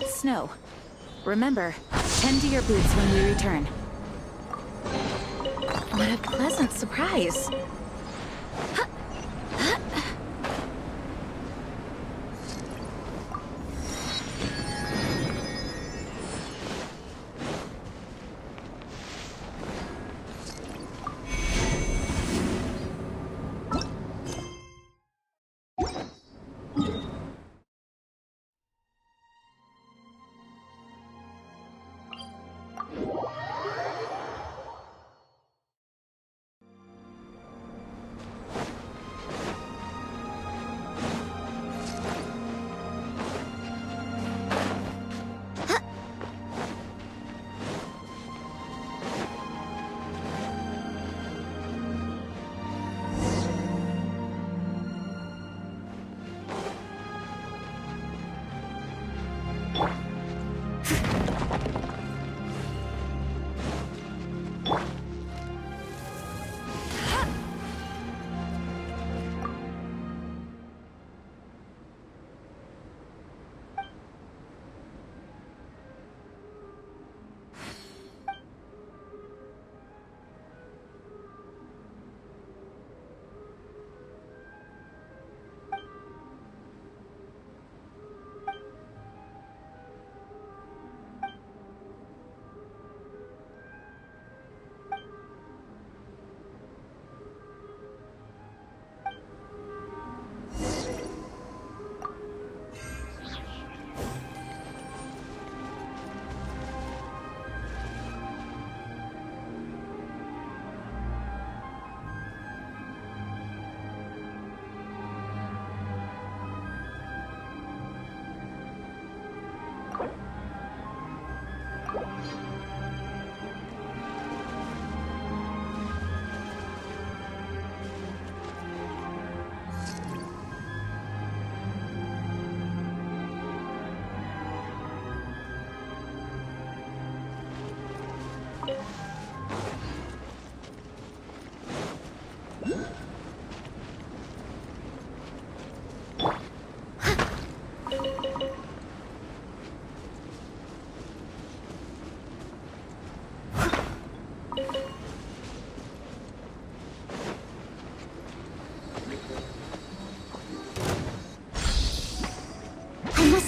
Snow. Remember, tend to your boots when we return. What a pleasant surprise.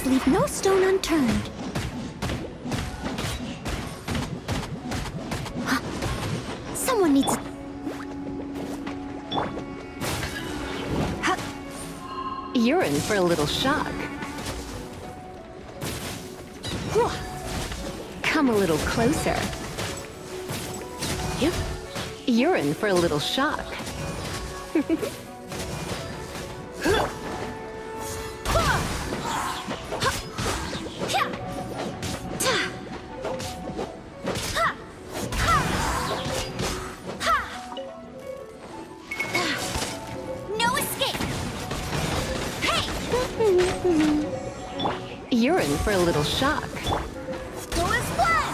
must leave no stone unturned. Huh. Someone needs... You're in for a little shock. Come a little closer. You're in for a little shock. No escape! Hey! You're in for a little shock. Go as planned!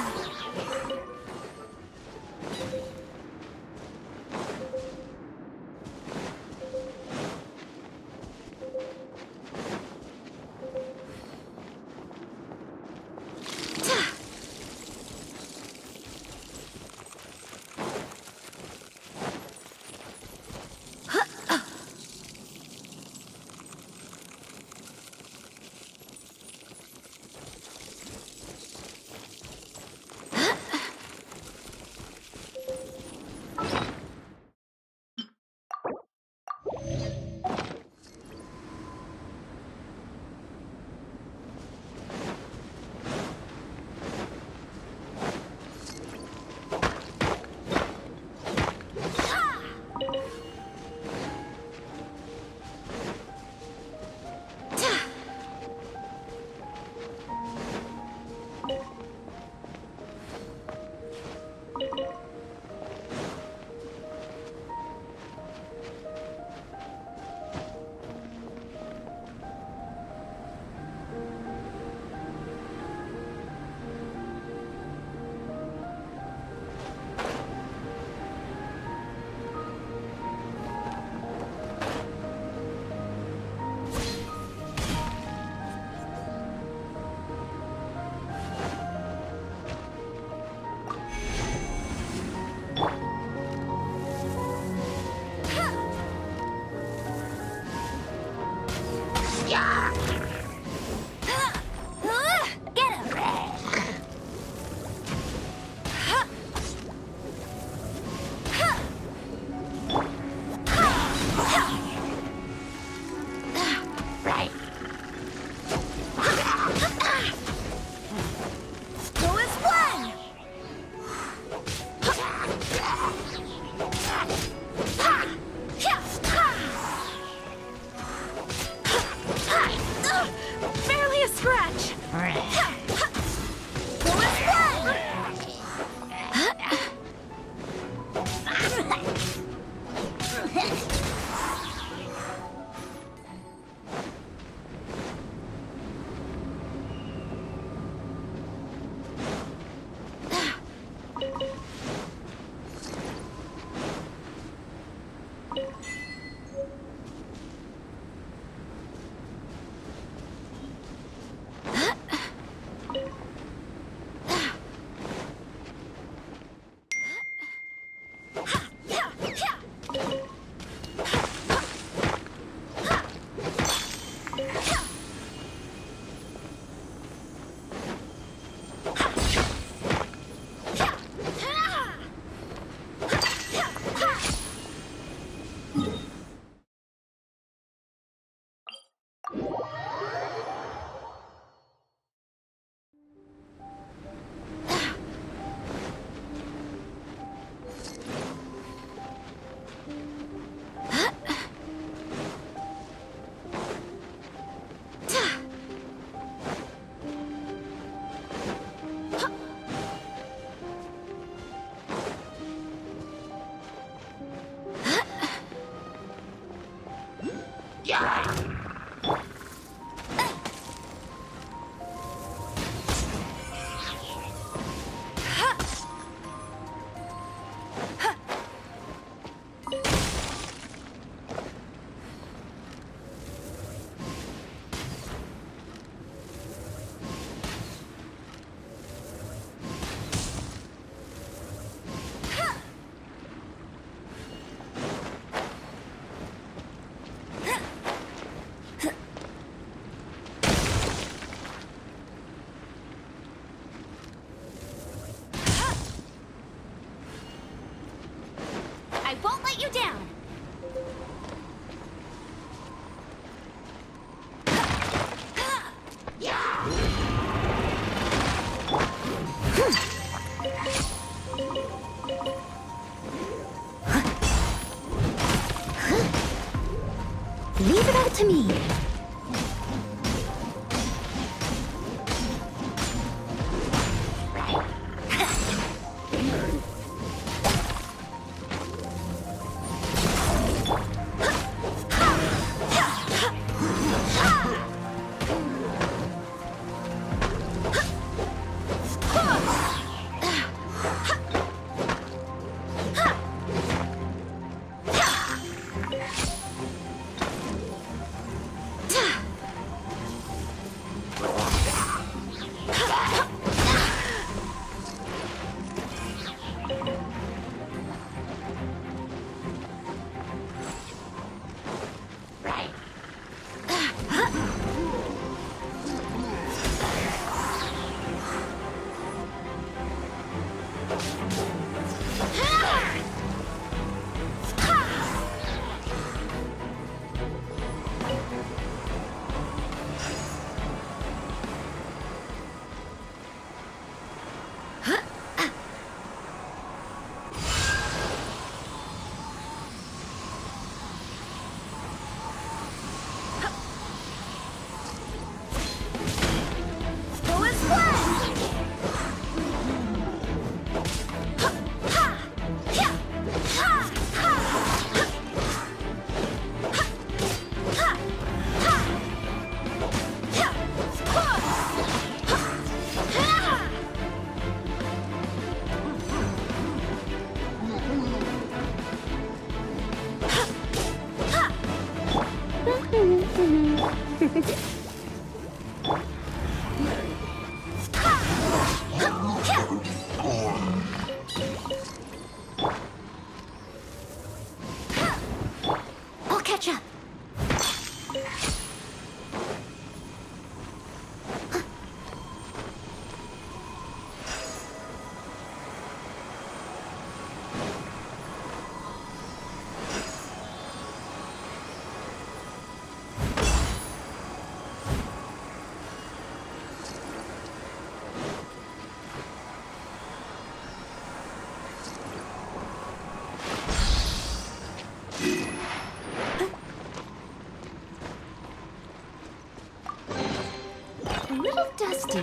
A little dusty.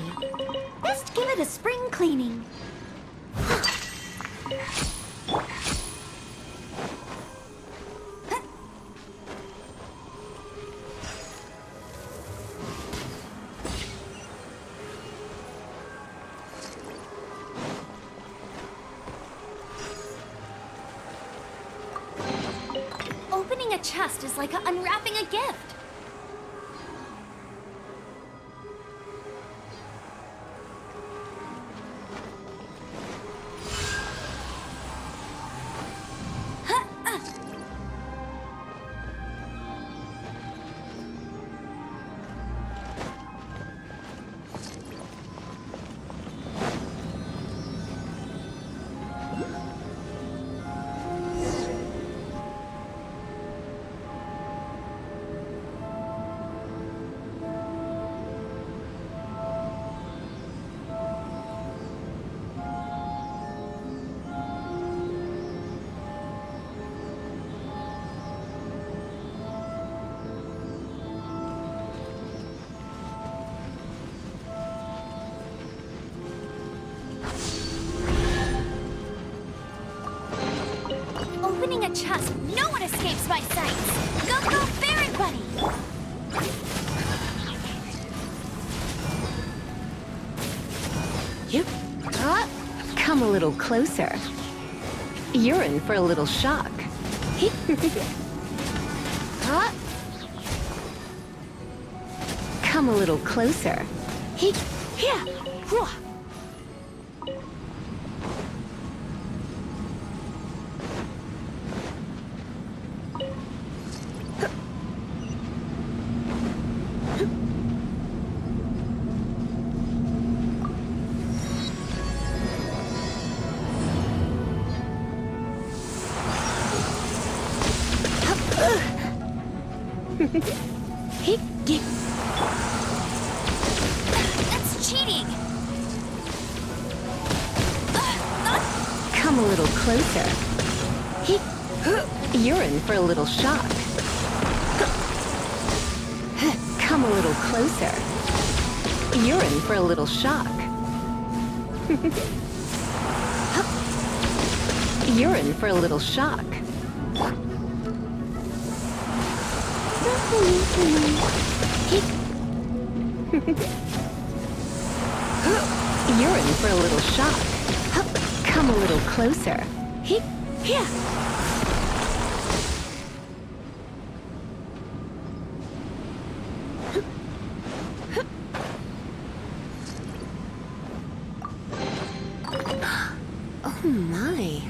Best give it a spring cleaning. Opening a chest is like unwrapping a gift. Opening a chest, no one escapes my sights. Go, go, Fairy Buddy! You come a little closer. You're in for a little shock. Come a little closer. That's cheating! Come a little closer. You're in for a little shock. Come a little closer. You're in for a little shock. You're in for a little shock. You're in for a little shock. Come a little closer. Oh my.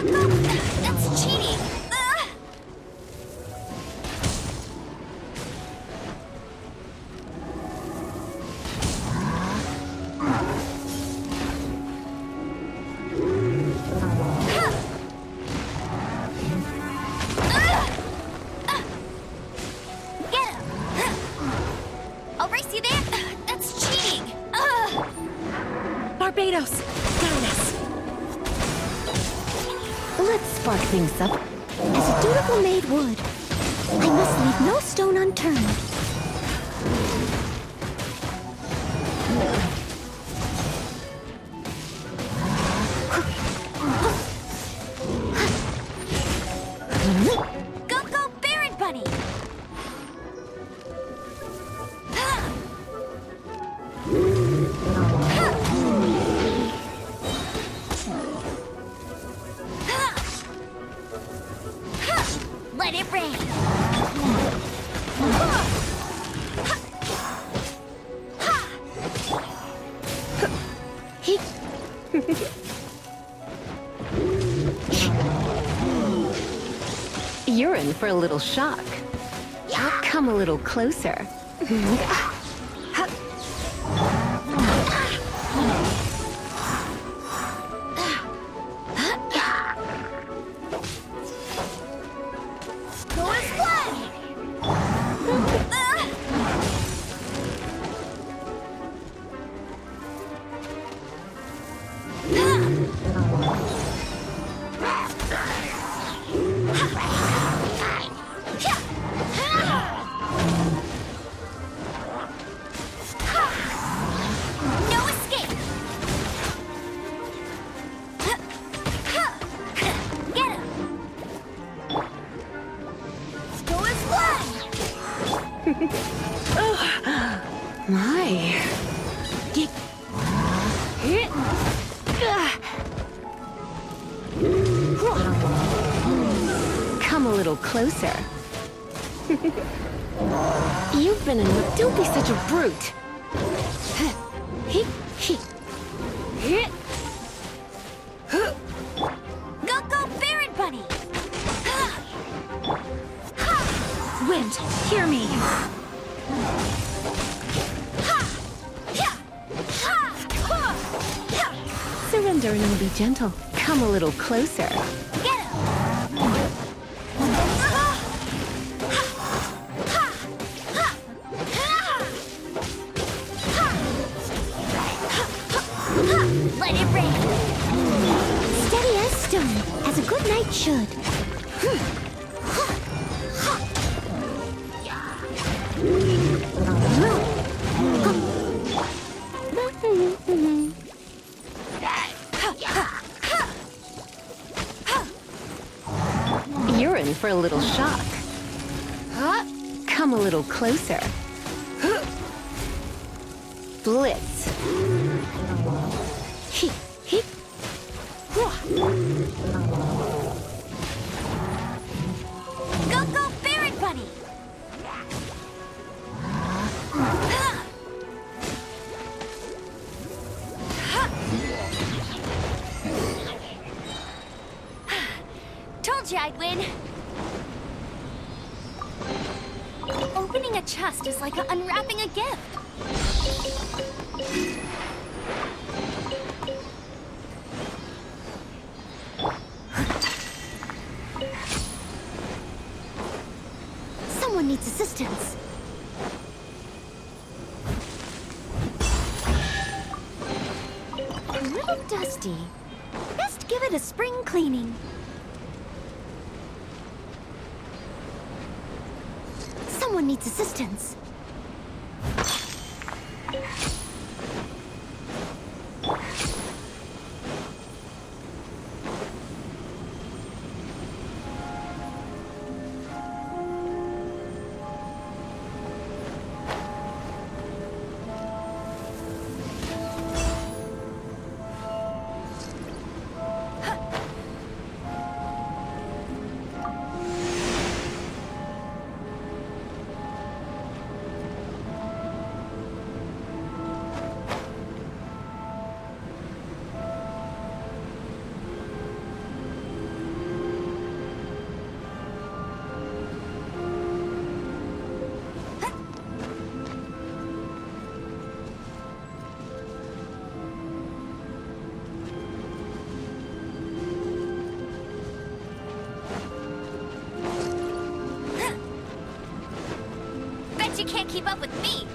Go! That's cheating! Barbados! Darkness! Let's spark things up. As a dutiful maid would. I must leave no stone unturned. Go, Baron Bunny! Let it rain! You're in for a little shock. Come a little closer. My. Come a little closer. You've been in. Don't be such a brute. Go, Baron Bunny! Wind, hear me! Surrender and be gentle. Come a little closer. Let it rain! Steady as stone, as a good knight should. You're in for a little shock. Come a little closer. Blitz. Go, Baron Bunny! Told you I'd win! Opening a chest is like unwrapping a gift. Someone needs assistance. A little dusty. Best give it a spring cleaning. Someone needs assistance. you can't keep up with me.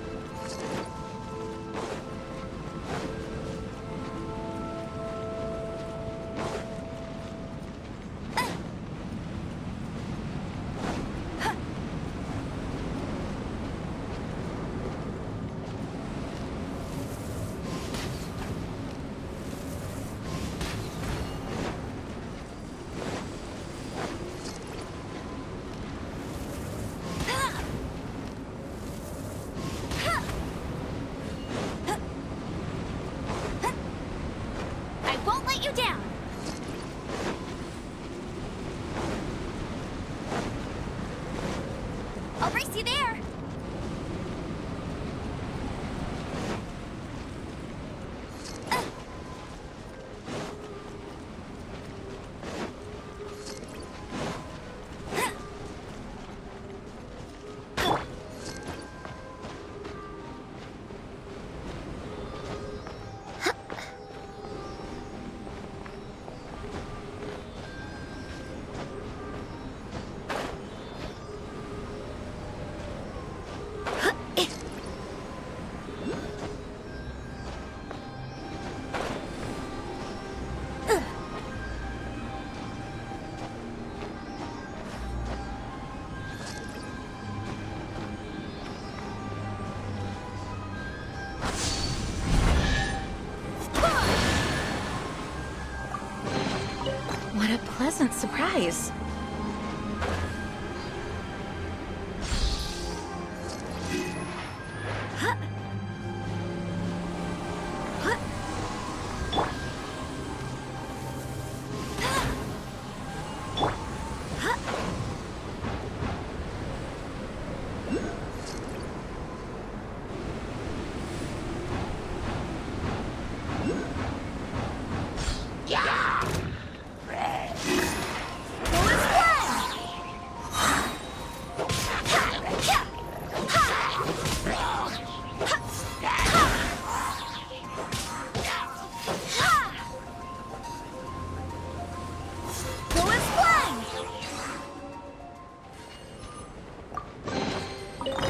What a pleasant surprise.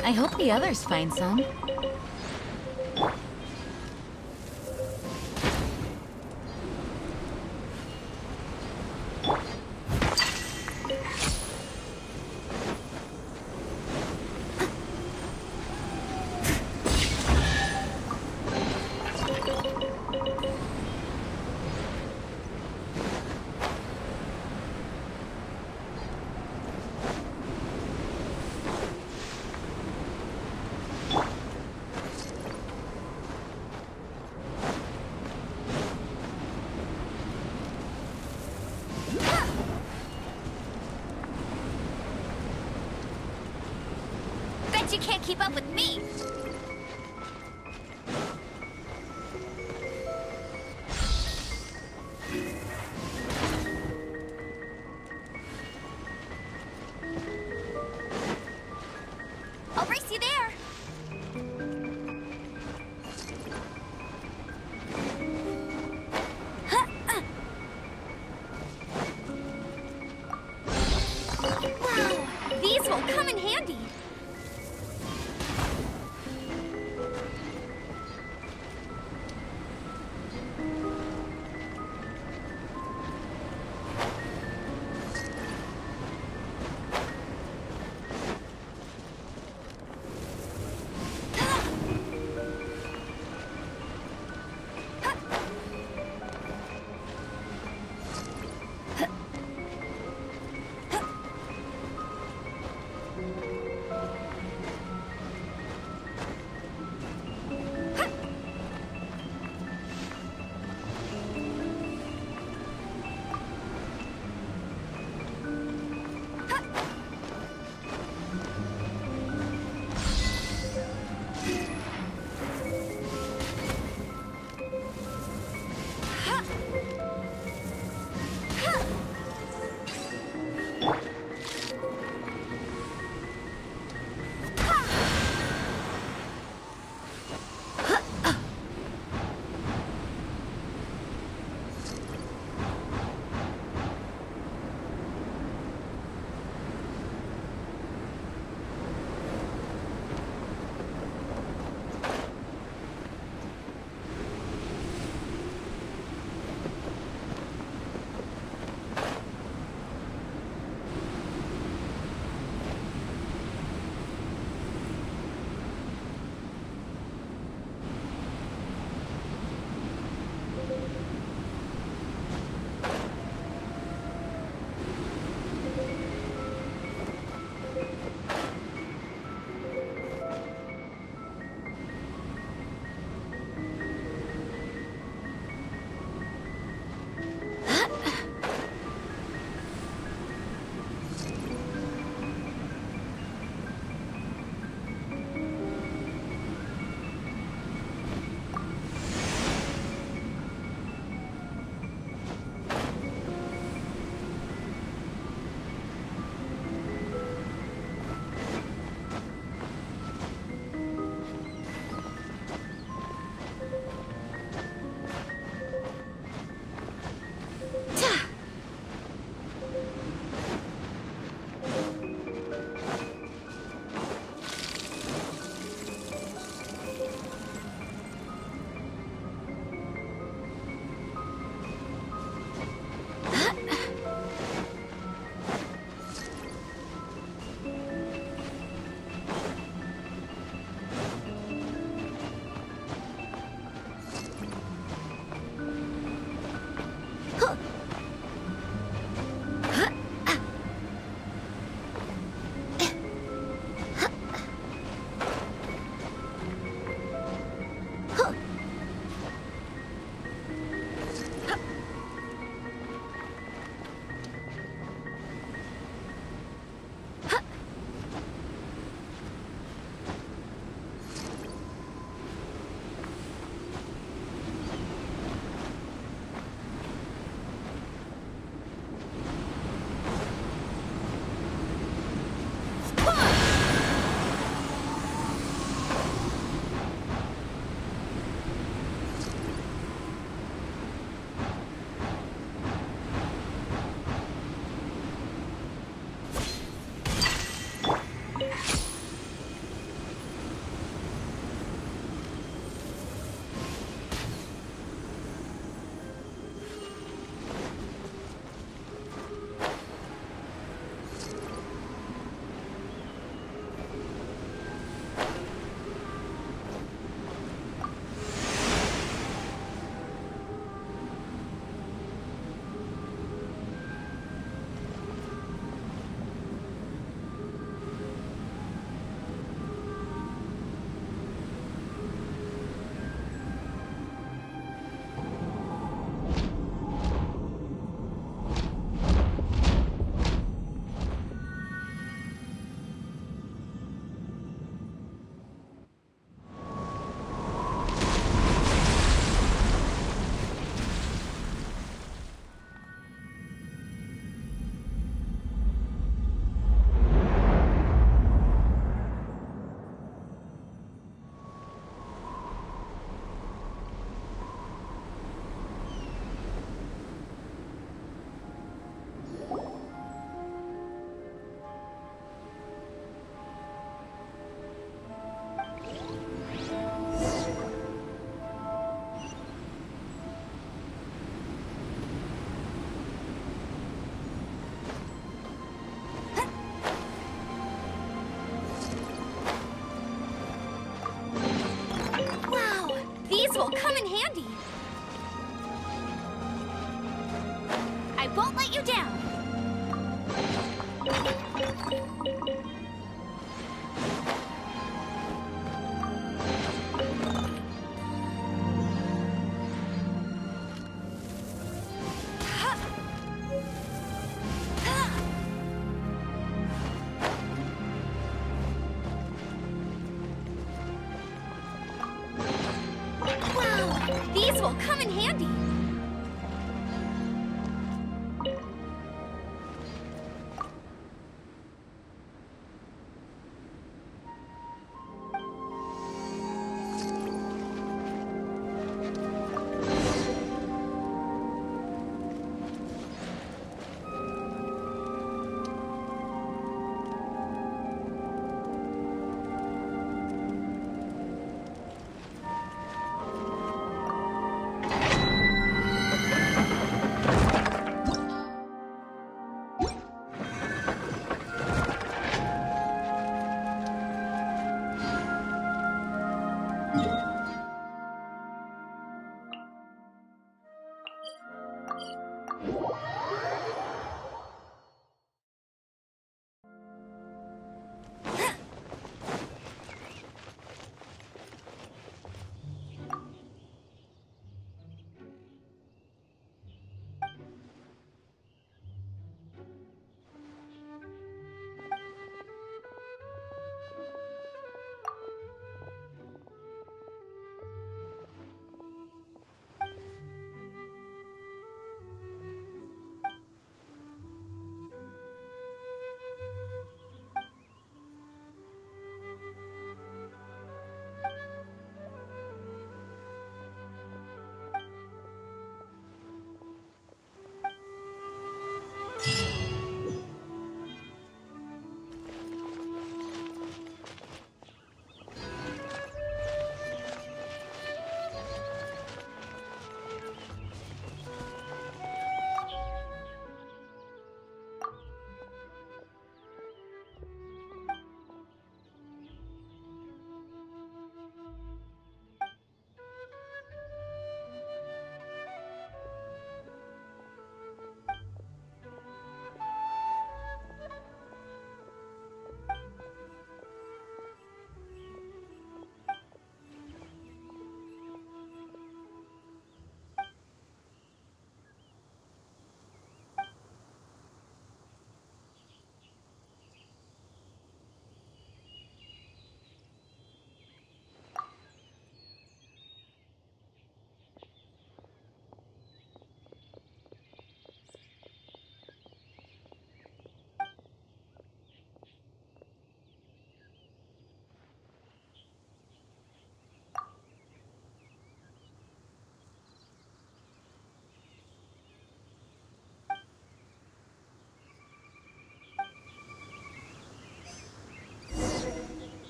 I hope the others find some. You can't keep up with me. I'll race you there. Wow, these will come in handy.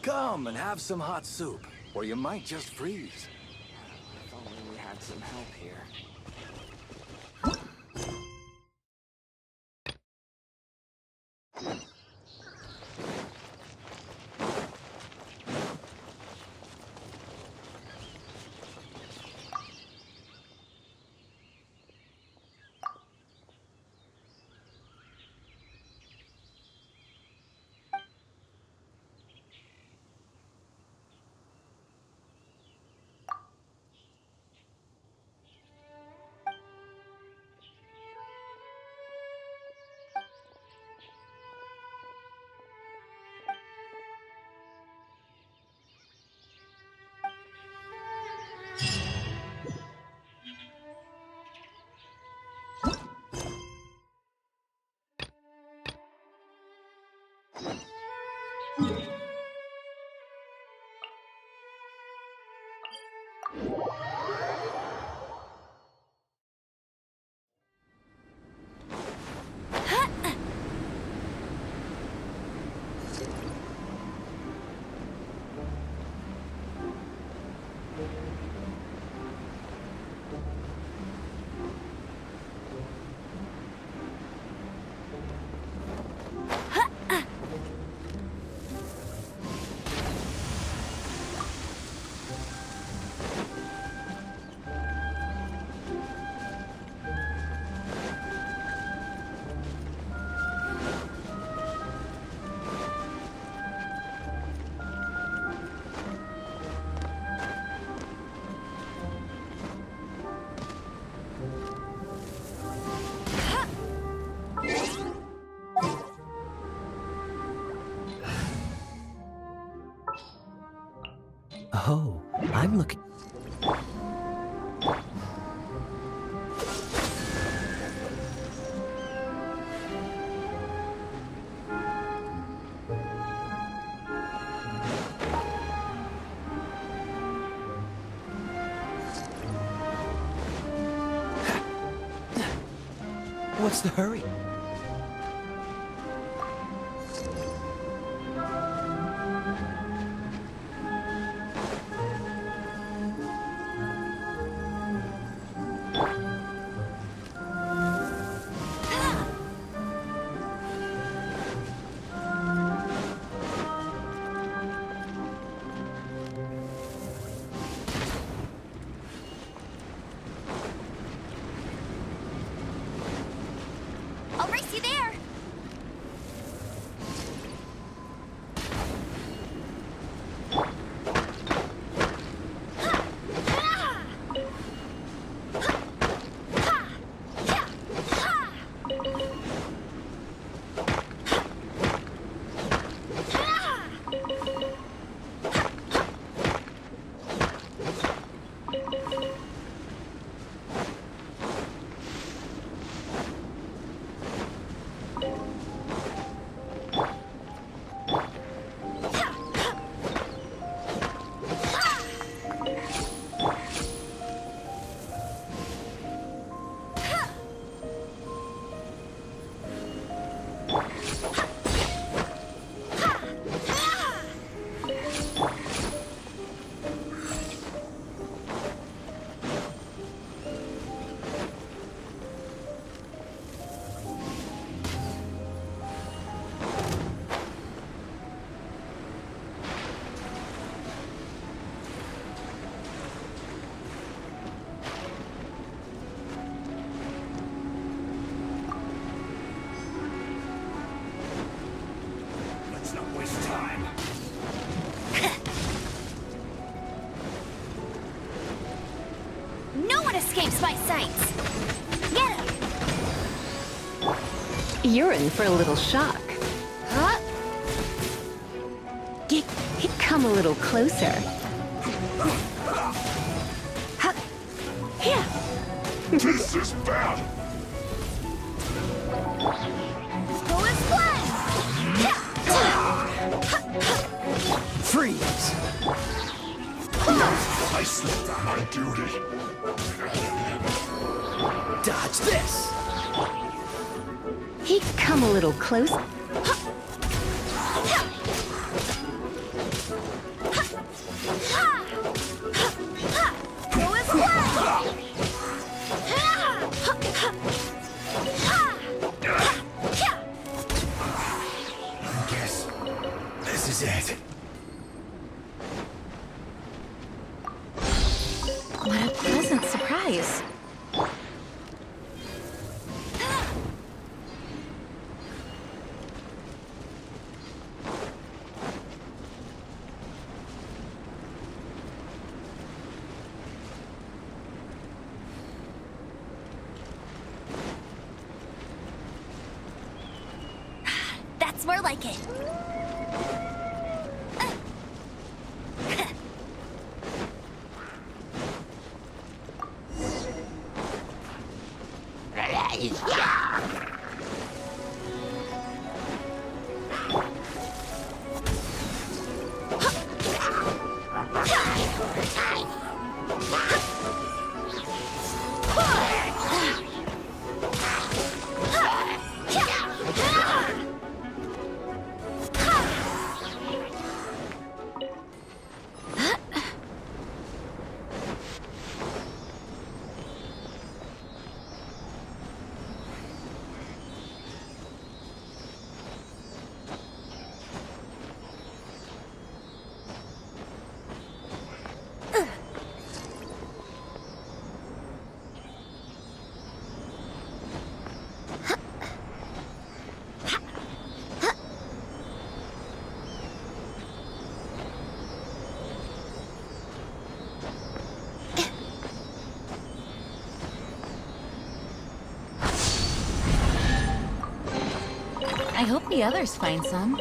Come and have some hot soup, or you might just freeze. If only we had some help here. Oh, I'm looking... What's the hurry? I'll race you there! No one escapes my sights! Get him! You're in for a little shock. Huh? Come a little closer. This is bad! Go explain! Freeze! I slipped on my duty. Dodge this! Come a little closer. Go as well! I guess this is it. What a pleasant surprise. That's more like it. I hope the others find some.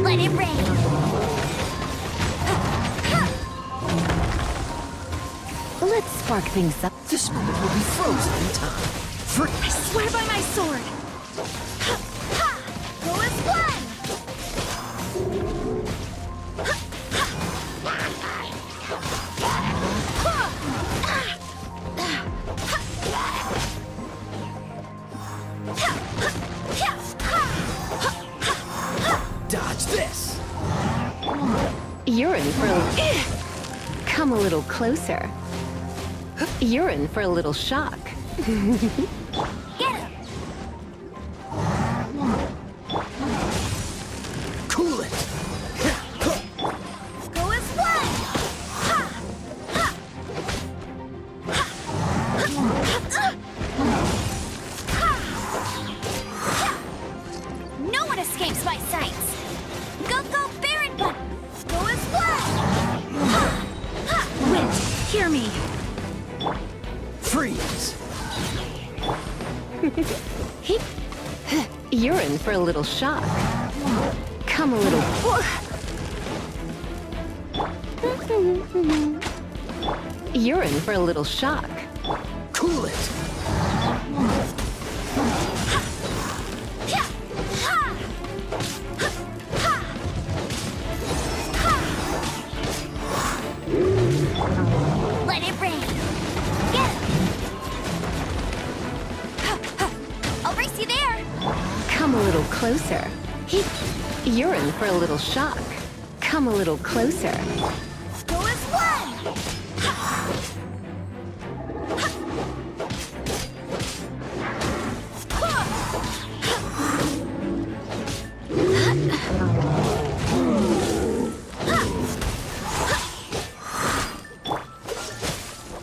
Let it rain. Let's spark things up. This moment will be frozen in time. I swear by my sword. Go as one. Dodge this. You're in for a... Come a little closer. You're in for a little shock. Get him. Cool it. Go as one. No one escapes my sights. Go, go, Baron Button. Go as one. Wind, hear me. Freeze. You're in for a little shock. Come a little... You're in for a little shock. Cool it. Let it rain. Get him. I'll race you there. Come a little closer. You're in for a little shock. Come a little closer. Go as one.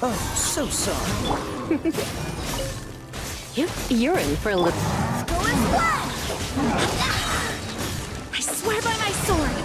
Oh, so sorry. You're in for a little... Go as one. I swear by my sword.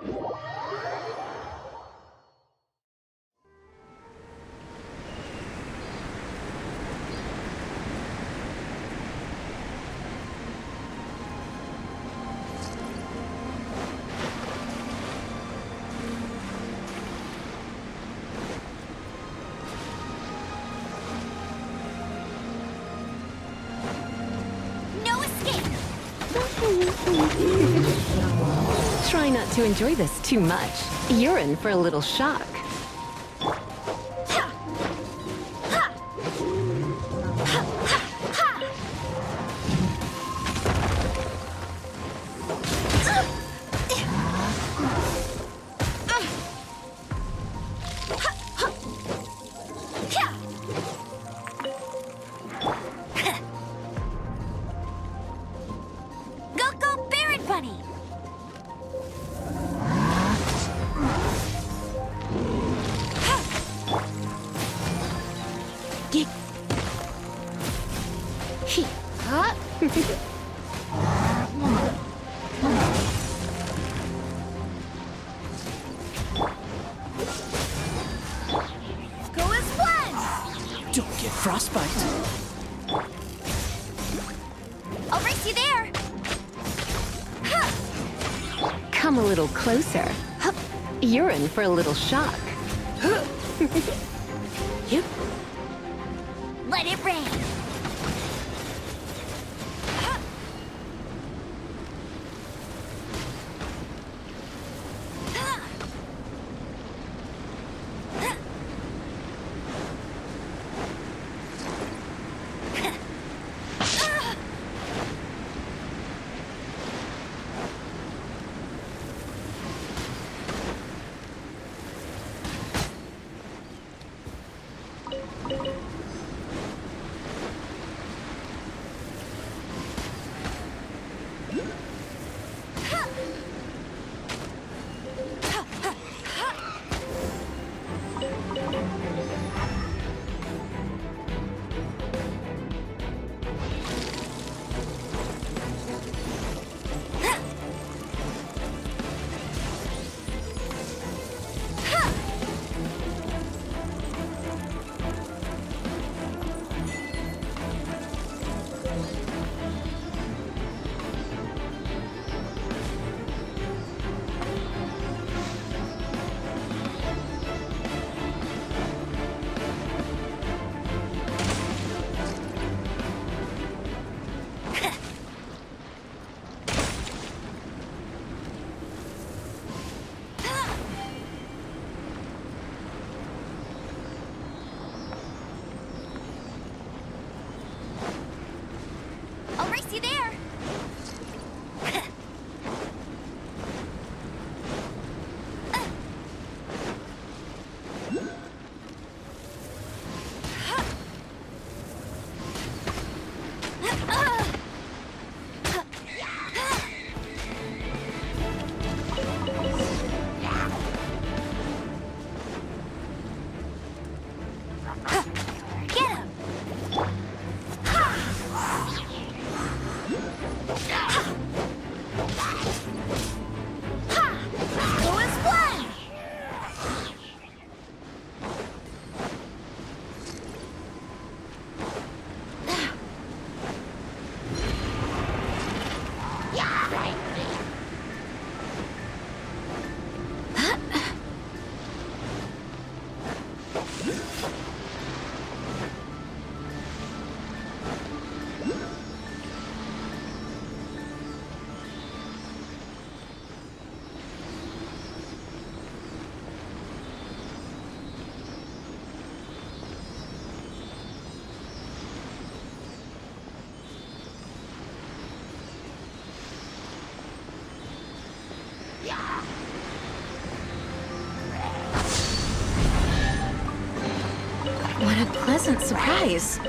No escape! Try not to enjoy this too much. You're in for a little shock. Go, go, Barret Bunny! Go as planned! Don't get frostbite. I'll race you there! Come a little closer. You're in for a little shock. Let it rain! I'll race you there! Get him! Go as planned! What a pleasant surprise.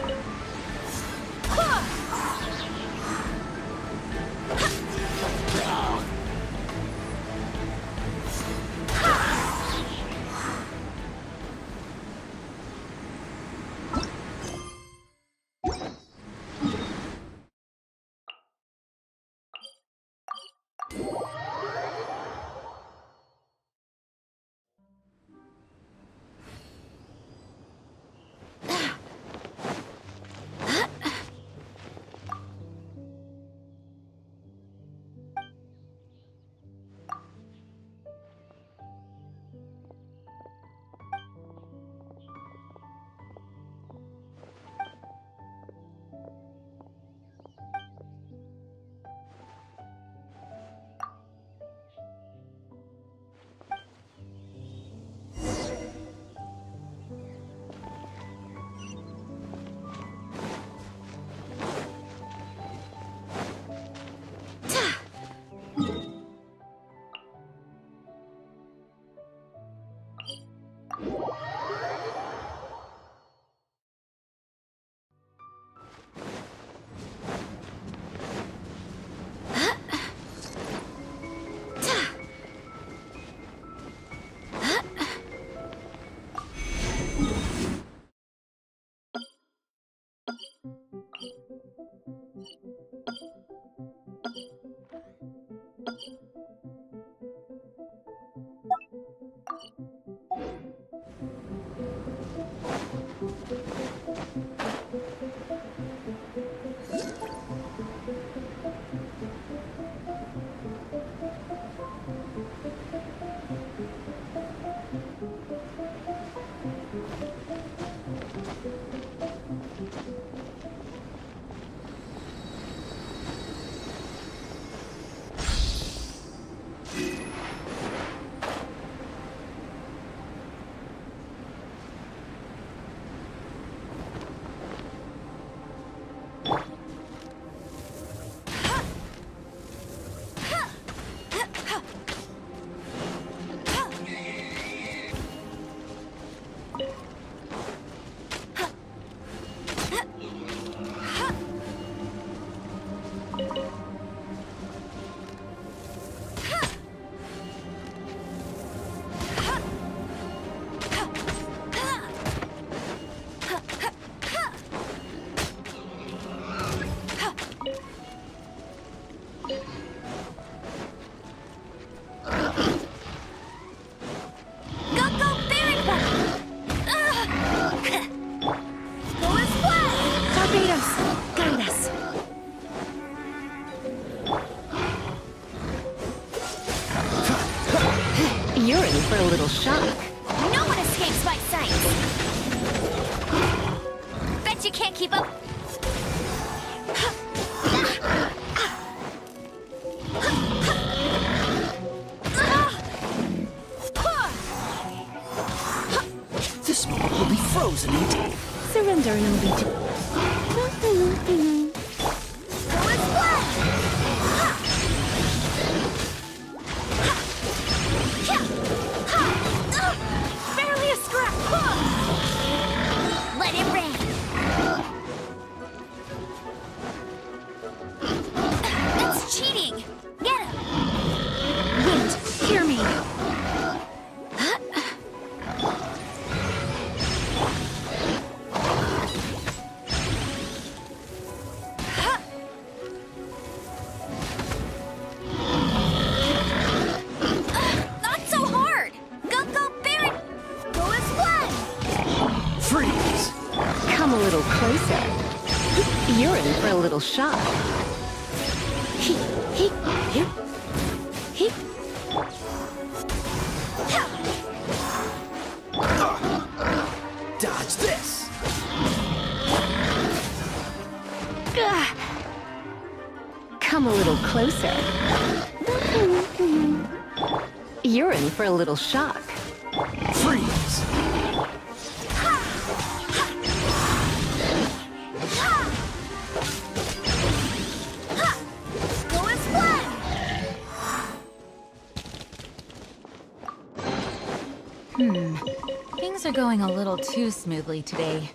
You're in for a little shock. No one escapes my sight! Bet you can't keep up. This moment will be frozen in time. Surrender and it'll be Barely a scrap! Let it rain! That's cheating! Get him! Wait, hear me! Not so hard! Go, Baron! Go as one! Freeze! Come a little closer. You're in for a little shock. Dodge this! Come a little closer. You're in for a little shock. Freeze! Go as one! Things are going a little too smoothly today.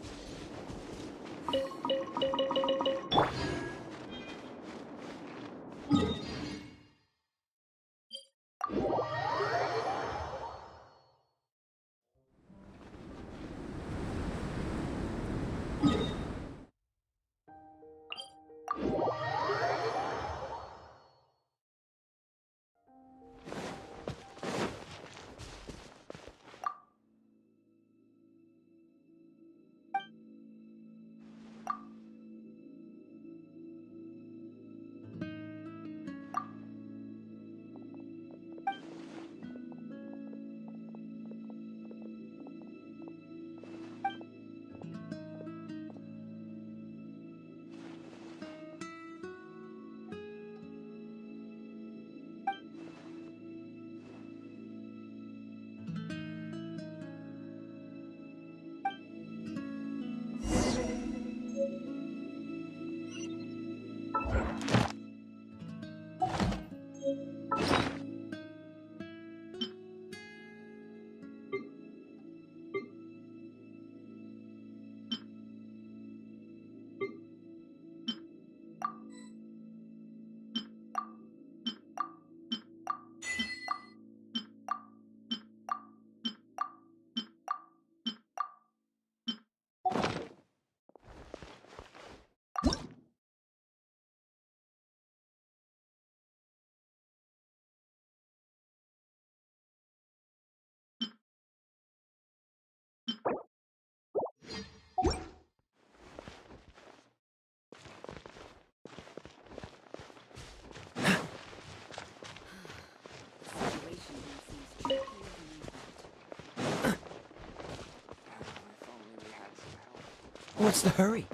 What's the hurry?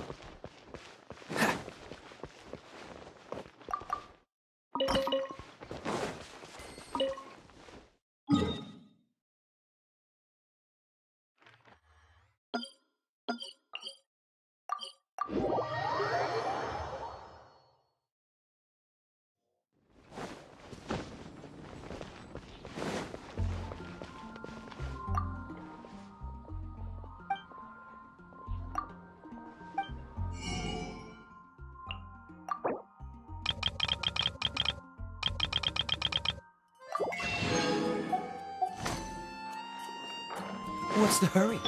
What's the hurry?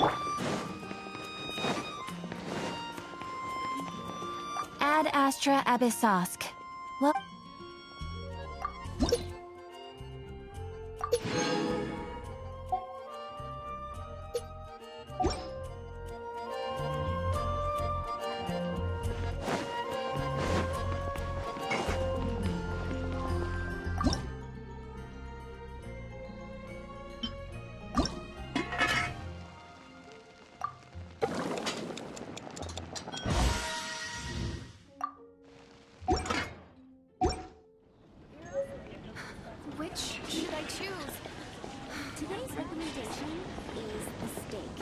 Ad Astra Abyssosk. Well... Which should I choose? Today's recommendation is the steak.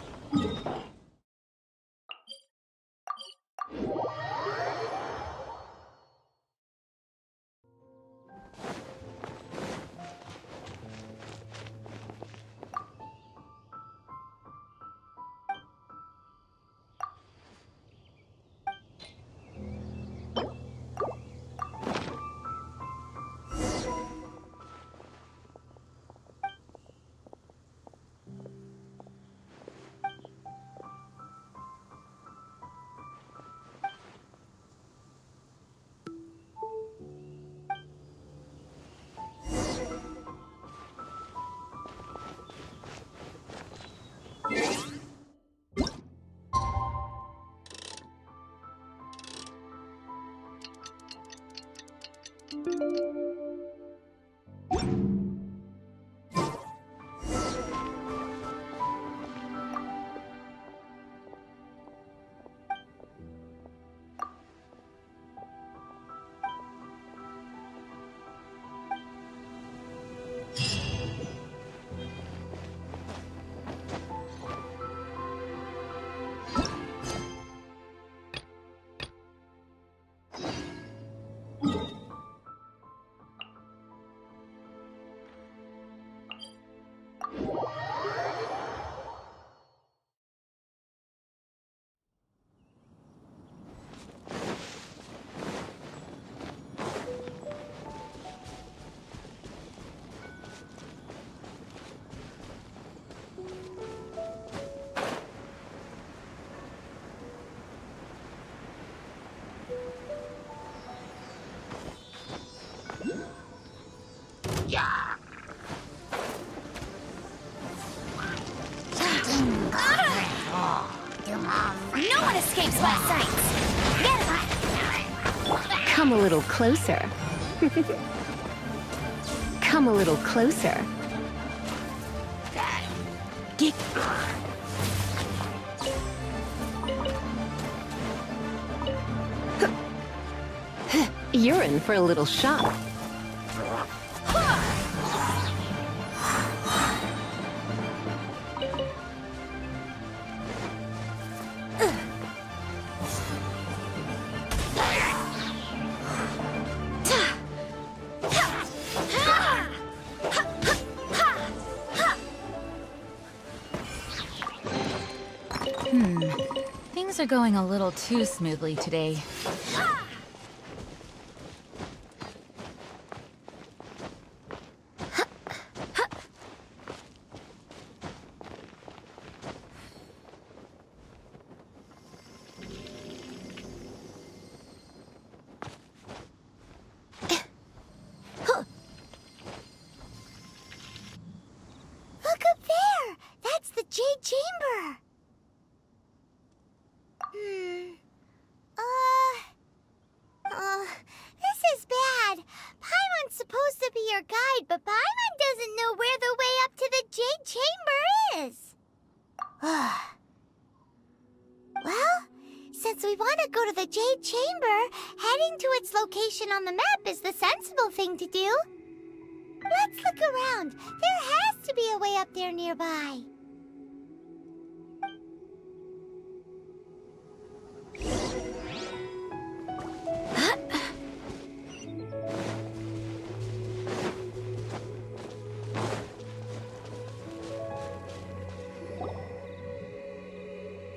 No one escapes my sights! Get him! Come a little closer. Come a little closer. Get... You're in for a little shock. Things are going a little too smoothly today. Look up there! That's the Jade Chamber! This is bad. Paimon's supposed to be your guide, but Paimon doesn't know where the way up to the Jade Chamber is. Well, Since we want to go to the Jade Chamber, heading to its location on the map is the sensible thing to do. Let's look around. There has to be a way up there nearby.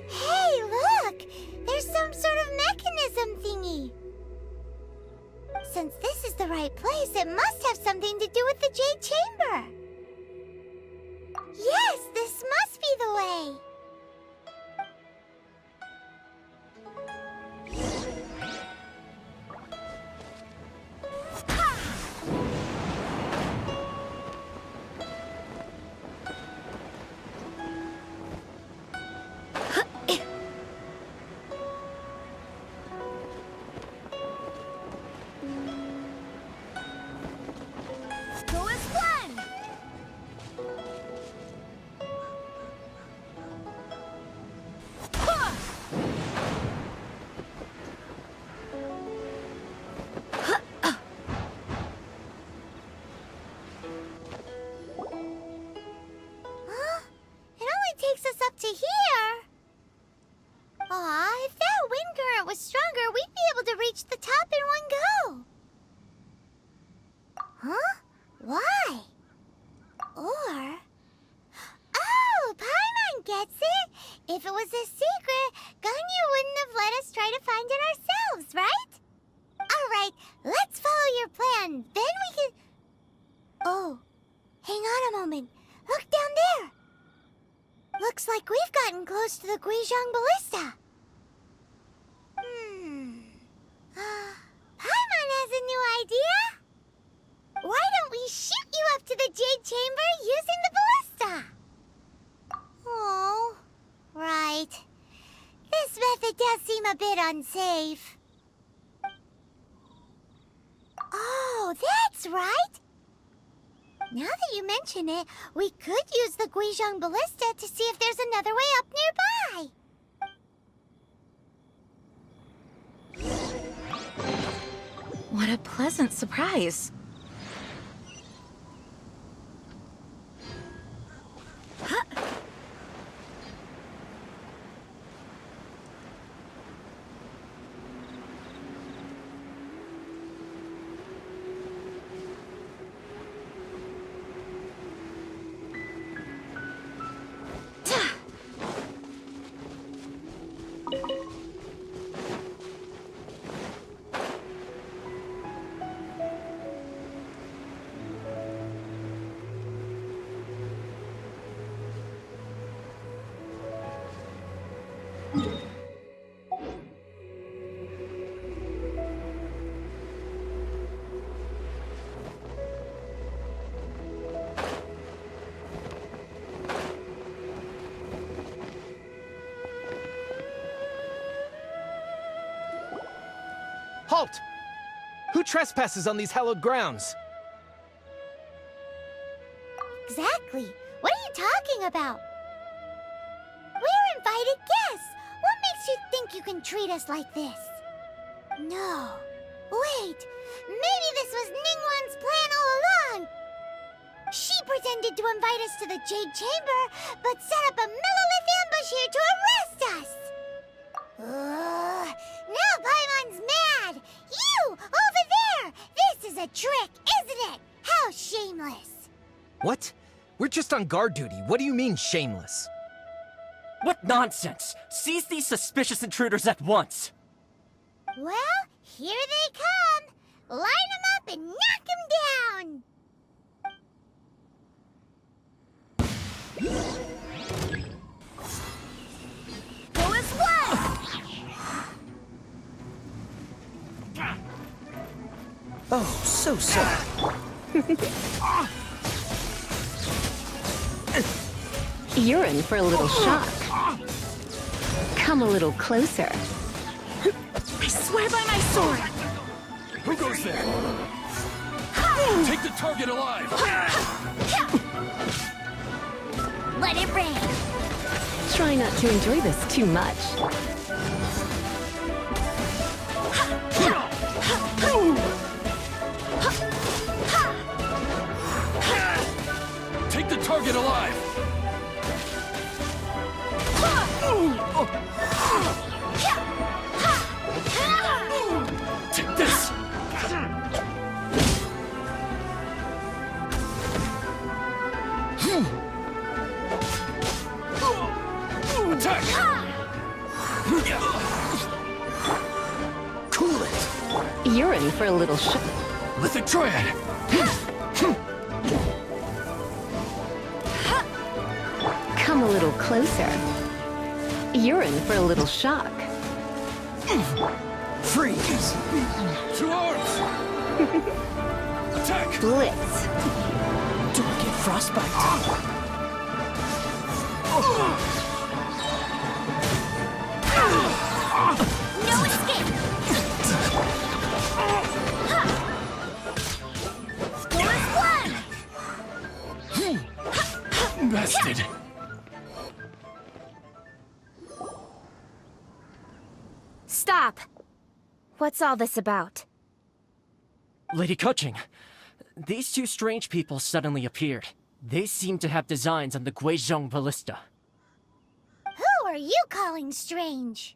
Hey, look! There's some sort of mechanism thingy. Since this is the right place, it must have something to do with the Jade Chamber. Yes, this must be the way. Go as planned! Huh? It only takes us up to here. Aw, if that wind current was stronger, we'd be able to reach the top in one go. Huh? Why? Or... Oh, Paimon gets it! If it was a secret, Ganyu wouldn't have let us try to find it ourselves, right? Alright, let's follow your plan, then we can... Oh, hang on a moment. Look down there! Looks like we've gotten close to the Guizhong Ballista. Paimon has a new idea! Why don't we shoot you up to the Jade Chamber using the ballista? Oh, right. This method does seem a bit unsafe. Oh, that's right! Now that you mention it, we could use the Guizhong Ballista to see if there's another way up nearby. What a pleasant surprise. Halt! Who trespasses on these hallowed grounds? Exactly. What are you talking about? We're invited guests. What makes you think you can treat us like this? No. Wait. Maybe this was Ningguang's plan all along. She pretended to invite us to the Jade Chamber, but set up a Millilith ambush here to arrest us. Now Paimon's mad! You! Over there! This is a trick, isn't it? How shameless! What? We're just on guard duty. What do you mean, shameless? What nonsense! Seize these suspicious intruders at once! Well, here they come! Line them up and knock them down! Go as one! Oh, so. You're in for a little shock. Come a little closer. I swear by my sword! Who goes there? Take the target alive! Let it rain! Try not to enjoy this too much. Take the target alive! Take this! Attack! Cool it! You're in for a little shock. Lithic Triad! Come a little closer. You're in for a little shock. Freeze! Two arms! Attack! Blitz. Don't get frostbite. No escape! Score is one! Bested! Stop! What's all this about? Lady Kuching, these two strange people suddenly appeared. They seem to have designs on the Guizhong Ballista. Who are you calling strange?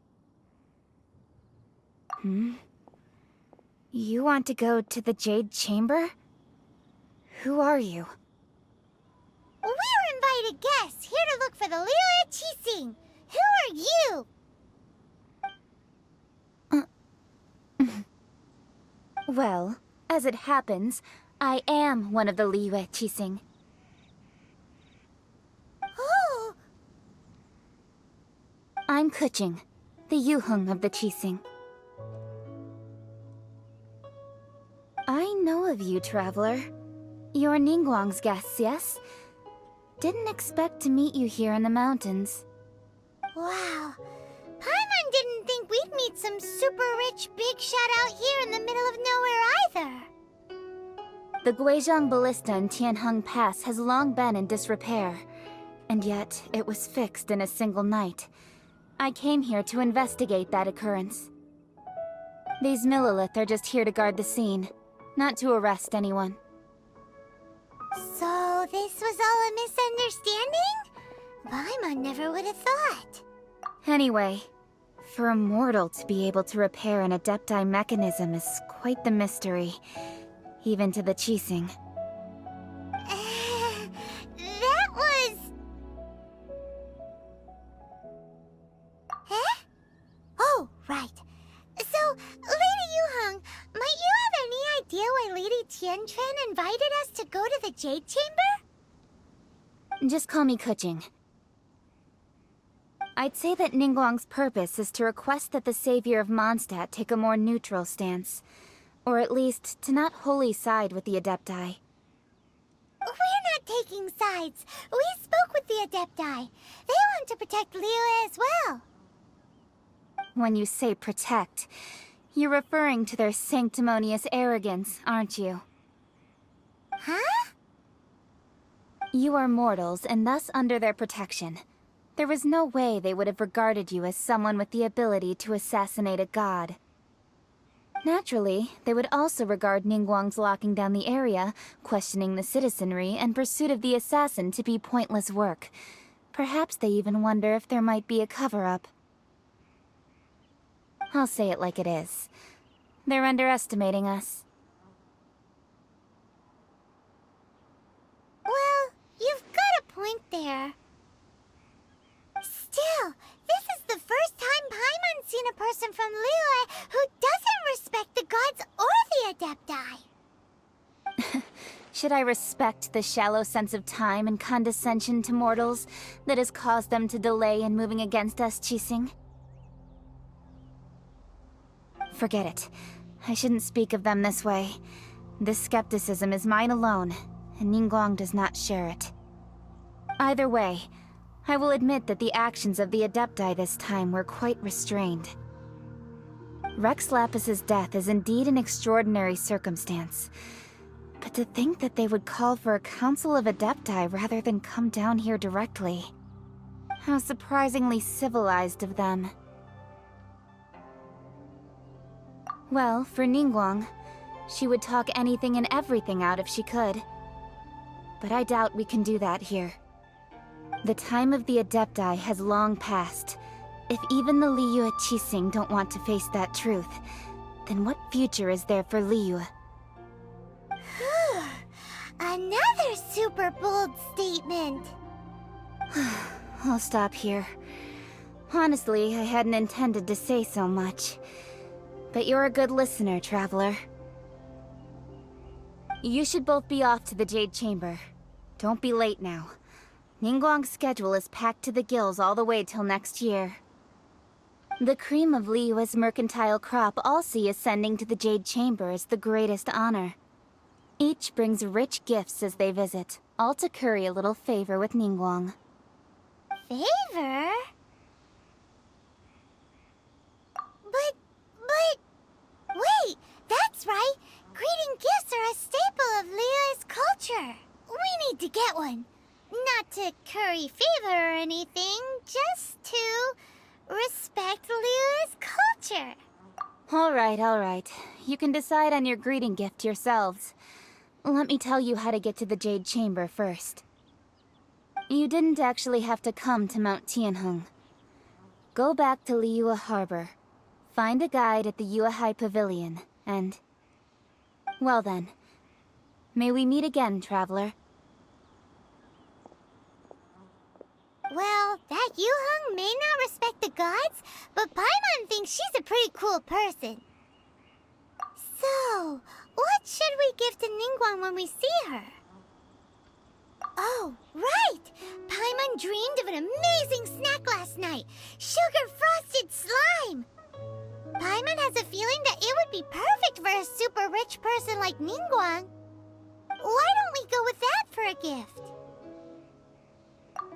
You want to go to the Jade Chamber? Who are you? We're invited guests, here to look for the Liyue Qixing. Who are you? Well, as it happens, I am one of the Liyue Qixing. Oh! I'm Kuching, the Yuheng of the Qixing. I know of you, traveler. You're Ningguang's guests, yes? Didn't expect to meet you here in the mountains. Wow. Paimon didn't think we'd meet some super rich big shot out here in the middle of nowhere either. The Guizhong Ballista in Tianheng Pass has long been in disrepair, and yet it was fixed in a single night. I came here to investigate that occurrence. These Millilith are just here to guard the scene, not to arrest anyone. So this was all a misunderstanding? Paimon never would have thought. Anyway, for a mortal to be able to repair an Adepti mechanism is quite the mystery, even to the Qixing. That was... Huh? Oh, right. So, Lady Yuheng, might you have any idea why Lady Tianquan invited us to go to the Jade Chamber? Just call me Kuching. I'd say that Ningguang's purpose is to request that the savior of Mondstadt take a more neutral stance. Or at least, to not wholly side with the Adepti. We're not taking sides. We spoke with the Adepti. They want to protect Liyue as well. When you say protect, you're referring to their sanctimonious arrogance, aren't you? Huh? You are mortals, and thus under their protection. There was no way they would have regarded you as someone with the ability to assassinate a god. Naturally, they would also regard Ningguang's locking down the area, questioning the citizenry, and pursuit of the assassin to be pointless work. Perhaps they even wonder if there might be a cover-up. I'll say it like it is. They're underestimating us. Well, you've got a point there. Still, this is the first time Paimon's seen a person from Liyue who doesn't respect the gods or the Adepti. Should I respect the shallow sense of time and condescension to mortals that has caused them to delay in moving against us, Qixing? Forget it. I shouldn't speak of them this way. This skepticism is mine alone, and Ningguang does not share it. Either way, I will admit that the actions of the Adepti this time were quite restrained. Rex Lapis's death is indeed an extraordinary circumstance. But to think that they would call for a council of Adepti rather than come down here directly. How surprisingly civilized of them. Well, for Ningguang, she would talk anything and everything out if she could. But I doubt we can do that here. The time of the Adepti has long passed. If even the Liyue Qixing don't want to face that truth, then what future is there for Liyue? Another super bold statement. I'll stop here. Honestly, I hadn't intended to say so much. But you're a good listener, Traveler. You should both be off to the Jade Chamber. Don't be late now. Ningguang's schedule is packed to the gills all the way till next year. The cream of Liyue's mercantile crop all see ascending to the Jade Chamber as the greatest honor. Each brings rich gifts as they visit, all to curry a little favor with Ningguang. Favor? Wait, that's right! Greeting gifts are a staple of Liyue's culture. We need to get one. Not to curry favor or anything, just to respect Liyue's culture. Alright. You can decide on your greeting gift yourselves. Let me tell you how to get to the Jade Chamber first. You didn't actually have to come to Mount Tianheng. Go back to Liyue Harbor. Find a guide at the Yuehai Pavilion, and... well then. May we meet again, Traveler. Well, that Yuheng may not respect the gods, but Paimon thinks she's a pretty cool person. So, what should we give to Ningguang when we see her? Oh, right! Paimon dreamed of an amazing snack last night! Sugar-frosted slime! Paimon has a feeling that it would be perfect for a super rich person like Ningguang. Why don't we go with that for a gift?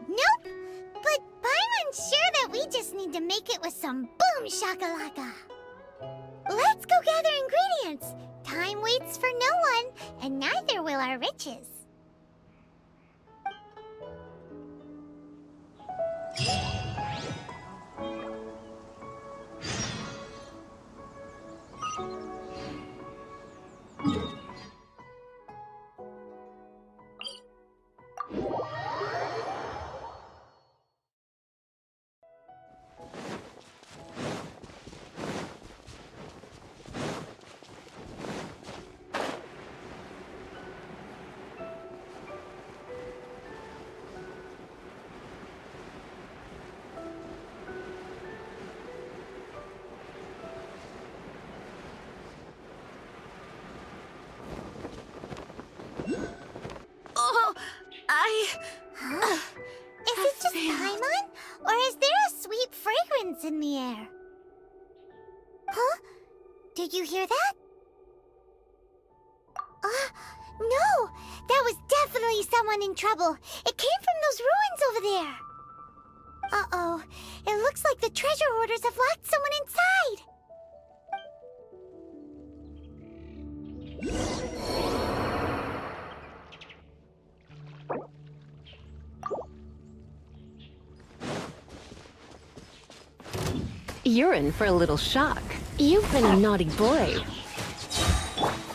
Nope! But Paimon's sure that we just need to make it with some boom shakalaka. Let's go gather ingredients! Time waits for no one, and neither will our riches. Huh? Is it just Paimon? Or is there a sweet fragrance in the air? Huh? Did you hear that? No! That was definitely someone in trouble. It came from those ruins over there. Uh-oh. It looks like the treasure hoarders have locked someone inside. You're in for a little shock. You've been a naughty boy.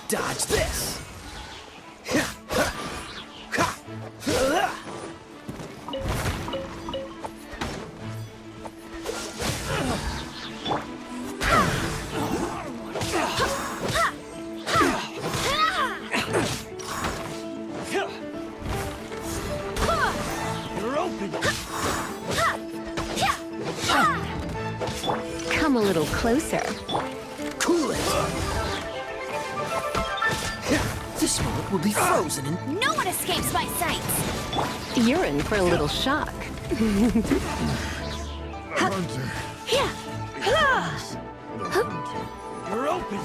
Dodge this! You're open! Come a little closer. Cool it! This moment will be frozen in... No one escapes my sight! You're in for a little shock. Hunter. You're open!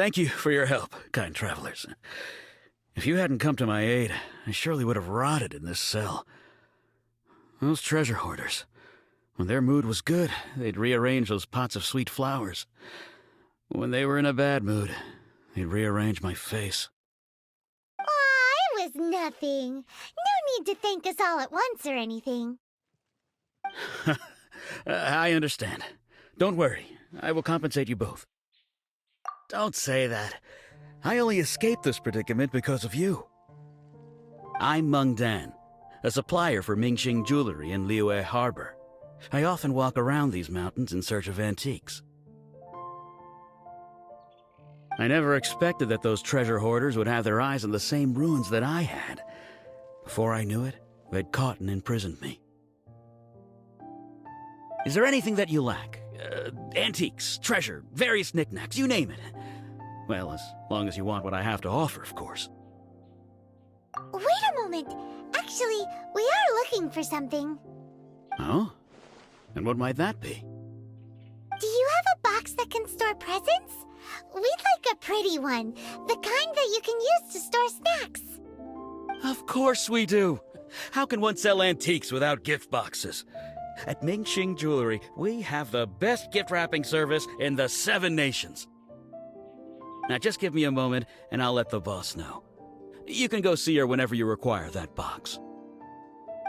Thank you for your help, kind travelers. If you hadn't come to my aid, I surely would have rotted in this cell. Those treasure hoarders, when their mood was good, they'd rearrange those pots of sweet flowers. When they were in a bad mood, they'd rearrange my face. Aw, it was nothing. No need to thank us all at once or anything. I understand. Don't worry, I will compensate you both. Don't say that. I only escaped this predicament because of you. I'm Meng Dan, a supplier for Mingxing jewelry in Liyue Harbor. I often walk around these mountains in search of antiques. I never expected that those treasure hoarders would have their eyes on the same ruins that I had. Before I knew it, they'd caught and imprisoned me. Is there anything that you lack? Antiques, treasure, various knickknacks, you name it. Well, as long as you want what I have to offer, of course. Wait a moment. Actually, we are looking for something. Oh? And what might that be? Do you have a box that can store presents? We'd like a pretty one. The kind that you can use to store snacks. Of course we do. How can one sell antiques without gift boxes? At Mingxing Jewelry, we have the best gift wrapping service in the 7 nations. Now just give me a moment, and I'll let the boss know. You can go see her whenever you require that box.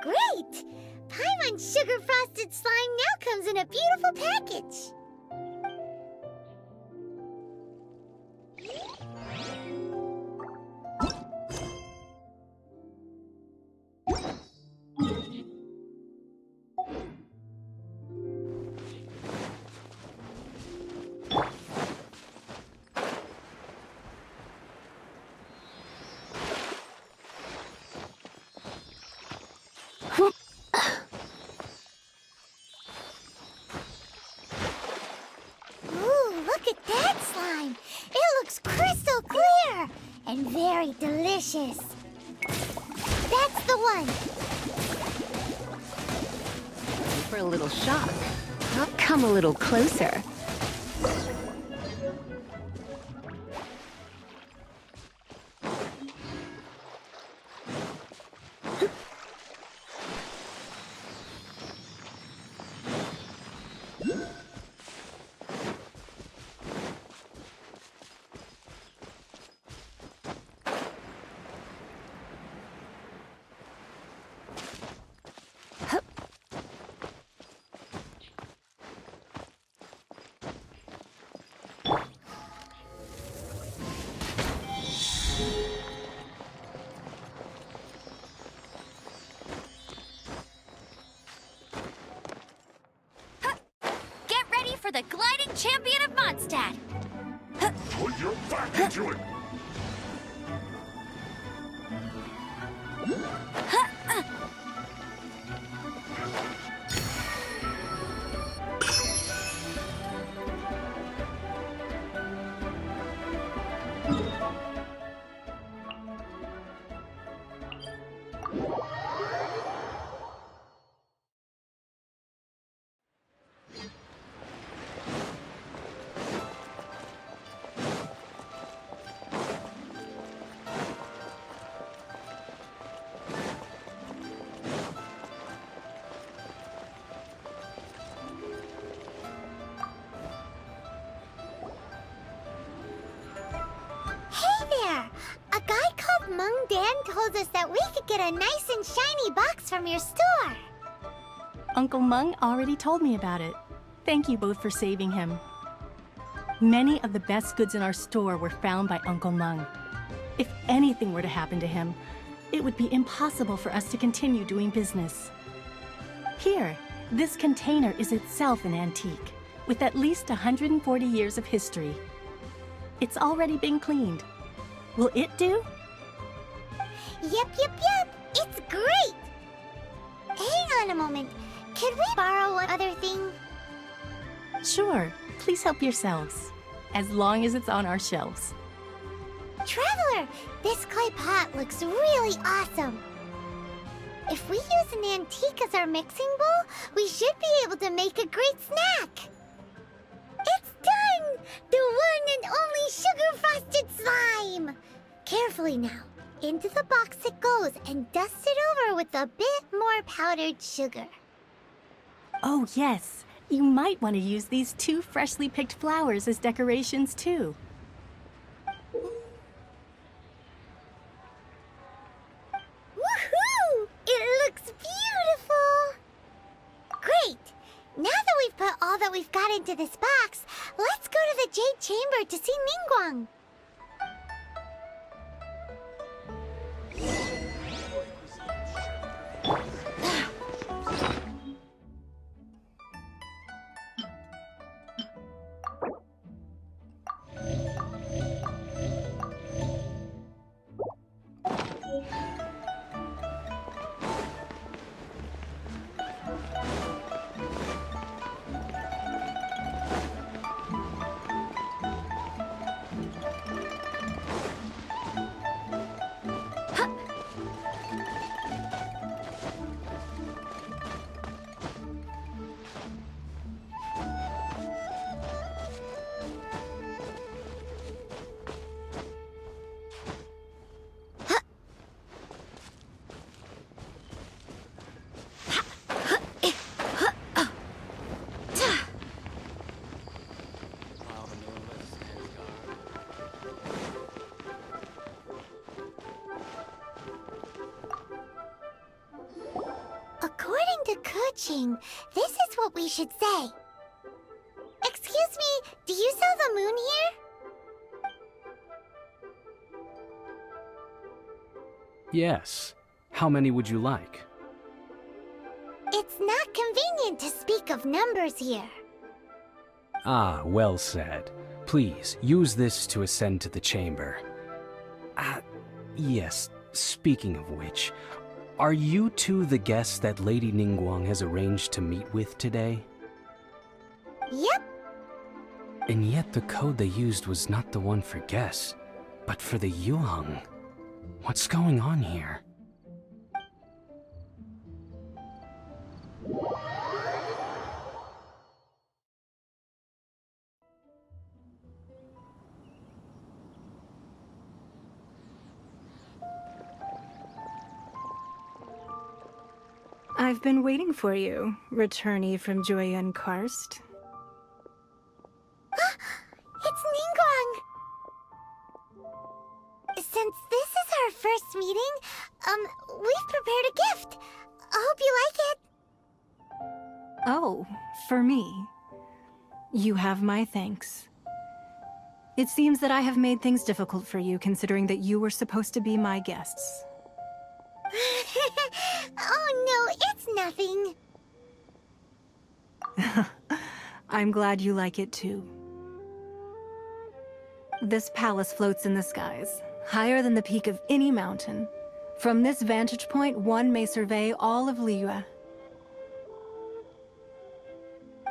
Great! Paimon Sugar Frosted Slime now comes in a beautiful package. And very delicious. That's the one. For a little shock. I'll come a little closer. The gliding champion of Mondstadt. Put your back into it. Told us that we could get a nice and shiny box from your store. Uncle Meng already told me about it. Thank you both for saving him. Many of the best goods in our store were found by Uncle Meng. If anything were to happen to him, it would be impossible for us to continue doing business. Here, this container is itself an antique, with at least 140 years of history. It's already been cleaned. Will it do? Yep. It's great! Hang on a moment. Could we borrow one other thing? Sure. Please help yourselves. As long as it's on our shelves. Traveler, this clay pot looks really awesome. If we use an antique as our mixing bowl, we should be able to make a great snack. It's done! The one and only sugar-frosted slime! Carefully now. Into the box it goes and dust it over with a bit more powdered sugar. Oh, yes. You might want to use these 2 freshly picked flowers as decorations, too. Woohoo! It looks beautiful! Great! Now that we've put all that we've got into this box, let's go to the Jade Chamber to see Ningguang. This is what we should say. Excuse me, do you sell the moon here? Yes. How many would you like? It's not convenient to speak of numbers here. Ah, well said. Please, use this to ascend to the chamber. Yes, speaking of which, are you two the guests that Lady Ningguang has arranged to meet with today? Yep. And yet the code they used was not the one for guests, but for the Yuheng. What's going on here? I've been waiting for you, returnee from Jueyun Karst. It's Ningguang! Since this is our first meeting, we've prepared a gift. I hope you like it. Oh, for me. You have my thanks. It seems that I have made things difficult for you, considering that you were supposed to be my guests. Oh no, it's nothing. I'm glad you like it too. This palace floats in the skies, higher than the peak of any mountain. From this vantage point, one may survey all of Liyue.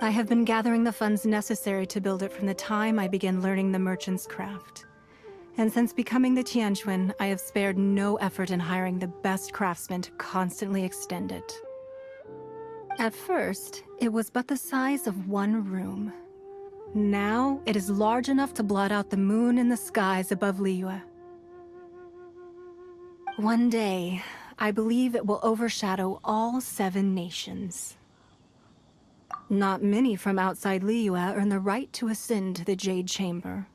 I have been gathering the funds necessary to build it from the time I began learning the merchant's craft. And since becoming the Tianquan, I have spared no effort in hiring the best craftsmen to constantly extend it. At first, it was but the size of one room. Now, it is large enough to blot out the moon in the skies above Liyue. One day, I believe it will overshadow all 7 nations. Not many from outside Liyue earn the right to ascend to the Jade Chamber.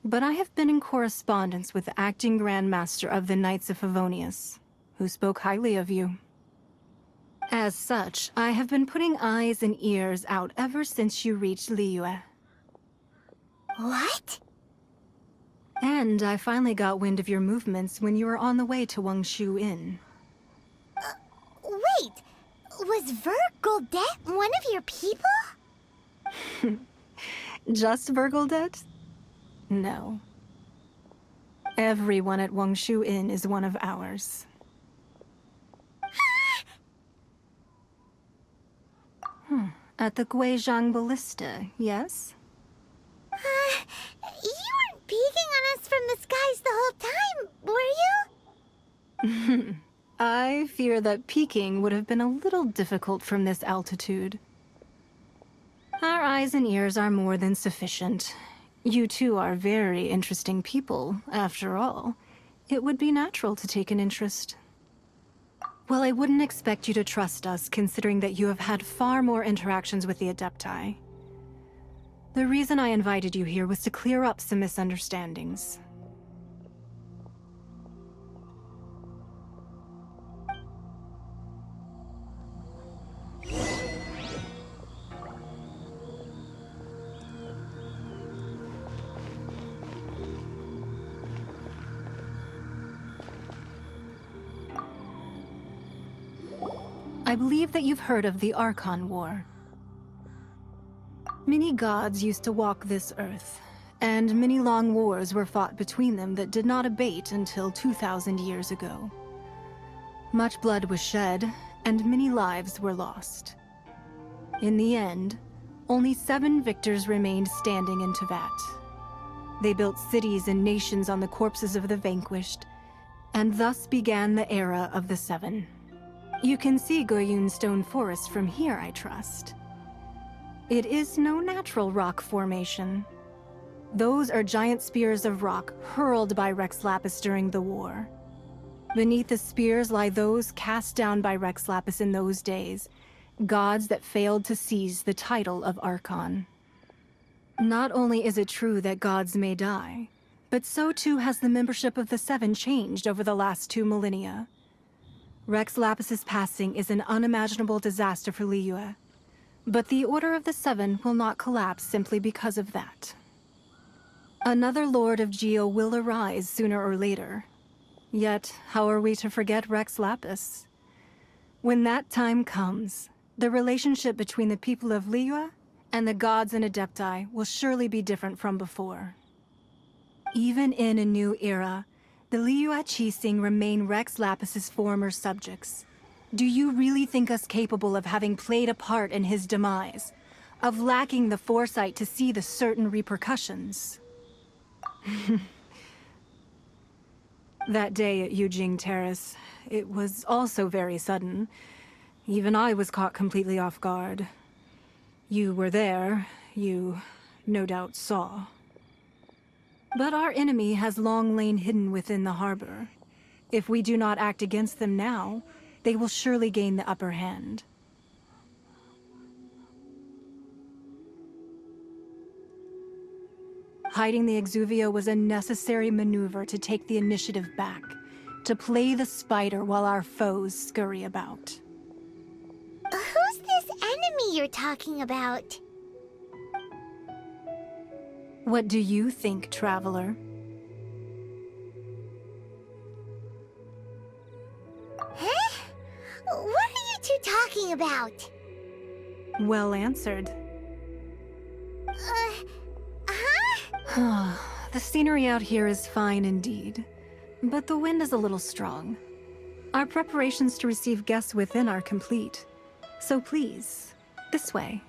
But I have been in correspondence with the acting Grand Master of the Knights of Favonius, who spoke highly of you. As such, I have been putting eyes and ears out ever since you reached Liyue. What? And I finally got wind of your movements when you were on the way to Wangshu Inn. Wait! Was Vergoldet one of your people? Just Vergoldet? No. Everyone at Wangshu Inn is one of ours. At the Guizhang Ballista, yes? You weren't peeking on us from the skies the whole time, were you? I fear that peeking would have been a little difficult from this altitude. Our eyes and ears are more than sufficient. You two are very interesting people, after all. It would be natural to take an interest. Well, I wouldn't expect you to trust us, considering that you have had far more interactions with the Adepti. The reason I invited you here was to clear up some misunderstandings. I believe that you've heard of the Archon War. Many gods used to walk this earth, and many long wars were fought between them that did not abate until 2,000 years ago. Much blood was shed, and many lives were lost. In the end, only 7 victors remained standing in Teyvat. They built cities and nations on the corpses of the vanquished, and thus began the era of the 7. You can see Goyun Stone Forest from here, I trust. It is no natural rock formation. Those are giant spears of rock hurled by Rex Lapis during the war. Beneath the spears lie those cast down by Rex Lapis in those days, gods that failed to seize the title of Archon. Not only is it true that gods may die, but so too has the membership of the 7 changed over the last 2 millennia. Rex Lapis's passing is an unimaginable disaster for Liyue, but the Order of the 7 will not collapse simply because of that. Another Lord of Geo will arise sooner or later. Yet, how are we to forget Rex Lapis? When that time comes, the relationship between the people of Liyue and the gods and Adepti will surely be different from before. Even in a new era, the Liyue Qixing remain Rex Lapis's former subjects. Do you really think us capable of having played a part in his demise? Of lacking the foresight to see the certain repercussions? That day at Yujing Terrace, it was also very sudden. Even I was caught completely off guard. You were there, you no doubt saw. But our enemy has long lain hidden within the harbor. If we do not act against them now, they will surely gain the upper hand. Hiding the Exuvio was a necessary maneuver to take the initiative back, to play the spider while our foes scurry about. Who's this enemy you're talking about? What do you think, Traveler? Huh? What are you two talking about? Well answered. The scenery out here is fine indeed, but the wind is a little strong. Our preparations to receive guests within are complete, so please, this way.